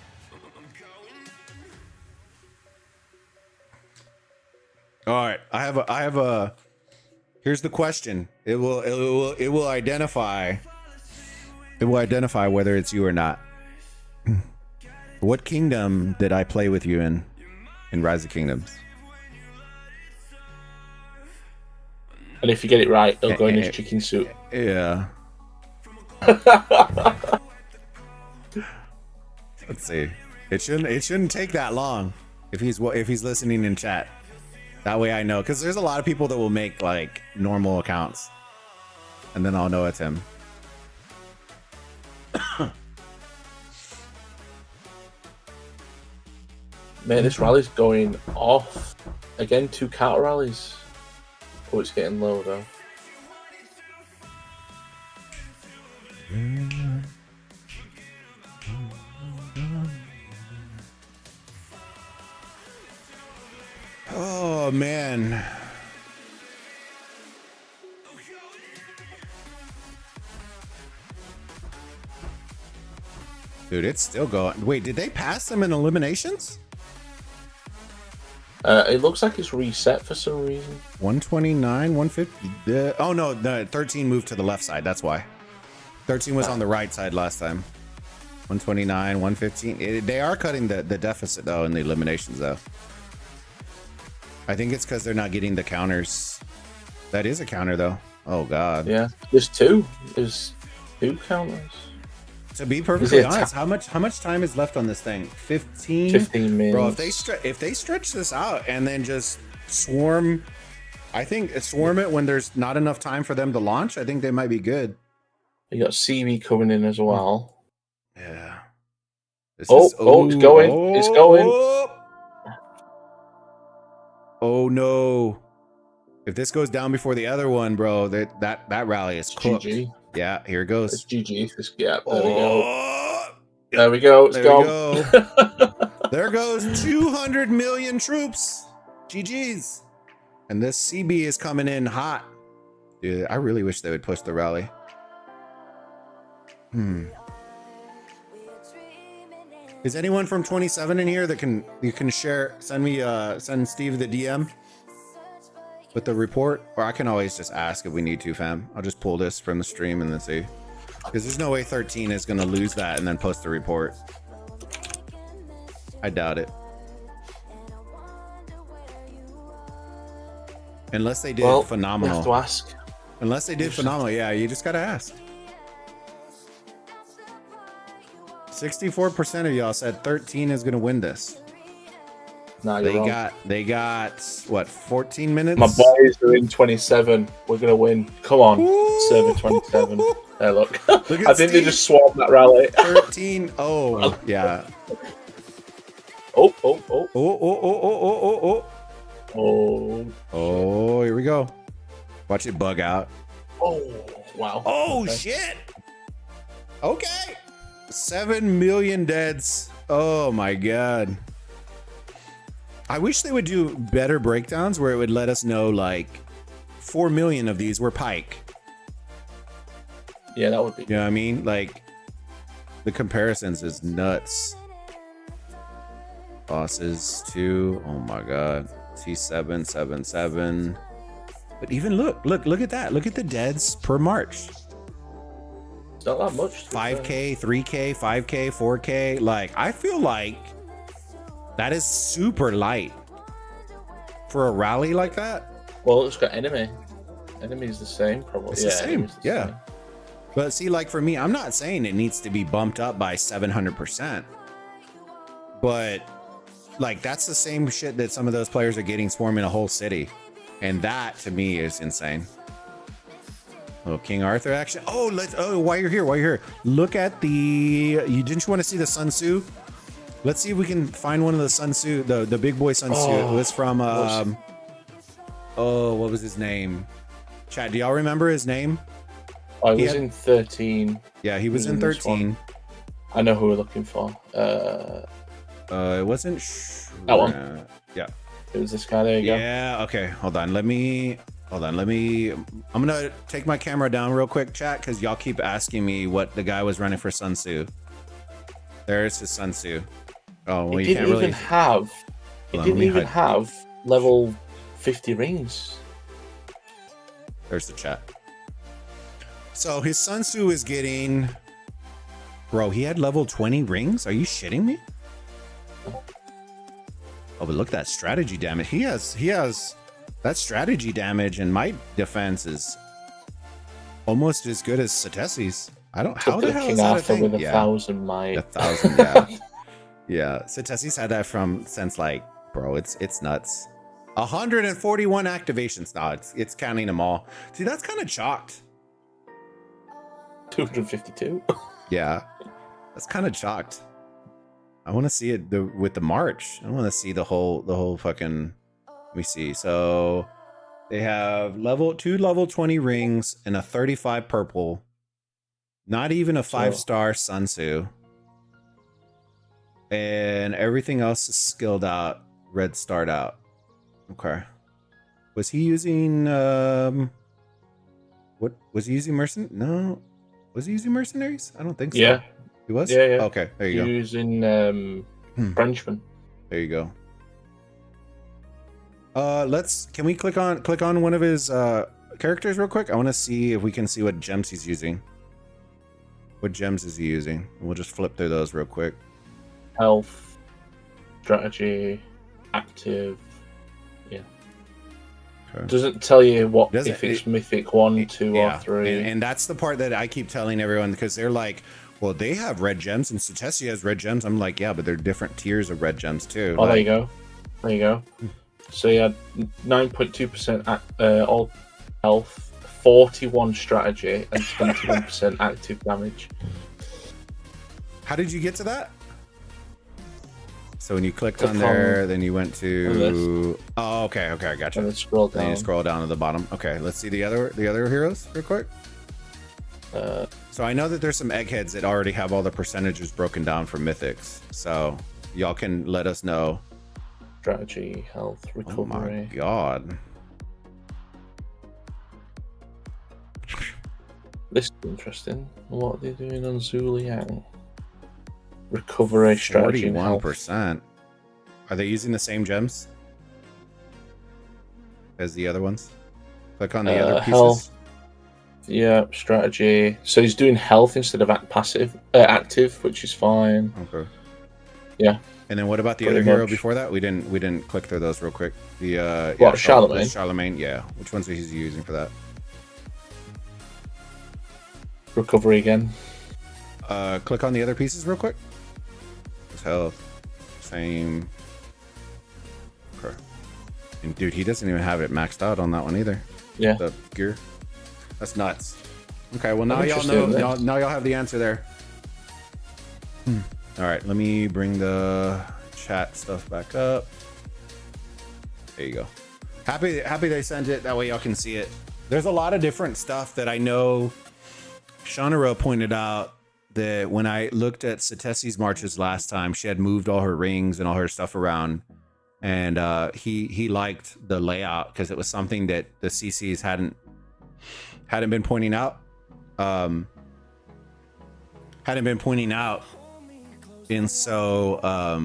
All right, I have a. Here's the question. It will identify. It will identify whether it's you or not. What kingdom did I play with you in Rise of Kingdoms? And if you get it right, he'll go in his chicken suit. Yeah. Let's see. It shouldn't take that long if he's listening in chat. That way I know, because there's a lot of people that will make like normal accounts, and then I'll know it's him. Man, this rally's going off. Again, 2 counter rallies. Oh, it's getting low though. Oh man. Dude, it's still going. Wait, did they pass them in eliminations? It looks like it's reset for some reason. 129, 150. Oh no, the 13 moved to the left side. That's why. 13 was on the right side last time. 129, 115. They are cutting the deficit though in the eliminations though. I think it's because they're not getting the counters. That is a counter though. Oh god. Yeah, there's 2. There's 2 counters. To be perfectly honest, how much time is left on this thing? 15. 15 minutes. Bro, if they stretch this out and then just swarm, I think swarm it when there's not enough time for them to launch. I think they might be good. You got CB coming in as well. Yeah. It's going. It's going. Oh no. If this goes down before the other one, bro, that rally is cooked. GG. Yeah, here it goes. It's GG. Yeah, there we go. There we go. It's gone. There goes 200 million troops. GG's. And this CB is coming in hot. Dude, I really wish they would push the rally. Is anyone from 27 in here that you can share? Send Steve the DM with the report, or I can always just ask if we need to, fam. I'll just pull this from the stream and then see, because there's no way 13 is gonna lose that and then post the report. I doubt it, unless they did phenomenal. We have to ask. Unless they did phenomenal, yeah, you just gotta ask. 64% of y'all said 13 is gonna win this. No, they got what, 14 minutes? My boys are in 27. We're gonna win. Come on, server 27. Hey, look. I think Steve. They just swapped that rally. 13. Oh, yeah. Oh, here we go. Watch it bug out. Oh, wow. Oh, okay. Shit. Okay. 7 million deads. Oh my god. I wish they would do better breakdowns where it would let us know like 4 million of these were pike. Yeah, that would be. You know what I mean? Like the comparisons is nuts. Bosses 2. Oh my god. T7, 7. But even look at that. Look at the deads per march. It's not that much. 5K, 3K, 5K, 4K. Like, I feel like That is super light for a rally like that. Well, it's got enemy. Enemy is the same, probably. It's the same. Yeah. But see, like for me, I'm not saying it needs to be bumped up by 700%. But like that's the same shit that some of those players are getting swarming a whole city. And that to me is insane. Oh, King Arthur action. Oh, while you're here. Look at didn't you want to see the Sun Tzu? Let's see if we can find one of the Sun Tzu, the big boy Sun Tzu. It was from what was his name? Chat, do y'all remember his name? Oh, he was in 13. Yeah, he was in 13. I know who we're looking for. It wasn't that one. Yeah. It was this guy. There you go. Yeah, okay. Hold on. I'm gonna take my camera down real quick, chat, because y'all keep asking me what the guy was running for Sun Tzu. There's his Sun Tzu. Oh, well, you can't really He didn't even have level 50 rings. There's the chat. So his Sun Tzu is getting... Bro, he had level 20 rings? Are you shitting me? Oh, but look at that strategy damage. He has that strategy damage, and my defense is almost as good as Satessi's. I don't... How the hell is that a thing? With 1,000 might. 1,000, yeah. Yeah, Satessi's had that since like, bro, it's nuts. 141 activations. No, it's counting them all. See, that's kind of chalked. 252. Yeah, that's kind of chalked. I want to see it with the march. I want to see the whole fucking. Let me see. So they have two level 20 rings and a 35 purple. Not even a 5-star Sun Tzu. And everything else is skilled out, red starred out. Okay. Was he using what was he using No. Was he using mercenaries? I don't think so. Yeah. He was? Yeah. Okay, there you go. Using Frenchman. There you go. Can we click on one of his characters real quick? I want to see if we can see what gems he's using. What gems is he using? We'll just flip through those real quick. Health, strategy, active. Yeah. Okay. Doesn't tell you what if it's mythic 1, 2, or 3. And that's the part that I keep telling everyone, because they're like, well, they have red gems and Satessi has red gems. I'm like, yeah, but they're different tiers of red gems too. Oh, there you go. So you had 9.2% all health, 41 strategy, and 21% active damage. How did you get to that? So when you clicked on there, then you went to... Oh, okay, I gotcha. And then scroll down. Then you scroll down to the bottom. Okay, let's see the other heroes real quick. So I know that there's some eggheads that already have all the percentages broken down for mythics. So y'all can let us know. Strategy, health, recovery. Oh my god. This is interesting. What are they doing on Zuliang? Recovery, strategy, 41%. Are they using the same gems as the other ones? Click on the other pieces. Health. Yeah, strategy. So he's doing health instead of active, which is fine. Okay. Yeah. And then what about the other hero before that? We didn't click through those real quick. The Charlemagne. Charlemagne, yeah. Which ones is he using for that? Recovery again. Click on the other pieces real quick. His health, same. Okay. And dude, he doesn't even have it maxed out on that one either. Yeah. The gear. That's nuts. Okay, well now y'all know. Now y'all have the answer there. All right, let me bring the chat stuff back up. There you go. Happy they sent it. That way y'all can see it. There's a lot of different stuff that I know. Shonara pointed out that when I looked at Satessi's marches last time, she had moved all her rings and all her stuff around, and he liked the layout because it was something that the CCs hadn't been pointing out. And so I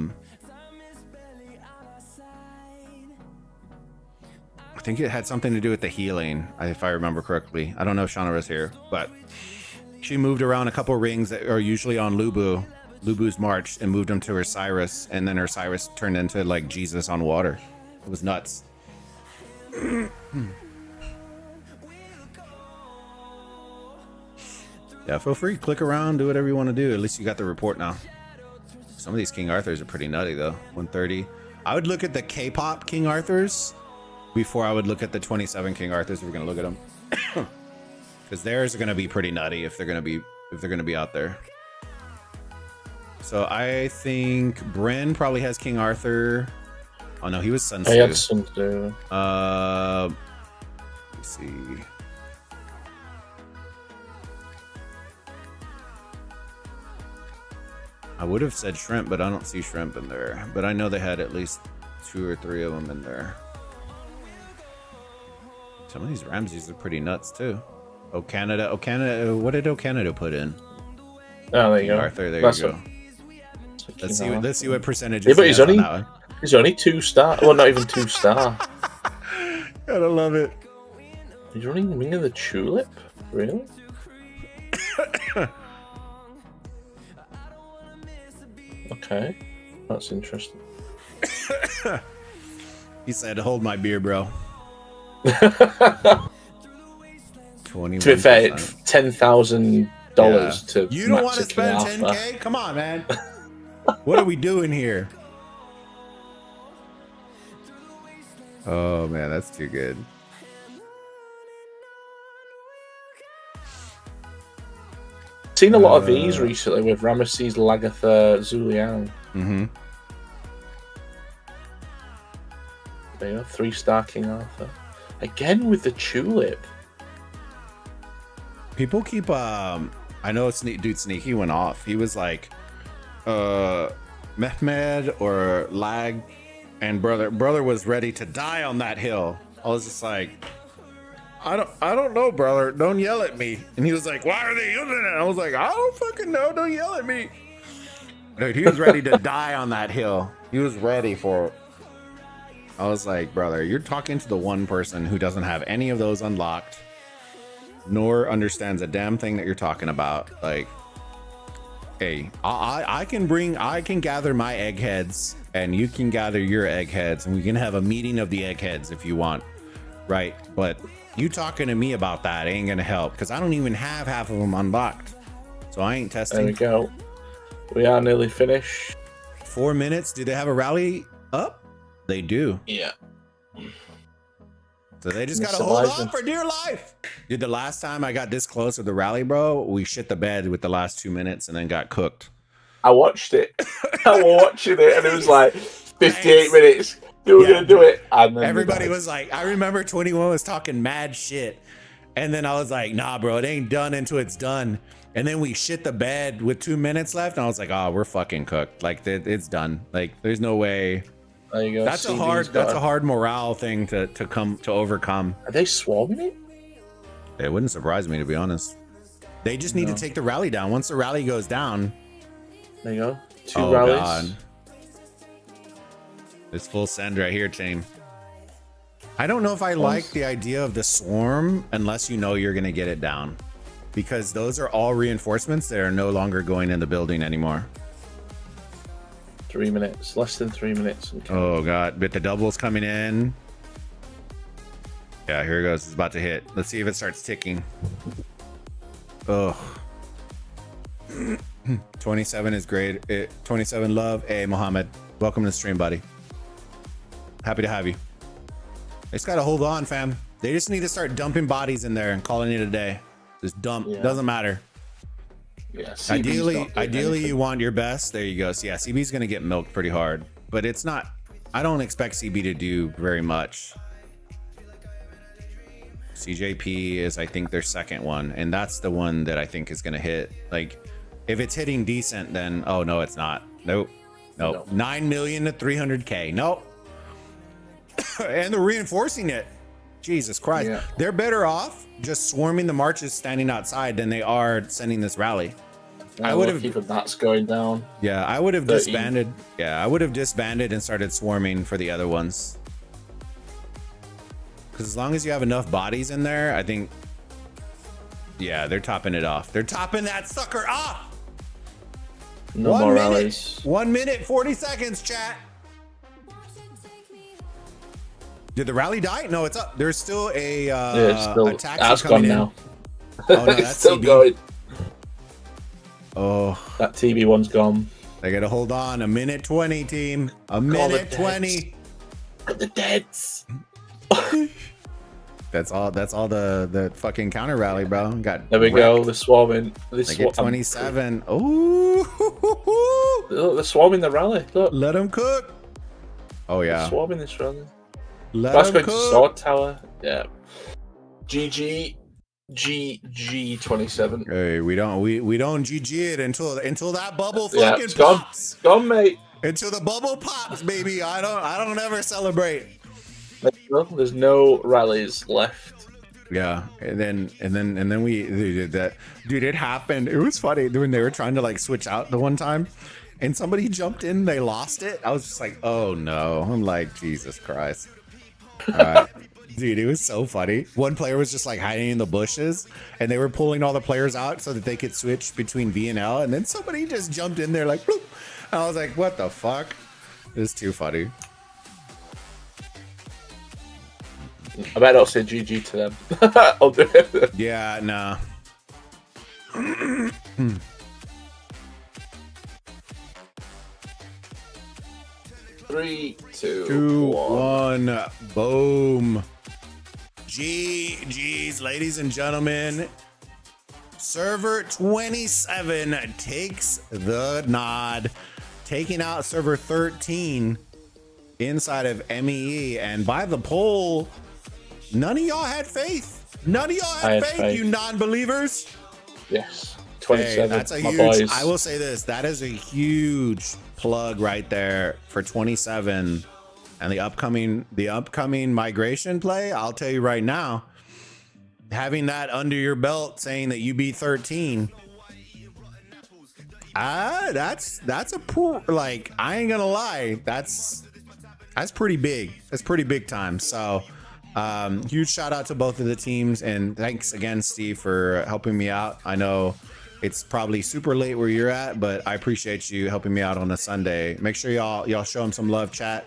think it had something to do with the healing, if I remember correctly. I don't know if Shonara's here, but she moved around a couple rings that are usually on Lubu Lubu's march and moved him to Osiris, and then Osiris turned into like Jesus on water. It was nuts. Yeah, feel free, click around, do whatever you want to do. At least you got the report now. Some of these King Arthurs are pretty nutty though. 130. I would look at the K-pop King Arthurs before I would look at the 27 King Arthurs. If we're gonna look at them, because theirs are gonna be pretty nutty if they're gonna be out there. So I think Bren probably has King Arthur. Oh no, he was Sun Tzu. I had Sun Tzu. Let's see. I would have said shrimp, but I don't see shrimp in there. But I know they had at least 2 or 3 of them in there. Some of these Ramses are pretty nuts too. Oh Canada, what did Oh Canada put in? Oh, there you go. Arthur, there That's you go. Let's see what percentage. Yeah, but he's only 2 star. Well, not even 2 star. Gotta love it. He's running Ring of the Tulip, really? Okay, that's interesting. He said, "Hold my beer, bro." 21%. To be fair, $10,000 to. You don't want to spend 10K? Come on, man. What are we doing here? Oh man, that's too good. Seen a lot of these recently with Ramesses, Lagatha, Zuliang. Mm-hmm. There you go, 3-star King Arthur. Again with the tulip. People keep I know dude Sneaky went off. He was like Mehmed or Lag and brother was ready to die on that hill. I was just like, I don't know, brother. Don't yell at me. And he was like, why are they using it? I was like, I don't fucking know. Don't yell at me. Dude, he was ready to die on that hill. He was ready for it. I was like, brother, you're talking to the one person who doesn't have any of those unlocked, nor understands a damn thing that you're talking about. Like, hey, I can gather my eggheads and you can gather your eggheads and we can have a meeting of the eggheads if you want. Right? But you talking to me about that ain't gonna help because I don't even have half of them unlocked. So I ain't testing. There we go. We are nearly finished. 4 minutes. Do they have a rally up? They do. Yeah. So they just gotta hold on for dear life. Dude, the last time I got this close with the rally, bro, we shit the bed with the last 2 minutes and then got cooked. I watched it. I was watching it and it was like 58 minutes. We're gonna do it. And then everybody was like, I remember 21 was talking mad shit. And then I was like, nah, bro, it ain't done until it's done. And then we shit the bed with 2 minutes left. And I was like, oh, we're fucking cooked. Like it's done. Like there's no way. There you go. That's a hard morale thing to overcome. Are they swarming it? It wouldn't surprise me, to be honest. They just need to take the rally down. Once the rally goes down. There you go. 2 rallies. God. It's full send right here, team. I don't know if I like the idea of the swarm unless you know you're going to get it down. Because those are all reinforcements that are no longer going in the building anymore. 3 minutes. Less than 3 minutes. Oh, God. But the double's coming in. Yeah, here it goes. It's about to hit. Let's see if it starts ticking. Oh. 27 is great. 27 love. Hey, Mohammed. Welcome to the stream, buddy. Happy to have you. They just got to hold on, fam. They just need to start dumping bodies in there and calling it a day. Just dump. Yeah. Doesn't matter. Yeah. Ideally, you want your best. There you go. So yeah, CB's gonna get milked pretty hard, but it's not. I don't expect CB to do very much. CJP is, I think, their second one, and that's the one that I think is gonna hit. Like, if it's hitting decent, then oh no, it's not. Nope. 9 million to 300K. Nope. And they're reinforcing it. Jesus Christ. Yeah. They're better off just swarming the marches standing outside than they are sending this rally. I would have keep that's going down. Yeah, I would have disbanded. Yeah, I would have disbanded and started swarming for the other ones. Because as long as you have enough bodies in there, I think. Yeah, they're topping it off. They're topping that sucker off. No more rallies. 1 minute, 40 seconds, chat. Did the rally die? No, it's up. There's still a taxi coming in. Now. Oh no, it's that's still CB. going. Oh, that TB one's gone. They gotta hold on. A minute 20, team. A minute 20. At the deads. That's all the fucking counter rally, bro. Got there we wrecked. go. The swarming. They get 27. Oh, look, they're swarming the rally. Look. Let them cook. Oh yeah. They're swarming this rally. Let them going cook. to Sword Tower. Yeah. GG27. Hey, we don't GG it until that bubble fucking Yeah, it's gone. pops. It's gone, mate. Until the bubble pops, baby. I don't ever celebrate. There's no rallies left. Yeah, and then we did that. Dude, it happened. It was funny when they were trying to like switch out the one time, and somebody jumped in. They lost it. I was just like, oh no. I'm like, Jesus Christ. All right. Dude, it was so funny. One player was just like hiding in the bushes, and they were pulling all the players out so that they could switch between V and L. And then somebody just jumped in there like, bloop. And I was like, what the fuck? It was too funny. I bet I'll say GG to them. I'll do it. Yeah, nah. 3, 2, 1. Boom. GG's, ladies and gentlemen. Server 27 takes the nod, taking out server 13 inside of MEE. And by the poll, none of y'all had faith. None of y'all had faith, you non-believers. Yes. 27. Hey, that's a huge, boys. I will say this, that is a huge plug right there for 27 and the upcoming migration play. I'll tell you right now, having that under your belt saying that you beat 13, that's a poor, like, I ain't gonna lie, that's pretty big. That's pretty big time. So huge shout out to both of the teams, and thanks again, Steve, for helping me out. I know it's probably super late where you're at, but I appreciate you helping me out on a Sunday. Make sure y'all show him some love, chat.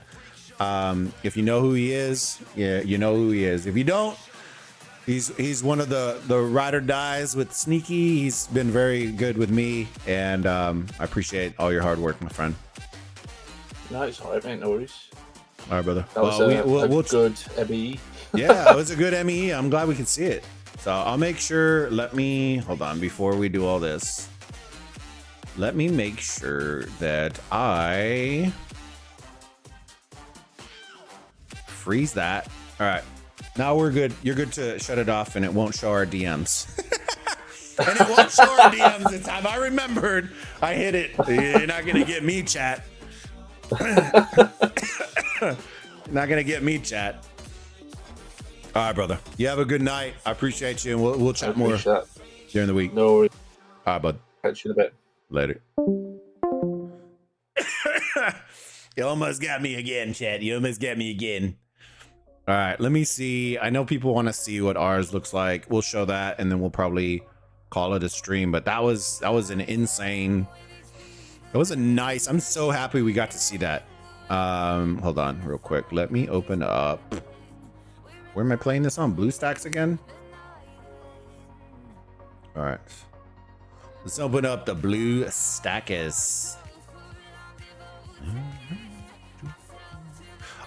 If you know who he is, yeah, you know who he is. If you don't, he's one of the ride or dies with Sneaky. He's been very good with me, and I appreciate all your hard work, my friend. No, it's alright, mate. No worries. All right, brother. That was a good ME. Yeah, it was a good ME. I'm glad we could see it. So I'll make sure, hold on, before we do all this, let me make sure that I freeze that. All right, now we're good. You're good to shut it off, and it won't show our DMs. And it won't show our DMs this time. I remembered. I hit it. You're not going to get me, chat. Not going to get me, chat. All right, brother. You have a good night. I appreciate you, and we'll chat more during the week. No worries. All right, bud. Catch you in a bit. Later. You almost got me again, chat. You almost got me again. All right, let me see. I know people want to see what ours looks like. We'll show that, and then we'll probably call it a stream. But that was an insane. It was a nice. I'm so happy we got to see that. Hold on, real quick. Let me open up. Where am I playing this on? BlueStacks again? All right. Let's open up the BlueStackers.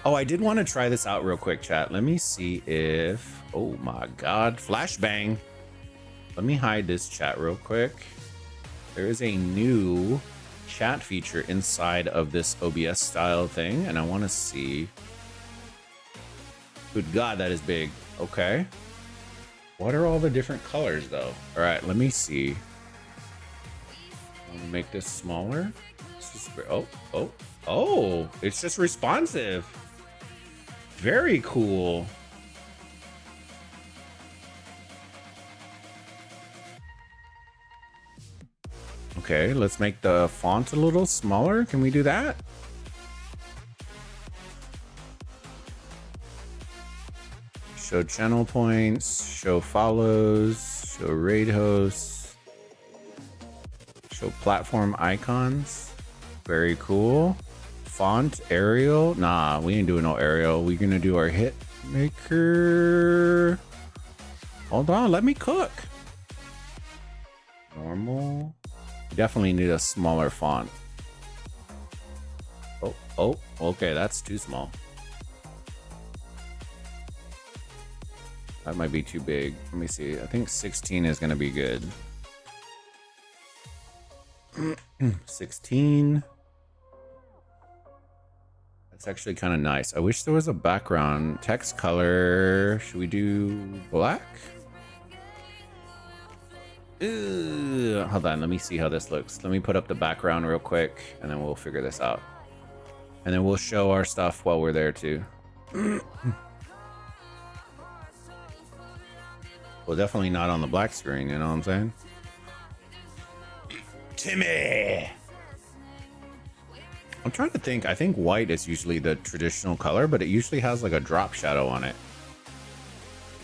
Oh, I did want to try this out real quick, chat. Let me see if... Oh my God. Flashbang. Let me hide this chat real quick. There is a new chat feature inside of this OBS style thing, and I want to see... Good God, that is big. Okay. What are all the different colors, though? All right, let me see. I'm gonna make this smaller. Oh, it's just responsive. Very cool. Okay, let's make the font a little smaller. Can we do that? Show channel points, show follows, show raid hosts, Show platform icons. Very cool. Font, Arial. Nah, we ain't doing no Arial. We're gonna do our hit maker. Hold on, let me cook. Normal. Definitely need a smaller font. Oh, okay, that's too small. That might be too big. Let me see. I think 16 is gonna be good. 16. That's actually kind of nice. I wish there was a background. Text color. Should we do black? Ugh. Hold on. Let me see how this looks. Let me put up the background real quick and then we'll figure this out. And then we'll show our stuff while we're there too. Well, definitely not on the black screen. You know what I'm saying? Timmy! I'm trying to think. I think white is usually the traditional color, but it usually has like a drop shadow on it,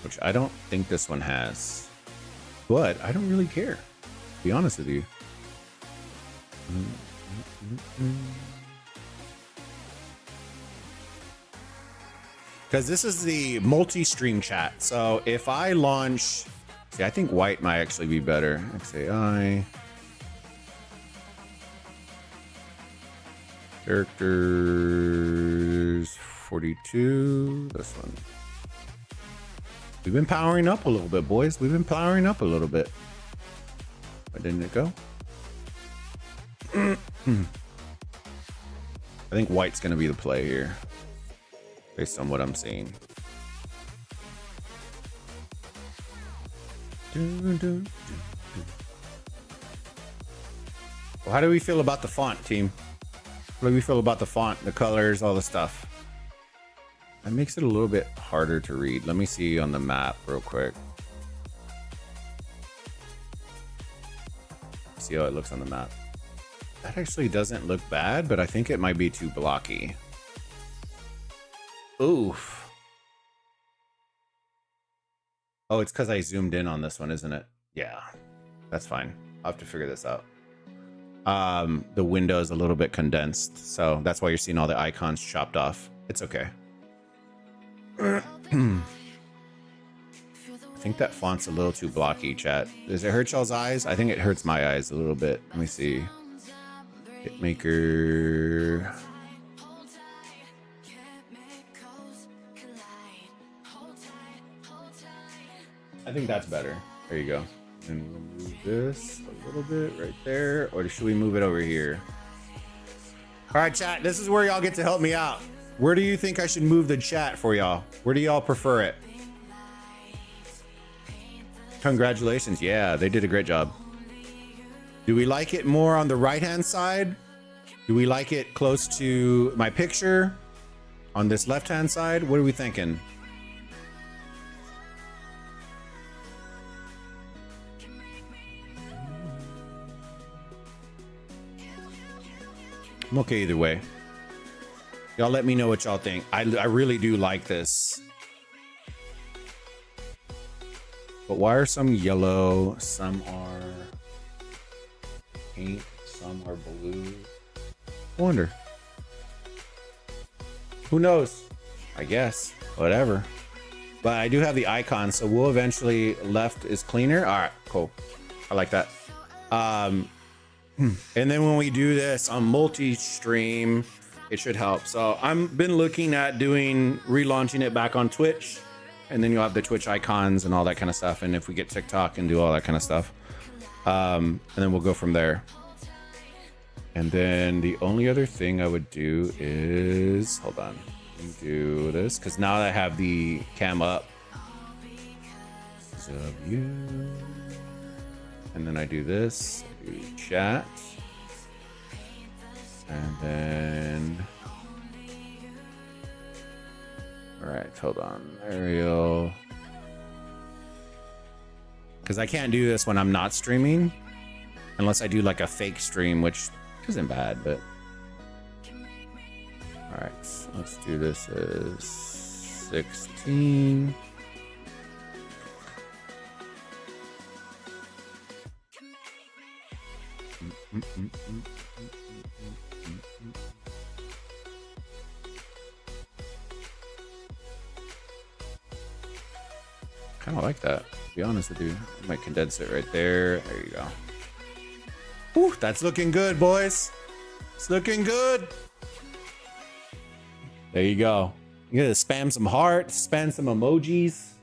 which I don't think this one has. But I don't really care, to be honest with you. Because this is the multi-stream chat. So if I launch... See, I think white might actually be better. XAI. Characters 42. This one. We've been powering up a little bit, boys. We've been powering up a little bit. Why didn't it go? I think white's going to be the play here, based on what I'm seeing. Well, how do we feel about the font, team? What do we feel about the font, the colors, all the stuff? That makes it a little bit harder to read. Let me see on the map real quick. See how it looks on the map. That actually doesn't look bad, but I think it might be too blocky. Oof. Oh, it's because I zoomed in on this one, isn't it? Yeah, that's fine. I'll have to figure this out. The window is a little bit condensed, so that's why you're seeing all the icons chopped off. It's okay. I think that font's a little too blocky, chat. Does it hurt y'all's eyes? I think it hurts my eyes a little bit. Let me see. Hitmaker. I think that's better. There you go. And we'll move this a little bit right there. Or should we move it over here? All right, chat. This is where y'all get to help me out. Where do you think I should move the chat for y'all? Where do y'all prefer it? Congratulations. Yeah, they did a great job. Do we like it more on the right-hand side? Do we like it close to my picture? On this left-hand side? What are we thinking? I'm okay either way. Y'all let me know what y'all think. I really do like this. But why are some yellow, some are pink, some are blue? I wonder. Who knows? I guess. Whatever. But I do have the icon, so we'll eventually... Left is cleaner. All right, cool. I like that. And then when we do this on multi-stream, it should help. So I've been looking at relaunching it back on Twitch, and then you'll have the Twitch icons and all that kind of stuff. And if we get TikTok and do all that kind of stuff, and then we'll go from there. And then the only other thing I would do is, hold on, do this, because now I have the cam up. So you, and then I do this, I do chat, and then, all right, hold on, Ariel, because I can't do this when I'm not streaming, unless I do like a fake stream, which isn't bad, but all right, so let's do this as 16. Kind of like that, to be honest with you. I might condense it right there. There you go. Whew, that's looking good, boys. It's looking good. There you go. You gotta spam some hearts, spam some emojis.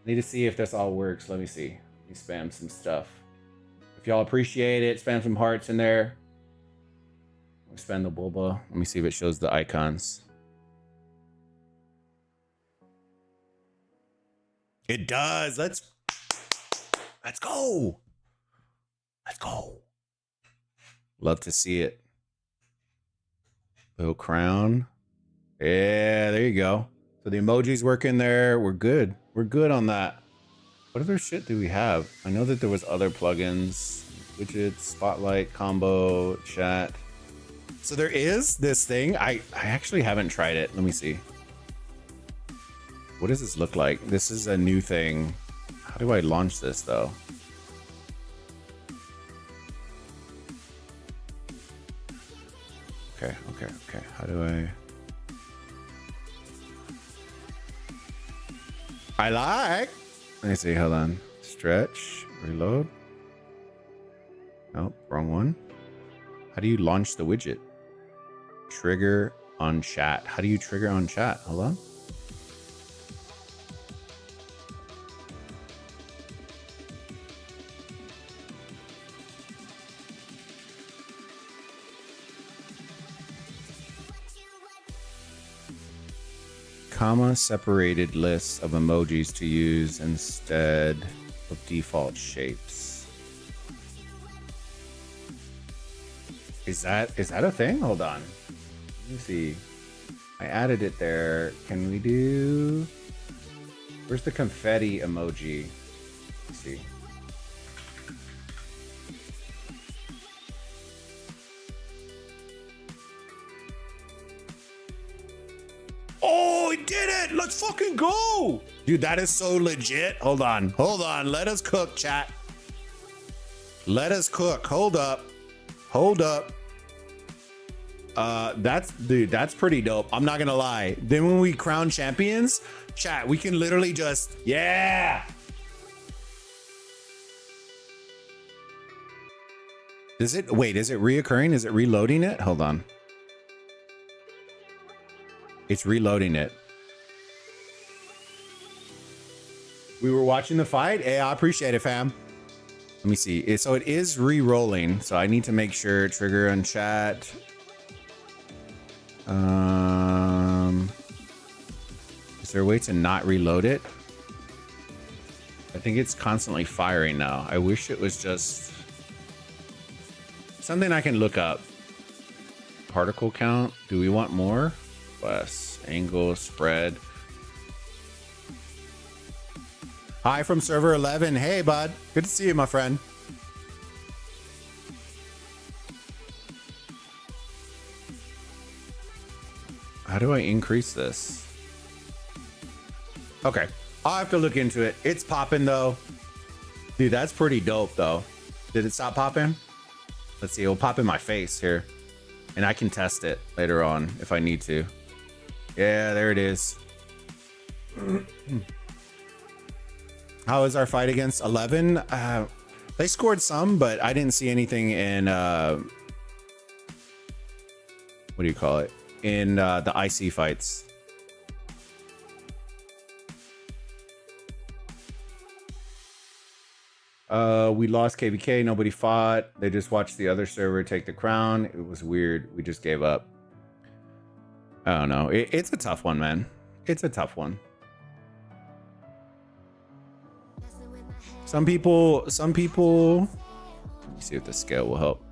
Need to see if this all works. Let me see. Let me spam some stuff. If y'all appreciate it, spam some hearts in there. Spam the Bulba. Let me see if it shows the icons. It does. Let's go. Let's go. Love to see it. Little crown. Yeah, there you go. So the emojis work in there. We're good. We're good on that. What other shit do we have? I know that there was other plugins, widgets, spotlight, combo, chat. So there is this thing. I actually haven't tried it. Let me see. What does this look like? This is a new thing. How do I launch this though? Okay. How do I like. Let me see. Hold on. Stretch. Reload. Nope. Wrong one. How do you launch the widget? Trigger on chat. How do you trigger on chat? Hold on. Comma separated lists of emojis to use instead of default shapes. Is that a thing? Hold on. Let me see. I added it there. Can we do... Where's the confetti emoji? Let's see. Oh, it did it! Let's fucking go! Dude, that is so legit. Hold on. Let us cook, chat. Let us cook. Hold up. That's pretty dope. I'm not gonna lie. Then when we crown champions, chat, we can literally just, yeah. Is it reoccurring? Is it reloading it? Hold on. It's reloading it. We were watching the fight. Hey, I appreciate it, fam. Let me see. So it is re-rolling. So I need to make sure trigger on chat. Is there a way to not reload it? I think it's constantly firing now. I wish it was just something I can look up. Particle count. Do we want more? Less. Angle, spread. Hi from server 11. Hey, bud. Good to see you, my friend. How do I increase this? Okay. I'll have to look into it. It's popping, though. Dude, that's pretty dope, though. Did it stop popping? Let's see. It'll pop in my face here. And I can test it later on if I need to. Yeah, there it is. How is our fight against 11? They scored some, but I didn't see anything in what do you call it? In the IC fights. We lost KVK. Nobody fought. They just watched the other server take the crown. It was weird. We just gave up. I don't know. It's a tough one, man. It's a tough one. Some people, let me see if the scale will help.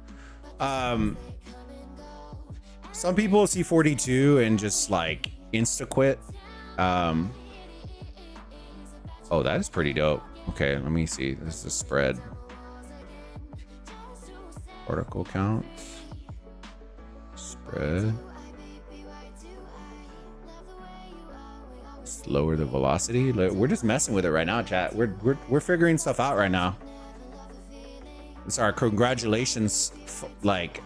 Some people see 42 and just like insta quit. Oh, that is pretty dope. Okay, let me see. This is a spread. Particle count. Spread. Lower the velocity. We're just messing with it right now, chat. We're figuring stuff out right now. Sorry, congratulations. Like,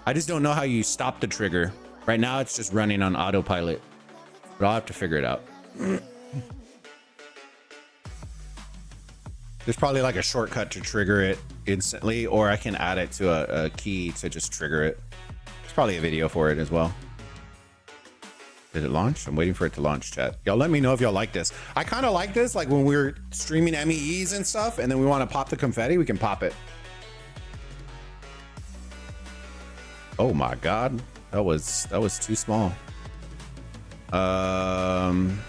I just don't know how you stop the trigger. Right now, it's just running on autopilot, but I'll have to figure it out. There's probably like a shortcut to trigger it instantly, or I can add it to a key to just trigger it. There's probably a video for it as well. Did it launch? I'm waiting for it to launch, chat. Y'all let me know if y'all like this. I kind of like this, like when we're streaming MEEs and stuff, and then we want to pop the confetti, we can pop it. Oh my God, that was too small.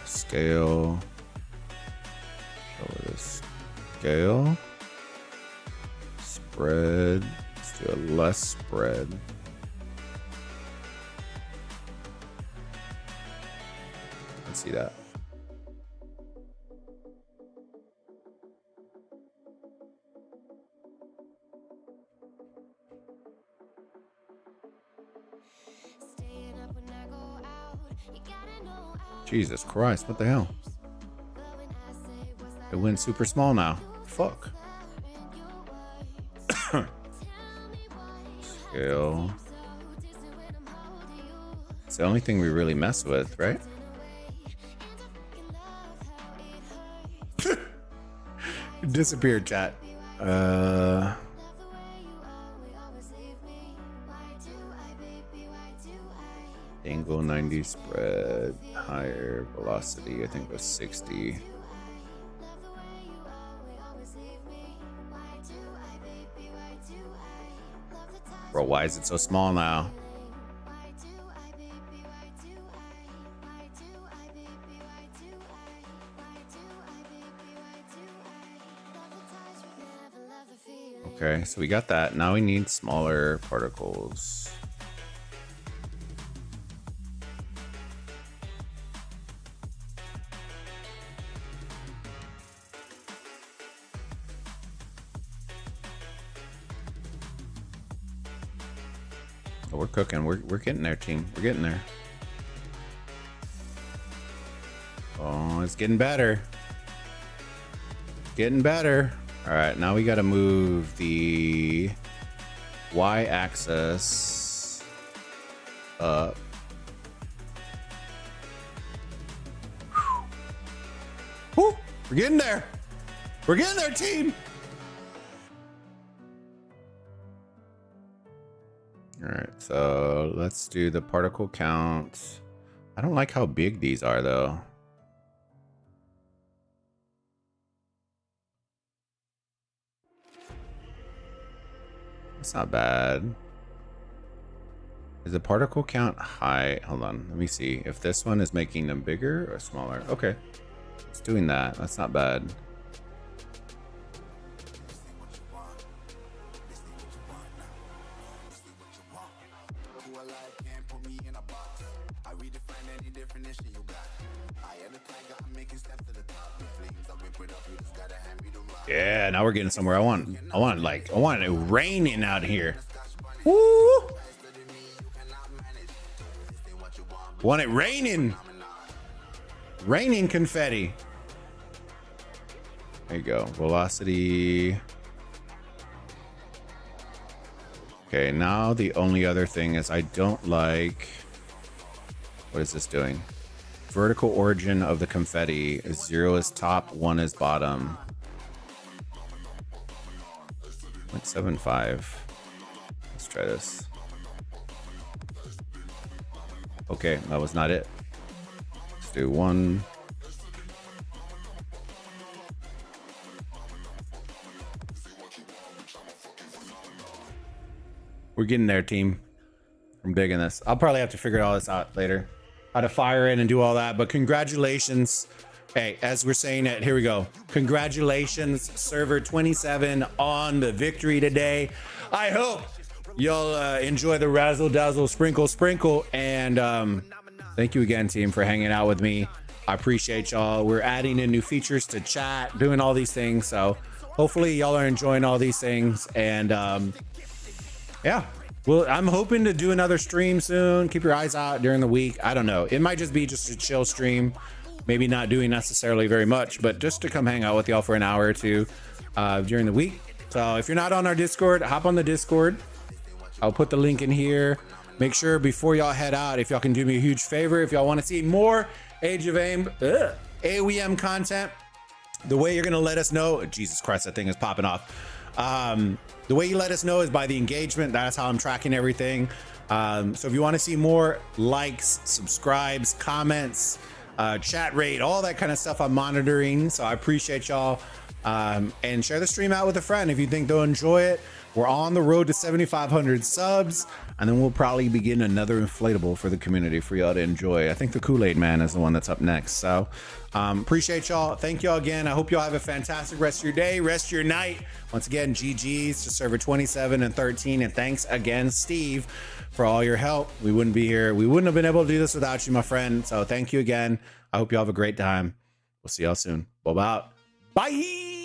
Scale. Scale. Spread. Let's do a less spread. Let's see that. Jesus Christ, what the hell? It went super small now. Fuck. Scale. It's the only thing we really mess with, right? Disappeared, chat. Angle 90, spread, higher velocity, I think it was 60. Bro, why is it so small now? Okay, so we got that. Now we need smaller particles. Oh, we're cooking. We're getting there, team. We're getting there. Oh, it's getting better. Getting better. All right, now we got to move the y-axis up. Whew. We're getting there. We're getting there, team. All right, so let's do the particle count. I don't like how big these are, though. That's not bad. Is the particle count high? Hold on, let me see if this one is making them bigger or smaller. Okay, it's doing that. That's not bad. Yeah, now we're getting somewhere. I want it raining out here. Woo! Want it raining. Raining confetti. There you go. Velocity. Okay, now the only other thing is I don't like... What is this doing? Vertical origin of the confetti is 0 is top, 1 is bottom. 0.75. Let's try this. Okay, that was not it. Let's do 1. We're getting there, team. I'm digging this. I'll probably have to figure all this out later. How to fire it and do all that, but congratulations. Hey, as we're saying it, here we go. Congratulations, server 27 on the victory today. I hope y'all enjoy the razzle dazzle sprinkle sprinkle, and thank you again, team, for hanging out with me. I appreciate y'all. We're adding in new features to chat, doing all these things, so hopefully y'all are enjoying all these things. And yeah, well, I'm hoping to do another stream soon. Keep your eyes out during the week. I don't know, it might just be just a chill stream. maybe not doing necessarily very much, but just to come hang out with y'all for an hour or two during the week. So if you're not on our Discord, hop on the Discord. I'll put the link in here. Make sure before y'all head out, if y'all can do me a huge favor, if y'all want to see more Age of aoem content, the way you're going to let us know, Jesus Christ, that thing is popping off. The way you let us know is by the engagement. That's how I'm tracking everything. So if you want to see more likes, subscribes, comments, chat rate, all that kind of stuff, I'm monitoring. So I appreciate y'all. And share the stream out with a friend if you think they'll enjoy it. We're on the road to 7,500 subs, and then we'll probably begin another inflatable for the community for y'all to enjoy. I think the Kool-Aid Man is the one that's up next. So appreciate y'all. Thank y'all again. I hope y'all have a fantastic rest of your day, rest of your night. Once again, GG's to server 27 and 13. And thanks again, Steve, for all your help. We wouldn't be here. We wouldn't have been able to do this without you, my friend. So thank you again. I hope y'all have a great time. We'll see y'all soon. Bye-bye. Bye.